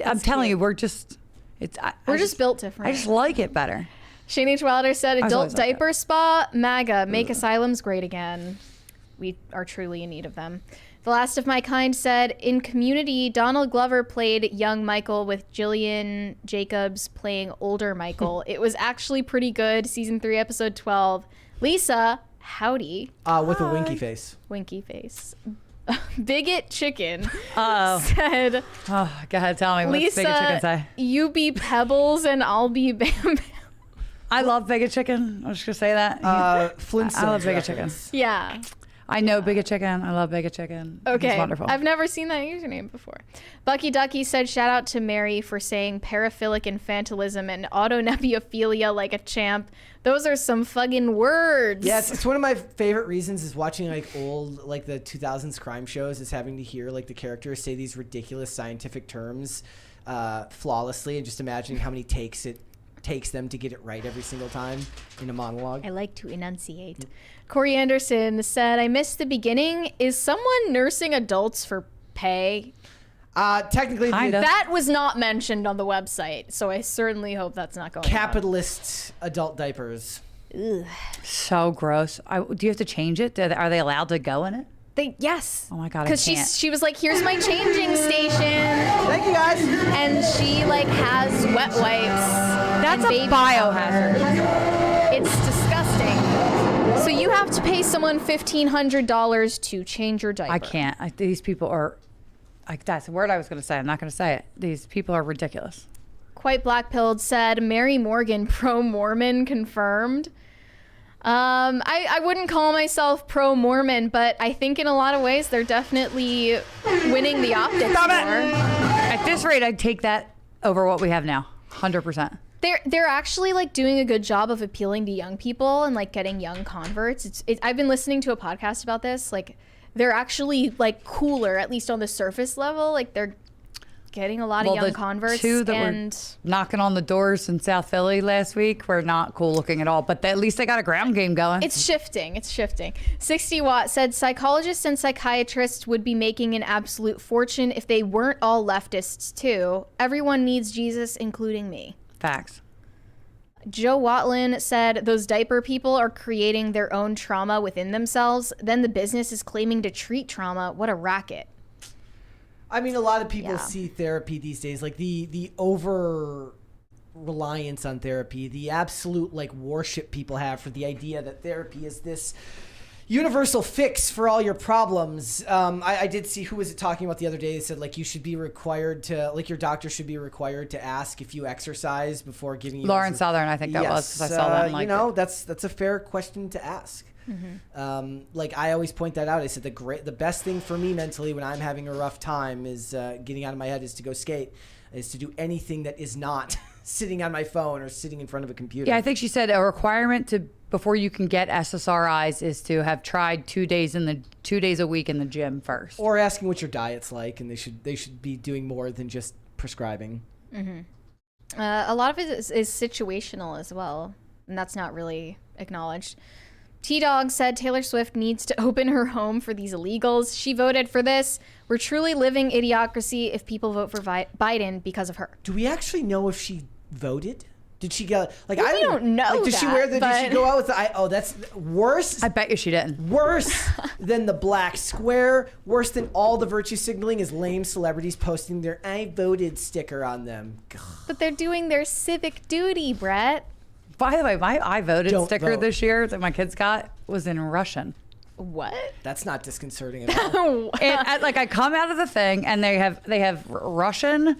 I'm telling you, we're just built different. I just like it better. Shane H. Wilder said, adult diaper spa, MAGA, make asylums great again. We are truly in need of them. The Last of My Kind said, in Community, Donald Glover played young Michael with Jillian Jacobs playing older Michael. It was actually pretty good. Season 3, episode 12. Lisa, howdy. With a winky face. Winky face. Bigot Chicken Uh-oh. said, oh, go ahead, tell me. What's Bigot Chicken Lisa, say? you be Pebbles and I'll be Bam Bam. I love Bigot Chicken. I'm just going to say that. Flintstones. I love Bigot Chicken. Yeah. I know Bigot Chicken. I love Bigot Chicken. Okay. It's wonderful. I've never seen that username before. Bucky Ducky said, shout out to Mary for saying paraphilic infantilism and autonepiophilia like a champ. Those are some fucking words. Yes, it's one of my favorite reasons is watching like old, like the 2000s crime shows is having to hear like the characters say these ridiculous scientific terms flawlessly and just imagining how many takes it takes them to get it right every single time in a monologue. I like to enunciate. Corey Anderson said, I missed the beginning. Is someone nursing adults for pay? Technically, that was not mentioned on the website, so I certainly hope that's not going on. Capitalist adult diapers. Ugh. So gross. Do you have to change it? Are they allowed to go in it? Yes. Oh my God, I Because can't. she was like, here's my changing station. Thank you, guys. And she like has wet wipes. That's a biohazard. It's disgusting. So you have to pay someone $1,500 to change your diaper. I can't. These people are, like, that's the word I was going to say. I'm not going to say it. These people are ridiculous. Quite Blackpilled said, Mary Morgan, pro-Mormon confirmed. I wouldn't call myself pro-Mormon, but I think in a lot of ways they're definitely winning the optics war. At this rate, I'd take that over what we have now. 100%. They're actually like doing a good job of appealing to young people and like getting young converts. I've been listening to a podcast about this. Like they're actually like cooler, at least on the surface level. Like they're getting a lot of young converts. Two that were knocking on the doors in South Philly last week were not cool looking at all, but at least they got a ground game going. It's shifting. 60 Watt said psychologists and psychiatrists would be making an absolute fortune if they weren't all leftists too. Everyone needs Jesus, including me. Facts. Joe Watlin said those diaper people are creating their own trauma within themselves. Then the business is claiming to treat trauma. What a racket. I mean, a lot of people see therapy these days, like the over reliance on therapy, the absolute like worship people have for the idea that therapy is this universal fix for all your problems. I did see, who was it talking about the other day? They said like you should be required to, like your doctor should be required to ask if you exercise before giving you. Lauren Southern, I think that was. I saw that. And you know, that's a fair question to ask. Mm-hmm. Like I always point that out. I said the best thing for me mentally when I'm having a rough time is getting out of my head is to go skate, is to do anything that is not sitting on my phone or sitting in front of a computer. Yeah, I think she said a requirement to before you can get SSRIs is to have tried 2 days a week in the gym first, or asking what your diet's like, and they should be doing more than just prescribing. Mm-hmm. A lot of it is situational as well, and that's not really acknowledged. T-Dog said Taylor Swift needs to open her home for these illegals. She voted for this. We're truly living idiocracy if people vote for Biden because of her. Do we actually know if she voted? Did she get like? I don't know. Like, did she wear the? Did she go out with the? Oh, that's worse. I bet you she didn't. Worse than the black square. Worse than all the virtue signaling is lame celebrities posting their "I voted" sticker on them. God. But they're doing their civic duty, Brett. By the way, my I voted sticker vote. this year that my kids got was in Russian. What? That's not disconcerting at all. I come out of the thing and they have Russian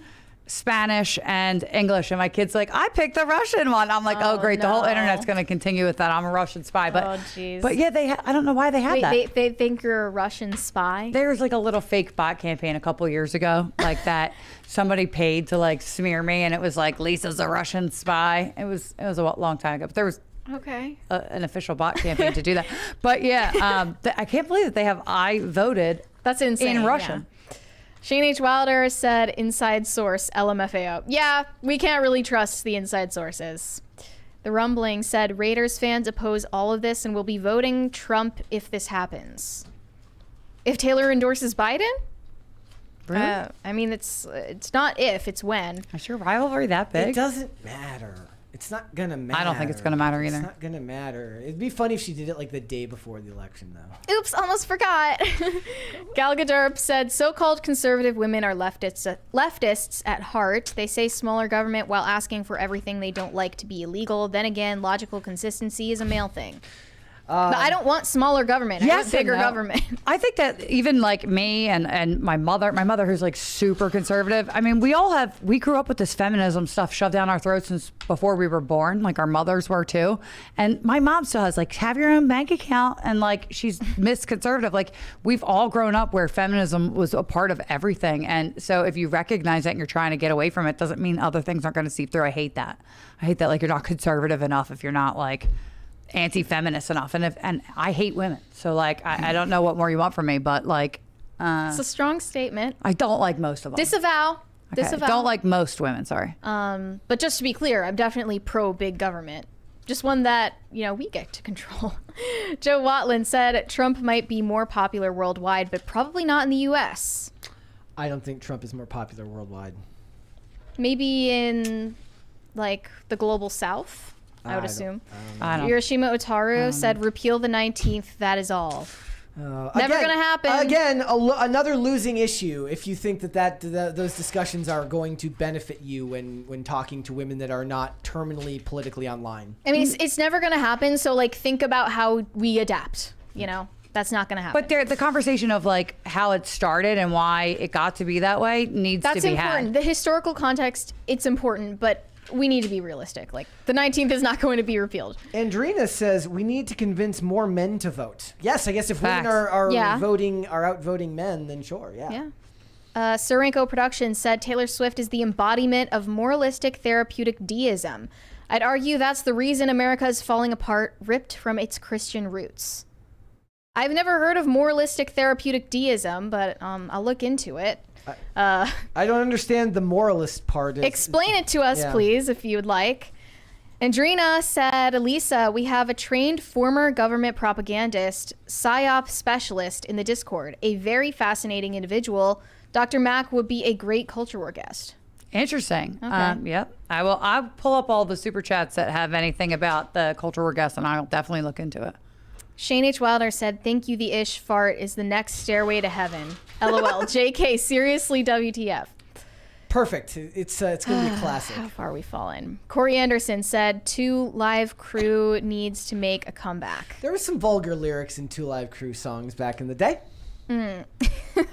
Spanish and English, and my kid's like, I picked the Russian one. I'm like, oh great, the whole internet's going to continue with that. I'm a Russian spy. But but yeah, I don't know why they had that. They think you're a Russian spy? There was like a little fake bot campaign a couple years ago, like that somebody paid to like smear me, and it was like Lisa's a Russian spy. It was a long time ago, but there was an official bot campaign to do that. But yeah, I can't believe that they have I voted. That's insane. In Russian. Yeah. Shane H. Wilder said, inside source, LMFAO. Yeah, we can't really trust the inside sources. The Rumbling said, Raiders fans oppose all of this and will be voting Trump if this happens. If Taylor endorses Biden? Really? I mean, it's not if, it's when. Is your rivalry that big? It doesn't matter. It's not gonna matter. I don't think it's gonna matter either. It's not gonna matter. It'd be funny if she did it like the day before the election, though. Oops, almost forgot. Gal Gadot said, so-called conservative women are leftists at heart. They say smaller government while asking for everything they don't like to be illegal. Then again, logical consistency is a male thing. But I don't want smaller government. I want bigger government. I think that even like me and my mother who's like super conservative. I mean, we grew up with this feminism stuff shoved down our throats since before we were born. Like our mothers were too. And my mom still has like, have your own bank account. And like, she's Miss Conservative. Like we've all grown up where feminism was a part of everything. And so if you recognize that and you're trying to get away from it, doesn't mean other things aren't going to seep through. I hate that. Like you're not conservative enough if you're not like anti-feminist enough, and I hate women, so like I don't know what more you want from me, but like it's a strong statement. I don't like most of them. Disavow. Don't like most women, sorry. But just to be clear, I'm definitely pro big government, just one that we get to control. Joe Watland said Trump might be more popular worldwide, but probably not in the US. I don't think Trump is more popular worldwide. Maybe in like the global south, I would assume. Hiroshima Otaru said, repeal the 19th, that is all. Never going to happen. Again, another losing issue if you think that those discussions are going to benefit you when talking to women that are not terminally politically online. I mean, it's never going to happen, so like think about how we adapt, That's not going to happen. But the conversation of like how it started and why it got to be that way needs to be had. That's important. The historical context, it's important, but we need to be realistic. Like the 19th is not going to be repealed. Andrina says we need to convince more men to vote. Yes, I guess if women are outvoting men, then sure, yeah. Serenko Productions said Taylor Swift is the embodiment of moralistic therapeutic deism. I'd argue that's the reason America is falling apart, ripped from its Christian roots. I've never heard of moralistic therapeutic deism, but I'll look into it. I don't understand the moralist part. Explain it to us, please, if you would like. Andrina said, Elisa, we have a trained former government propagandist, PSYOP specialist in the Discord. A very fascinating individual. Dr. Mack would be a great culture war guest. Interesting. Okay. Yep. I'll pull up all the super chats that have anything about the culture war guest, and I'll definitely look into it. Shane H. Wilder said, thank you, the ish fart is the next stairway to heaven. LOL. JK, seriously, WTF. Perfect. It's going to be a classic. How far we fallen. Corey Anderson said, 2 Live Crew needs to make a comeback. There was some vulgar lyrics in 2 Live Crew songs back in the day.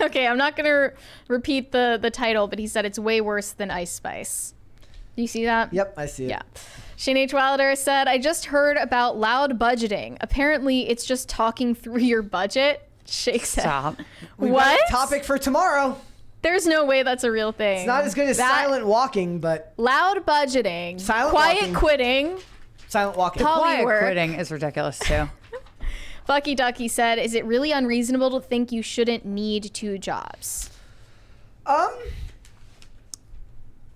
Okay, I'm not going to repeat the title, but he said it's way worse than Ice Spice. Do you see that? Yep, I see it. Yeah. Shane H. Wilder said, I just heard about loud budgeting. Apparently, it's just talking through your budget. Shake said. Stop. What? Topic for tomorrow. There's no way that's a real thing. It's not as good as silent walking, but... Loud budgeting. Silent quiet walking. Quitting. Silent walking. Quiet quitting is ridiculous, too. Bucky Ducky said, is it really unreasonable to think you shouldn't need 2 jobs? I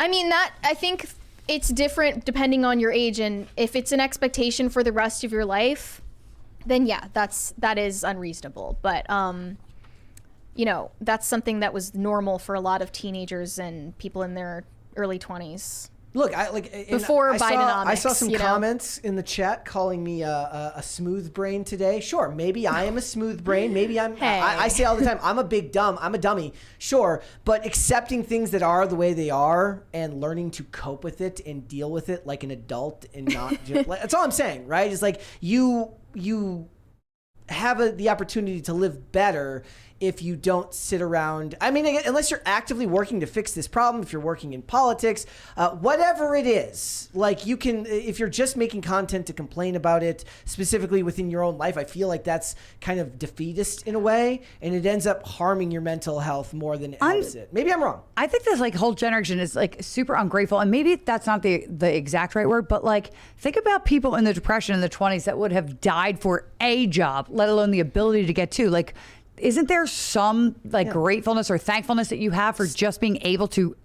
mean, I think it's different depending on your age, and if it's an expectation for the rest of your life, then yeah, that is unreasonable. But that's something that was normal for a lot of teenagers and people in their early 20s. Look, before Bidenomics. I saw some comments in the chat calling me a smooth brain today. Sure, maybe I am a smooth brain. Maybe I'm. Hey. I say all the time, I'm a dummy. Sure, but accepting things that are the way they are and learning to cope with it and deal with it like an adult and not just that's all I'm saying, right? It's like you have the opportunity to live better if you don't sit around. I mean, unless you're actively working to fix this problem, if you're working in politics, whatever it is, like you can, if you're just making content to complain about it specifically within your own life, I feel like that's kind of defeatist in a way, and it ends up harming your mental health more than it helps it. Maybe I'm wrong. I think this like whole generation is like super ungrateful, and maybe that's not the exact right word, but like think about people in the Depression in the 20s that would have died for a job, let alone the ability to get two. Like, isn't there some like gratefulness or thankfulness that you have for just being able to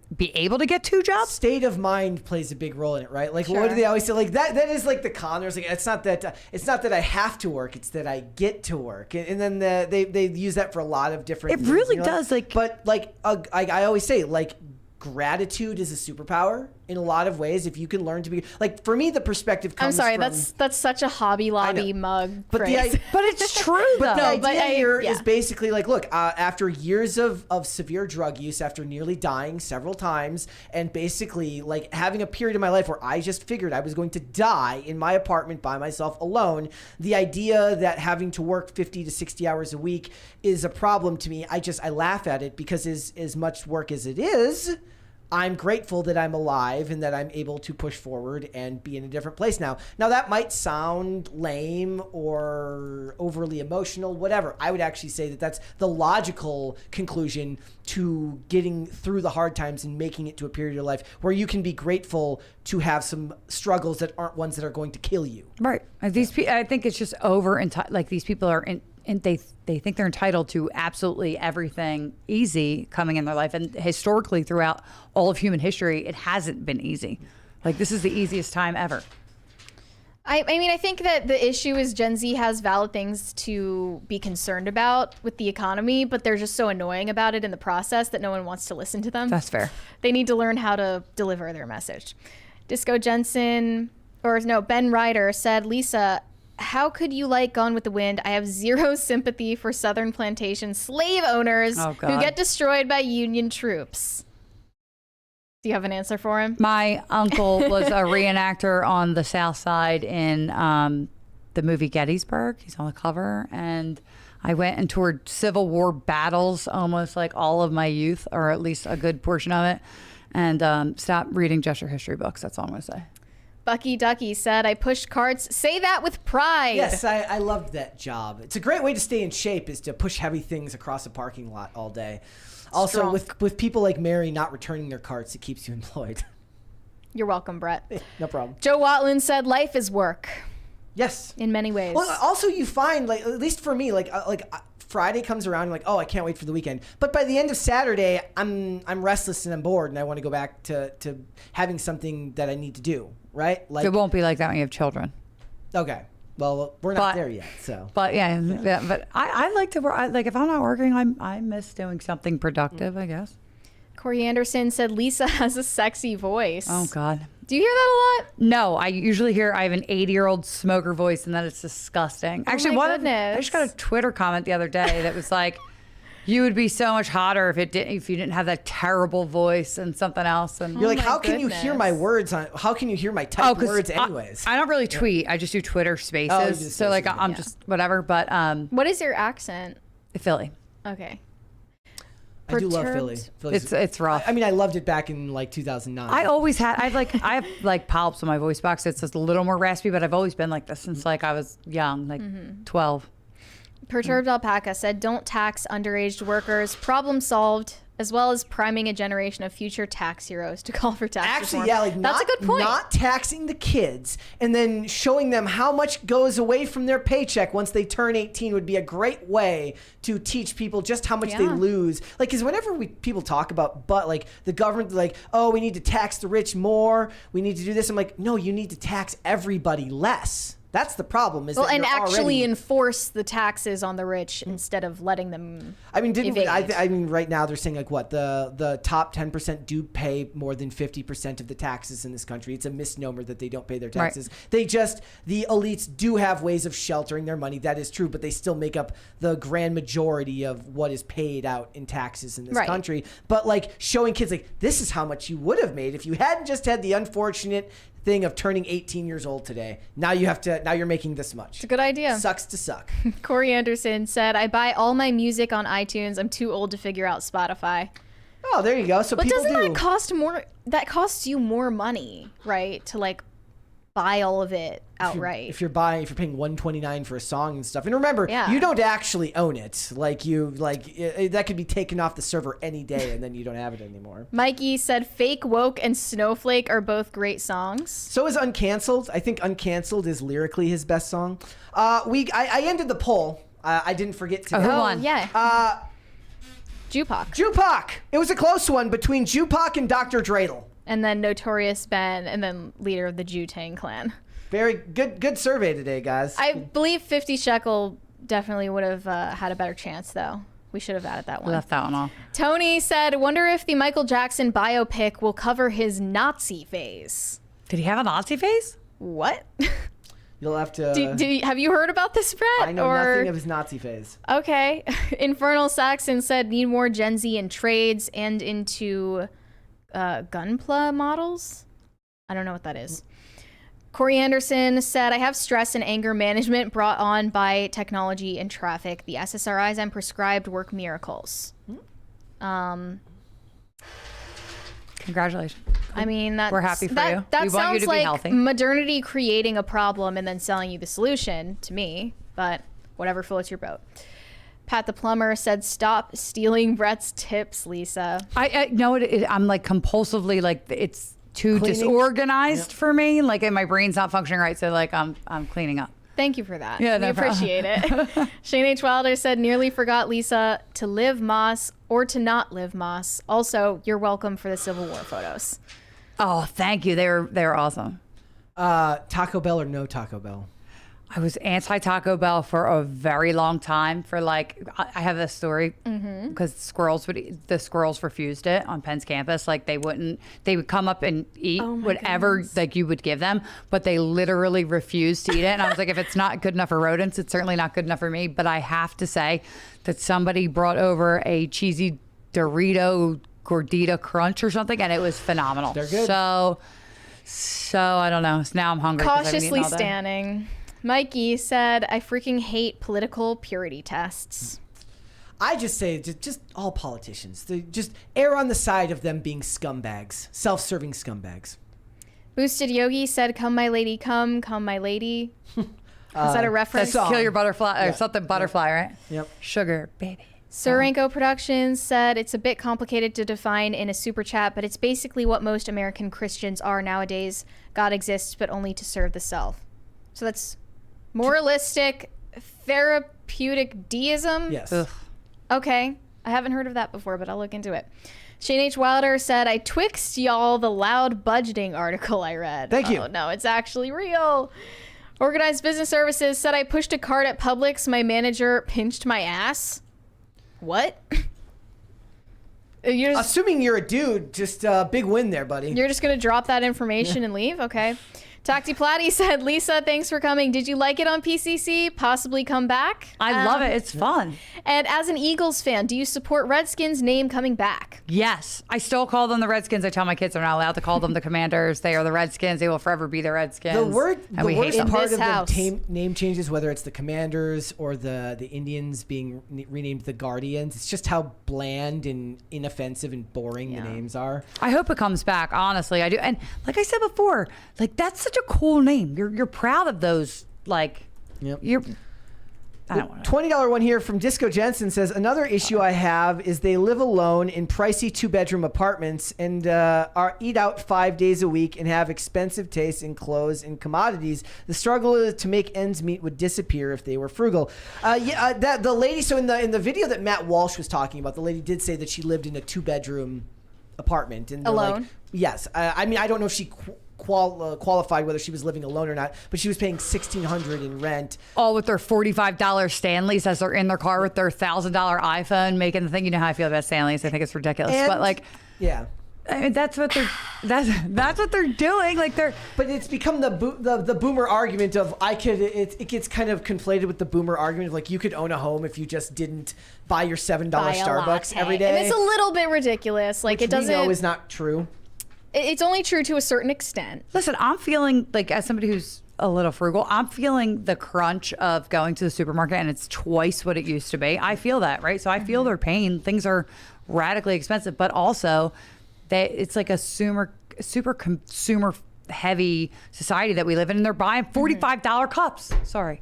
get two jobs? State of mind plays a big role in it, right? Like, what do they always say? Like that is like the con. There's like, it's not that I have to work, it's that I get to work. And then they use that for a lot of different things, really does. But I always say, like, gratitude is a superpower in a lot of ways. If you can learn to be like, for me, the perspective comes from, that's such a Hobby Lobby mug phrase. But it's true though. But the idea here is basically like, look, after years of severe drug use, after nearly dying several times, and basically like having a period in my life where I just figured I was going to die in my apartment by myself alone, the idea that having to work 50 to 60 hours a week is a problem to me. I laugh at it, because as much work as it is, I'm grateful that I'm alive and that I'm able to push forward and be in a different place now. Now, that might sound lame or overly emotional, whatever. I would actually say that that's the logical conclusion to getting through the hard times and making it to a period of your life where you can be grateful to have some struggles that aren't ones that are going to kill you. Right. These I think it's just like these people are in. And they think they're entitled to absolutely everything easy coming in their life. And historically, throughout all of human history, it hasn't been easy. Like, this is the easiest time ever. I mean, I think that the issue is Gen Z has valid things to be concerned about with the economy, but they're just so annoying about it in the process that no one wants to listen to them. That's fair. They need to learn how to deliver their message. Ben Ryder said, Lisa, how could you like Gone with the Wind? I have zero sympathy for Southern plantation slave owners who get destroyed by Union troops. Do you have an answer for him? My uncle was a reenactor on the South Side in the movie Gettysburg. He's on the cover. And I went and toured Civil War battles almost like all of my youth, or at least a good portion of it. And stopped reading gesture history books. That's all I'm going to say. Bucky Ducky said, I pushed carts. Say that with pride. Yes, I loved that job. It's a great way to stay in shape, is to push heavy things across a parking lot all day. Also, with people like Mary not returning their carts, it keeps you employed. You're welcome, Brett. No problem. Joe Watland said, life is work. Yes. In many ways. Well, also you find, like, at least for me, like Friday comes around, I'm like, oh, I can't wait for the weekend. But by the end of Saturday, I'm restless and I'm bored, and I want to go back to having something that I need to do. Right? Like, it won't be like that when you have children. Okay. Well, we're not there yet, so. But yeah, but I like to work. Like, if I'm not working, I miss doing something productive, I guess. Corey Anderson said Lisa has a sexy voice. Oh, God. Do you hear that a lot? No, I usually hear I have an 80-year-old smoker voice, and that it's disgusting. Actually, I just got a Twitter comment the other day that was like, you would be so much hotter if you didn't have that terrible voice and something else. And you're like, how can you hear my words? How can you hear my typed words anyways? I don't really tweet. I just do Twitter Spaces. So like, I'm just whatever. But what is your accent? Philly. Okay. I do love Philly. It's rough. I mean, I loved it back in like 2009. I always had. I have like polyps in my voice box. It's just a little more raspy, but I've always been like this since like I was young, like 12. Perturbed Alpaca said, don't tax underage workers. Problem solved, as well as priming a generation of future tax heroes to call for tax Actually, reform. yeah, like that's a good point. Not taxing the kids and then showing them how much goes away from their paycheck once they turn 18 would be a great way to teach people just how much they lose. Like, because whenever people talk about, like the government, like, oh, we need to tax the rich more, we need to do this. I'm like, no, you need to tax everybody less. That's the problem. And actually enforce the taxes on the rich instead of letting them. I mean, right now they're saying like what the top 10% do pay more than 50% of the taxes in this country. It's a misnomer that they don't pay their taxes. Right. The elites do have ways of sheltering their money. That is true, but they still make up the grand majority of what is paid out in taxes in this country. But like showing kids like this is how much you would have made if you hadn't just had the unfortunate thing of turning 18 years old today. Now you're making this much. It's a good idea. Sucks to suck. Corey Anderson said, I buy all my music on iTunes. I'm too old to figure out Spotify. Oh, there you go. So but people doesn't do. that cost more? That costs you more money, right? To like buy all of it outright. If you're paying $129 for a song and stuff. And remember, you don't actually own it. That could be taken off the server any day and then you don't have it anymore. Mikey said Fake Woke and Snowflake are both great songs. So is Uncanceled. I think Uncanceled is lyrically his best song. I ended the poll. I didn't forget to. Who won? Yeah. Jupac. Jupac. It was a close one between Jupac and Dr. Dreidel. And then Notorious Ben, and then leader of the Wu-Tang Clan. Very good survey today, guys. I believe 50 Shekel definitely would have had a better chance, though. We should have added that one. Left that one off. Tony said, wonder if the Michael Jackson biopic will cover his Nazi phase. Did he have a Nazi phase? What? You'll have to... have you heard about this, Brett? I know nothing of his Nazi phase. Okay. Infernal Saxon said, need more Gen Z in trades and into... Gunpla models? I don't know what that is. Corey Anderson said, I have stress and anger management brought on by technology and traffic. The SSRIs I'm prescribed work miracles. Congratulations. I mean, we're happy for you. That we sounds want you to like be healthy. modernity creating a problem and then selling you the solution to me, but whatever floats your boat. Pat the plumber said, stop stealing Brett's tips, Lisa. I know I'm like compulsively, like it's too Cleaning? disorganized for me. Like and my brain's not functioning right. So like I'm cleaning up. Thank you for that. Yeah, we no problem. appreciate it. Shane H. Wilder said, nearly forgot Lisa to live Moss or to not live Moss. Also, you're welcome for the Civil War photos. Oh, thank you. They were awesome. Taco Bell or no Taco Bell? I was anti Taco Bell for a very long time. For like, I have this story because the squirrels refused it on Penn's campus. Like they would come up and eat whatever like you would give them, but they literally refused to eat it. And I was like, if it's not good enough for rodents, it's certainly not good enough for me. But I have to say that somebody brought over a cheesy Dorito Gordita Crunch or something, and it was phenomenal. They're good. So I don't know. So now I'm hungry. 'cause I've been eating Cautiously all day. standing. Mikey said, I freaking hate political purity tests. I just say, just all politicians. They just err on the side of them being scumbags, self-serving scumbags. Boosted Yogi said, come my lady, come my lady. Is that a reference? That's Kill Your Butterfly or something butterfly, right? Yep. Sugar, baby. Surenko Productions said, it's a bit complicated to define in a super chat, but it's basically what most American Christians are nowadays. God exists, but only to serve the self. So that's moralistic, therapeutic deism? Yes. Ugh. Okay. I haven't heard of that before, but I'll look into it. Shane H. Wilder said, I twixt y'all the loud budgeting article I read. Thank you. Oh, no, it's actually real. Organized Business Services said, I pushed a cart at Publix. My manager pinched my ass. What? Assuming you're a dude, just big win there, buddy. You're just going to drop that information and leave? Okay. Tacti Platy said, Lisa, thanks for coming. Did you like it on PCC? Possibly come back? I love it. It's fun. And as an Eagles fan, do you support Redskins' name coming back? Yes. I still call them the Redskins. I tell my kids they're not allowed to call them the Commanders. They are the Redskins. They will forever be the Redskins. The worst part of house. the name changes, whether it's the Commanders or the Indians being renamed the Guardians, it's just how bland and inoffensive and boring the names are. I hope it comes back. Honestly, I do. And like I said before, like that's such a cool name. You're proud of those. Like, you're. I don't want to. $20 one here from Disco Jensen says, another issue I have is they live alone in pricey 2-bedroom apartments and eat out 5 days a week and have expensive tastes in clothes and commodities. The struggle to make ends meet would disappear if they were frugal. That the lady. So in the video that Matt Walsh was talking about, the lady did say that she lived in a 2-bedroom apartment and alone. Like, yes, I mean I don't know if she qualified whether she was living alone or not, but she was paying $1,600 in rent. All with their $45 Stanleys as they're in their car with their $1,000 iPhone making the thing. You know how I feel about Stanleys. I think it's ridiculous. But like, yeah. I mean, that's what they're doing. Like but it's become the boomer argument of it gets kind of conflated with the boomer argument of like you could own a home if you just didn't buy your $7 Starbucks every day. And it's a little bit ridiculous. Like which it doesn't. we know is not true. It's only true to a certain extent. Listen, I'm feeling like, as somebody who's a little frugal, I'm feeling the crunch of going to the supermarket and it's twice what it used to be. I feel that, right? So I feel their pain. Things are radically expensive, but also it's like a super consumer heavy society that we live in, and they're buying $45 cups. Sorry.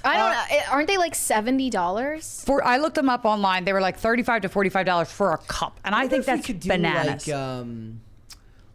I don't know. Aren't they like $70? I looked them up online. They were like $35 to $45 for a cup, and I think that's bananas.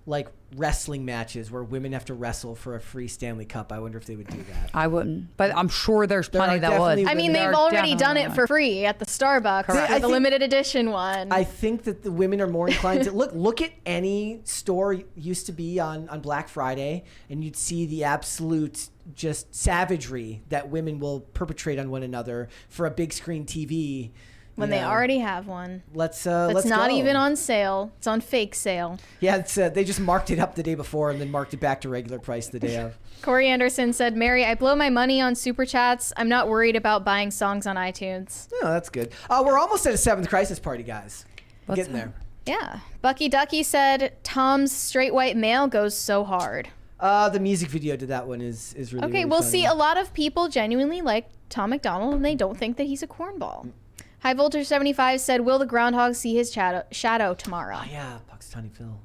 Like wrestling matches where women have to wrestle for a free Stanley Cup. I wonder if they would do that. I wouldn't, but I'm sure there's plenty that would. I mean, they've already done it for free at the Starbucks, the limited edition one. I think that the women are more inclined to look at any store used to be on Black Friday, and you'd see the absolute just savagery that women will perpetrate on one another for a big screen TV. When they already have one. Let's not go. even on sale. It's on fake sale. Yeah, it's they just marked it up the day before and then marked it back to regular price the day of. Corey Anderson said, Mary, I blow my money on Superchats. I'm not worried about buying songs on iTunes. Oh, that's good. We're almost at a 7th crisis party, guys. Getting there. Yeah. Bucky Ducky said, Tom's straight white male goes so hard. The music video to that one is really Okay, really we'll funny. see. A lot of people genuinely like Tom McDonald, and they don't think that he's a cornball. High Voltage 75 said, will the groundhog see his shadow tomorrow? Oh, yeah, Puxatawny Phil.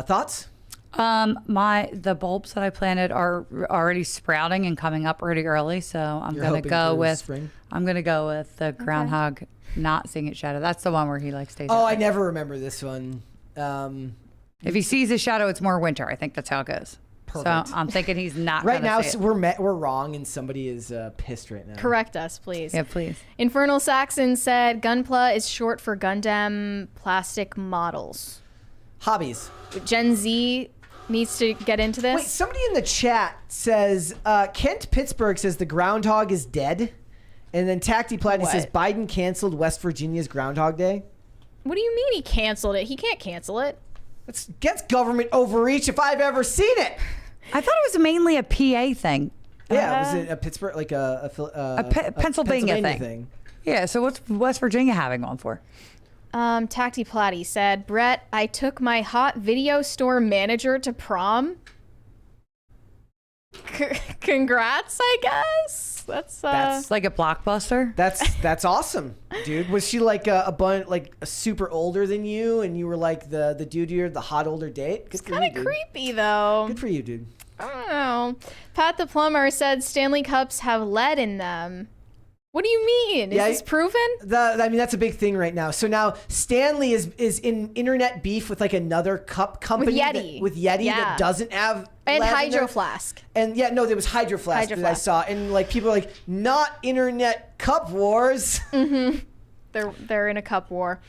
Thoughts? The bulbs that I planted are already sprouting and coming up pretty early, so I'm gonna go with the groundhog not seeing its shadow. That's the one where he like stays. Oh, I never remember this one. If he sees his shadow, it's more winter. I think that's how it goes. Perfect. So I'm thinking he's not right now. see it. We're wrong, and somebody is pissed right now. Correct us, please. Yeah, please. Infernal Saxon said, Gunpla is short for Gundam plastic models. Hobbies. Gen Z needs to get into this. Wait, somebody in the chat says Kent Pittsburgh says the groundhog is dead, and then Tacti Platy says Biden canceled West Virginia's Groundhog Day. What do you mean he canceled it? He can't cancel it. Gets government overreach if I've ever seen it. I thought it was mainly a PA thing. Yeah, was it a Pittsburgh, like a Pennsylvania thing? Yeah, so what's West Virginia having on for? Tacti Platy said, Brett, I took my hot video store manager to prom. Congrats, I guess. That's like a blockbuster. That's awesome, dude. Was she like a super older than you, and you were like the dude you're the hot older date? It's kind of creepy though. Good for you, dude. I don't know. Pat the plumber said Stanley Cups have lead in them. What do you mean? Is this proven? I mean, that's a big thing right now. So now Stanley is in internet beef with like another cup company. With Yeti. That doesn't have and lead Hydro in there. Flask. And yeah, no, there was Hydro Flask that I saw. And like people are like, not internet cup wars. Mm-hmm. They're in a cup war.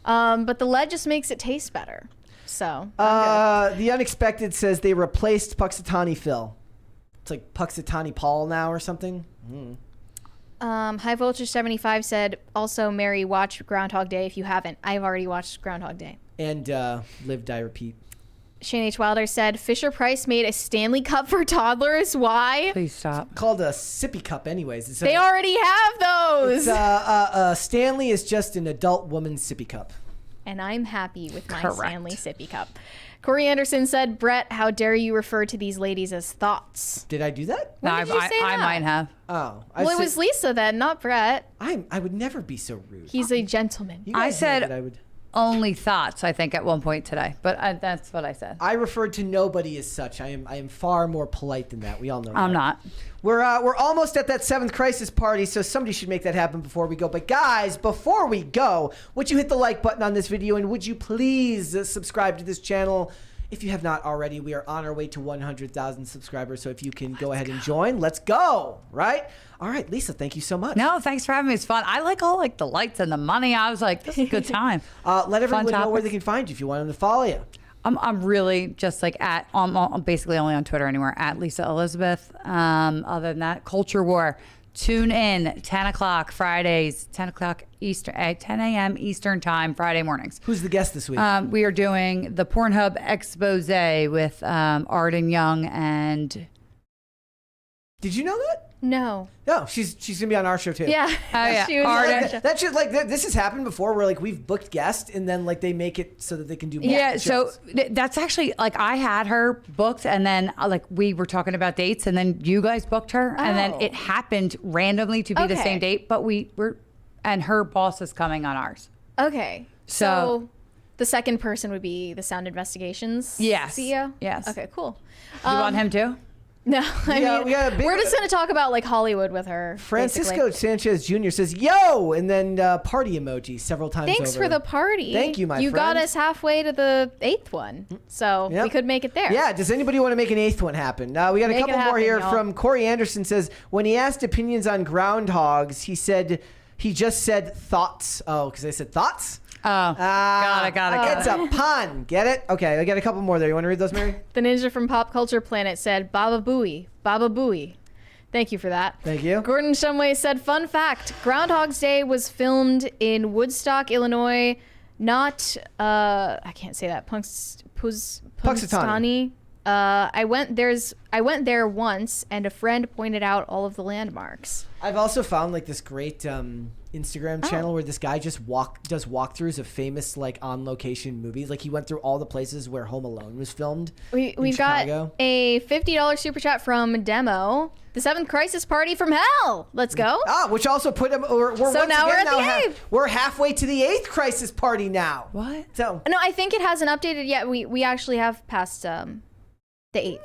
But the lead just makes it taste better. So the Unexpected says they replaced Puxatawny Phil. It's like Puxatawny Paul now or something. High Voltage 75 said, also, Mary, watch Groundhog Day if you haven't. I've already watched Groundhog Day. And Live, Die, Repeat. Shane H. Wilder said, Fisher-Price made a Stanley Cup for toddlers. Why? Please stop. Called a sippy cup anyways. They already have those. Stanley is just an adult woman's sippy cup. And I'm happy with my Stanley sippy cup. Corey Anderson said, Brett, how dare you refer to these ladies as thoughts? Did I do that? No, I might have. Oh. Well, it was Lisa then, not Brett. I would never be so rude. He's a gentleman. I said only thoughts, I think, at one point today. But that's what I said. I referred to nobody as such. I am far more polite than that. We all know that. I'm not. We're almost at that 7th crisis party, so somebody should make that happen before we go. But guys, before we go, would you hit the like button on this video, and would you please subscribe to this channel? If you have not already, we are on our way to 100,000 subscribers. So if you can go ahead and join, let's go. Right? All right, Lisa, thank you so much. No, thanks for having me. It's fun. I like all the lights and the money. I was like, this is a good time. Let everyone know where they can find you if you want them to follow you. I'm really just like I'm basically only on Twitter anymore at Lisa Elizabeth. Other than that, Culture War. Tune in 10 o'clock Fridays, 10 o'clock Eastern, 10 a.m. Eastern time, Friday mornings. Who's the guest this week? We are doing the Pornhub expose with Arden Young and. Did you know that? No. No, she's gonna be on our show too. Yeah. Oh, yeah. She was on our show. That should this has happened before where like we've booked guests and then like they make it so that they can do more shows. So that's actually like I had her booked and then like we were talking about dates and then you guys booked her and then it happened randomly to be the same date, but and her boss is coming on ours. Okay. So the second person would be the Sound Investigations CEO? Yes. Okay, cool. You want him too? No, I mean, we're just going to talk about like Hollywood with her. Francisco basically. Sanchez Jr. says, yo, and then party emoji several times Thanks over. for the party. Thank you, my friend. You got us halfway to the 8th one, so we could make it there. Yeah, does anybody want to make an 8th one happen? We got a couple more here from Corey Anderson says, when he asked opinions on groundhogs, he just said thoughts. Oh, because I said thoughts? Oh, got it. It's a pun. Get it? Okay, I got a couple more there. You want to read those, Mary? The ninja from Pop Culture Planet said, Baba Booey, Baba Booey. Thank you for that. Thank you. Gordon Shumway said, fun fact, Groundhog's Day was filmed in Woodstock, Illinois, not, I can't say that, Punxsutawney. I went there once, and a friend pointed out all of the landmarks. I've also found like this great Instagram channel where this guy just does walkthroughs of famous like on location movies. Like he went through all the places where Home Alone was filmed. We've got a $50 super chat from Demo. The 7th Crisis Party from Hell. Let's go. Which also put him. We're now we're at the 8th. We're halfway to the 8th Crisis Party now. What? So no, I think it hasn't updated yet. We actually have passed the 8th.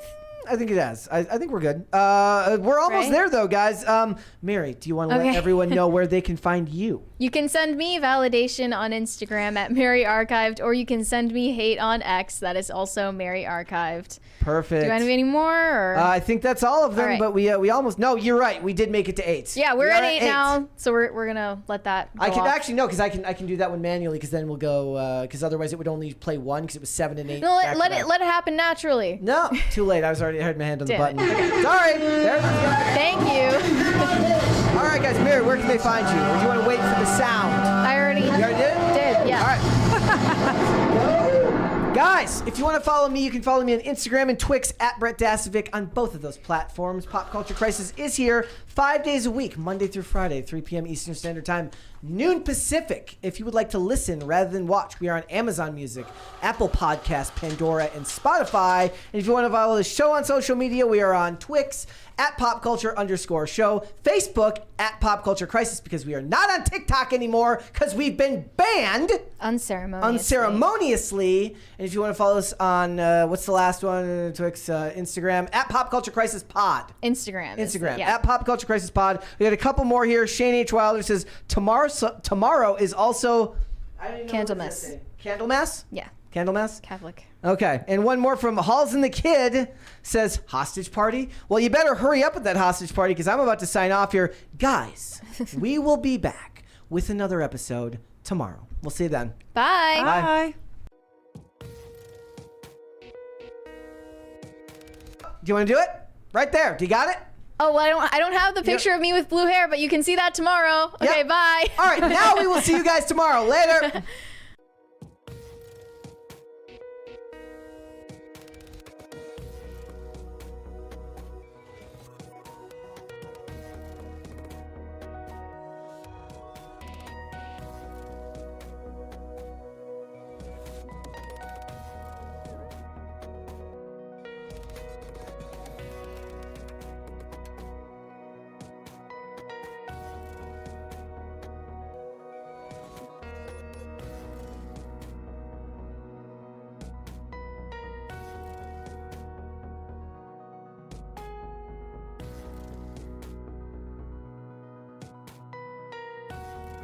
I think it has. I think we're good. We're almost there, though, guys. Mary, do you want to let everyone know where they can find you? You can send me validation on Instagram at Mary Archived, or you can send me hate on X. That is also Mary Archived. Perfect. Do you want to be any more? Or? I think that's all of them, all right. but we almost. No, you're right. We did make it to 8. Yeah, we're at 8 now, so we're gonna let that go I can off. actually no, because I can do that one manually, because then we'll go. Because otherwise it would only play 1, because it was 7 and 8. No, let it happen naturally. No, too late. I had my hand on the button. Okay. Sorry. There. Thank you. All right, guys. Mary, where can they find you? Or do you want to wait for the sound? I already did. Yeah. All right. Guys, if you want to follow me, you can follow me on Instagram and Twix at Brett Dasovic on both of those platforms. Pop Culture Crisis is here 5 days a week, Monday through Friday, 3 p.m. Eastern Standard Time, noon Pacific. If you would like to listen rather than watch, we are on Amazon Music, Apple Podcasts, Pandora, and Spotify. And if you want to follow the show on social media, we are on Twix at @popculture_show, Facebook at Pop Culture Crisis, because we are not on TikTok anymore because we've been banned unceremoniously. And if you want to follow us on what's the last one? Twix, Instagram at Pop Culture Crisis Pod. Instagram at Pop Culture Crisis Pod. We got a couple more here. Shane H. Wilder says tomorrow is also Candlemas. Candlemas? Yeah. Candlemas? Catholic. Okay. And one more from Halls and the Kid says hostage party. Well, you better hurry up with that hostage party, because I'm about to sign off here. Guys, we will be back with another episode tomorrow. We'll see you then. Bye. Bye. Do you want to do it? Right there. Do you got it? Oh, well, I don't have the picture of me with blue hair, but you can see that tomorrow. Okay, bye. All right, now we will see you guys tomorrow. Later.